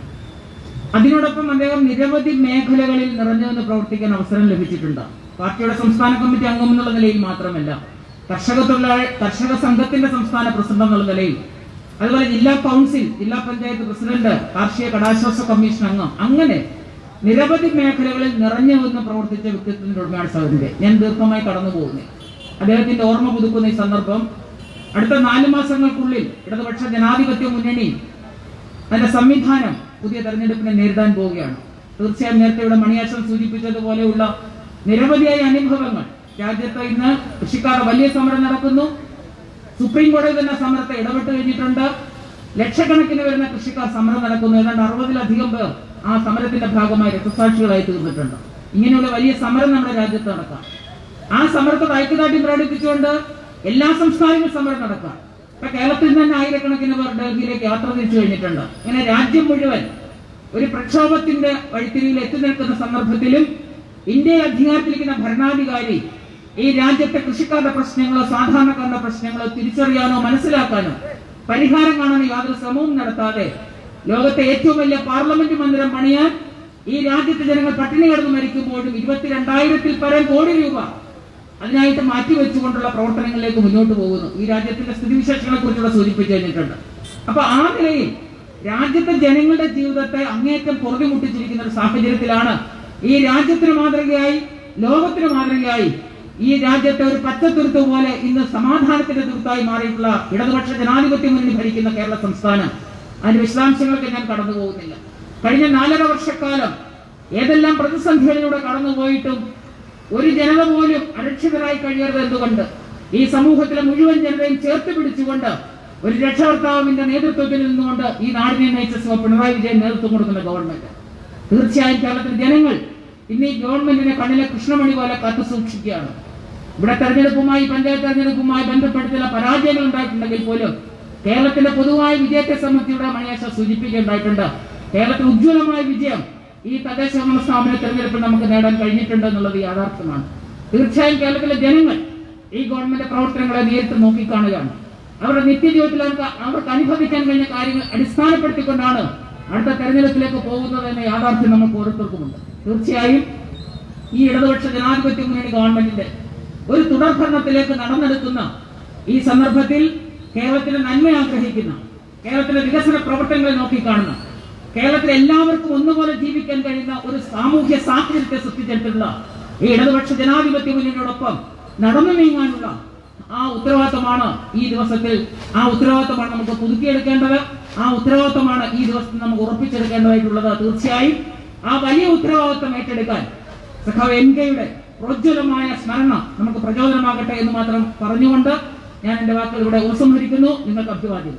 Speaker 3: അതിനോടൊപ്പം അദ്ദേഹം നിരവധി മേഖലകളിൽ നിറഞ്ഞുവന്ന് പ്രവർത്തിക്കാൻ അവസരം ലഭിച്ചിട്ടുണ്ട്. പാർട്ടിയുടെ സംസ്ഥാന കമ്മിറ്റി അംഗം എന്നുള്ള നിലയിൽ മാത്രമല്ല, കർഷക സംഘത്തിന്റെ സംസ്ഥാന പ്രസിഡന്റ് എന്നുള്ള നിലയിൽ, അതുപോലെ ജില്ലാ കൗൺസിൽ, ജില്ലാ പഞ്ചായത്ത് പ്രസിഡന്റ്, കാർഷിക കടാശ്വാസ കമ്മീഷൻ അംഗം, അങ്ങനെ നിരവധി മേഖലകളിൽ നിറഞ്ഞു വന്ന് പ്രവർത്തിച്ച വ്യക്തിത്വത്തിന്റെ ഉടമയാണ് സൗദിന്റെ. ഞാൻ ദീർഘമായി കടന്നു പോകുന്നു. അദ്ദേഹത്തിന്റെ ഓർമ്മ പുതുക്കുന്ന ഈ സന്ദർഭം, അടുത്ത 4 മാസങ്ങൾക്കുള്ളിൽ ഇടതുപക്ഷ ജനാധിപത്യ മുന്നണി അതിന്റെ സംവിധാനം പുതിയ തെരഞ്ഞെടുപ്പിനെ നേരിടാൻ പോവുകയാണ്. തീർച്ചയായും നേരത്തെ ഇവിടെ മണിയാശൻ സൂചിപ്പിച്ചതുപോലെയുള്ള നിരവധിയായ അനുഭവങ്ങൾ രാജ്യത്ത് ഇന്ന് കൃഷിക്കാരുടെ വലിയ സമരം നടക്കുന്നു. സുപ്രീം കോടതി തന്നെ സമരത്തെ ഇടപെട്ട് കഴിഞ്ഞിട്ടുണ്ട്. ലക്ഷക്കണക്കിന് വരുന്ന കൃഷിക്കാർ സമരം നടക്കുന്നു. ഏതാണ്ട് 60-ലധികം പേർ ആ സമരത്തിന്റെ ഭാഗമായി രക്തസാക്ഷികളായി തീർന്നിട്ടുണ്ട്. ഇങ്ങനെയുള്ള വലിയ സമരം നമ്മുടെ രാജ്യത്ത് നടക്കാം. ആ സമരത്തെ ഐക്യദാർഢ്യം പ്രകടിപ്പിച്ചുകൊണ്ട് എല്ലാ സംസ്ഥാനങ്ങളും സമരം നടക്കാം. ഇപ്പൊ കേരളത്തിൽ തന്നെ ആയിരക്കണക്കിന് പേർ ഡൽഹിയിലേക്ക് യാത്ര തിരിച്ചു കഴിഞ്ഞിട്ടുണ്ട്. ഇങ്ങനെ രാജ്യം മുഴുവൻ ഒരു പ്രക്ഷോഭത്തിന്റെ വഴിത്തിരിയിൽ എത്തി നിൽക്കുന്ന സന്ദർഭത്തിലും ഇന്ത്യയിൽ അധികാരത്തിലിരിക്കുന്ന ഭരണാധികാരി ഈ രാജ്യത്തെ കൃഷിക്കാരുടെ പ്രശ്നങ്ങളോ സാധാരണക്കാരുടെ പ്രശ്നങ്ങളോ തിരിച്ചറിയാനോ മനസ്സിലാക്കാനോ പരിഹാരം കാണാനോ യാതൊരു ശ്രമവും നടത്താതെ ലോകത്തെ ഏറ്റവും വലിയ പാർലമെന്റ് മന്ദിരം പണിയാൻ ഈ രാജ്യത്തെ ജനങ്ങൾ പട്ടിണി കിടന്ന് മരിക്കുമ്പോഴും 22,000-ൽ പരം കോടി രൂപ അതിനായിട്ട് മാറ്റിവെച്ചുകൊണ്ടുള്ള പ്രവർത്തനങ്ങളിലേക്ക് മുന്നോട്ട് പോകുന്നു. ഈ രാജ്യത്തിന്റെ സ്ഥിതിവിശേഷങ്ങളെ കുറിച്ചുള്ള സൂചിപ്പിച്ചു കഴിഞ്ഞിട്ടുണ്ട്. അപ്പൊ ആ നിലയിൽ രാജ്യത്തെ ജനങ്ങളുടെ ജീവിതത്തെ അങ്ങേയറ്റം പൊറുതിമുട്ടിച്ചിരിക്കുന്ന ഒരു സാഹചര്യത്തിലാണ് ഈ രാജ്യത്തിന് മാതൃകയായി, ലോകത്തിന് മാതൃകയായി ഈ രാജ്യത്തെ ഒരു പച്ചത്തുരുത്ത് പോലെ ഇന്ന് സമാധാനത്തിന്റെ തുരുത്തായി മാറിയിട്ടുള്ള ഇടതുപക്ഷ ജനാധിപത്യ മുന്നണി ഭരിക്കുന്ന കേരള സംസ്ഥാനം. അതിന്റെ വിശദാംശങ്ങൾക്ക് ഞാൻ കടന്നു പോകുന്നില്ല. കഴിഞ്ഞ 4.5 വർഷക്കാലം ഏതെല്ലാം പ്രതിസന്ധികളിലൂടെ കടന്നുപോയിട്ടും ഒരു ജനത പോലും അരക്ഷിതരായി കഴിയരുത് എന്തുകൊണ്ട് ഈ സമൂഹത്തിലെ മുഴുവൻ ജനതയും ചേർത്ത് പിടിച്ചുകൊണ്ട് ഒരു രക്ഷകർത്താവിന്റെ നേതൃത്വത്തിൽ നിന്നുകൊണ്ട് ഈ നാടിനെ നയിച്ച പിണറായി വിജയൻ നേതൃത്വം കൊടുക്കുന്ന ഗവൺമെന്റ്. തീർച്ചയായും കേരളത്തിലെ ജനങ്ങൾ ഇന്ന് ഈ ഗവൺമെന്റിനെ കണ്ണിലെ കൃഷ്ണമണി പോലെ കാത്തു സൂക്ഷിക്കുകയാണ്. ഇവിടെ തെരഞ്ഞെടുപ്പുമായി, പഞ്ചായത്ത് തെരഞ്ഞെടുപ്പുമായി ബന്ധപ്പെട്ട് ചില പരാജയങ്ങൾ ഉണ്ടായിട്ടുണ്ടെങ്കിൽ പോലും കേരളത്തിന്റെ പൊതുവായ വിജയത്തെ സംബന്ധിച്ച് ഇവിടെ മണിയാശ സൂചിപ്പിക്കുകയുണ്ടായിട്ടുണ്ട്. കേരളത്തിൽ ഉജ്ജ്വലമായ വിജയം ഈ തദ്ദേശ ഭരണ സ്ഥാപന തെരഞ്ഞെടുപ്പിൽ നമുക്ക് നേടാൻ കഴിഞ്ഞിട്ടുണ്ട് എന്നുള്ളത് യാഥാർത്ഥ്യമാണ്. തീർച്ചയായും കേരളത്തിലെ ജനങ്ങൾ ഈ ഗവൺമെന്റ് പ്രവർത്തനങ്ങളെ നേരിട്ട് നോക്കിക്കാണുകയാണ്. അവരുടെ നിത്യജീവിതത്തിൽ അവർക്ക് അനുഭവിക്കാൻ കഴിഞ്ഞ കാര്യങ്ങൾ അടിസ്ഥാനപ്പെടുത്തിക്കൊണ്ടാണ് അടുത്ത തെരഞ്ഞെടുപ്പിലേക്ക് പോകുന്നത് എന്ന യാഥാർത്ഥ്യം നമുക്ക് ഓരോരുത്തർക്കുമുണ്ട്. തീർച്ചയായും ഈ ഇടതുപക്ഷ ജനാധിപത്യ മുന്നണി ഗവൺമെന്റിന്റെ ഒരു തുടർഭരണത്തിലേക്ക് നടന്നെടുക്കുന്ന ഈ സന്ദർഭത്തിൽ കേരളത്തിലെ നന്മ ആഗ്രഹിക്കുന്ന, കേരളത്തിലെ വികസന പ്രവർത്തനങ്ങളെ നോക്കിക്കാണുന്ന, കേരളത്തിലെ എല്ലാവർക്കും ഒന്നുപോലെ ജീവിക്കാൻ കഴിയുന്ന ഒരു സാമൂഹ്യ സാഹചര്യത്തെ സൃഷ്ടിച്ചെടുത്തിട്ടുള്ള ഈ ഇടതുപക്ഷ ജനാധിപത്യ മുന്നണിയോടൊപ്പം നടന്നു നീങ്ങാനുള്ള ആ ഉത്തരവാദിത്തമാണ് ഈ ദിവസത്തിൽ, ആ ഉത്തരവാദിത്തമാണ് നമുക്ക് പുതുക്കിയെടുക്കേണ്ടത്. ആ ഉത്തരവാദിത്തമാണ് ഈ ദിവസത്തിൽ നമുക്ക് ഉറപ്പിച്ചെടുക്കേണ്ടതായിട്ടുള്ളത്. തീർച്ചയായും ആ വലിയ ഉത്തരവാദിത്തം ഏറ്റെടുക്കാൻ സഖാവ് എൻകെയുടെ പ്രോജ്വലമായ സ്മരണ നമുക്ക് പ്രചോദനമാകട്ടെ എന്ന് മാത്രം പറഞ്ഞുകൊണ്ട് ഞാൻ എന്റെ വാക്കുകൾ ഇവിടെ ഉപസംഹരിക്കുന്നു. നിങ്ങൾക്ക് അഭിവാദ്യം.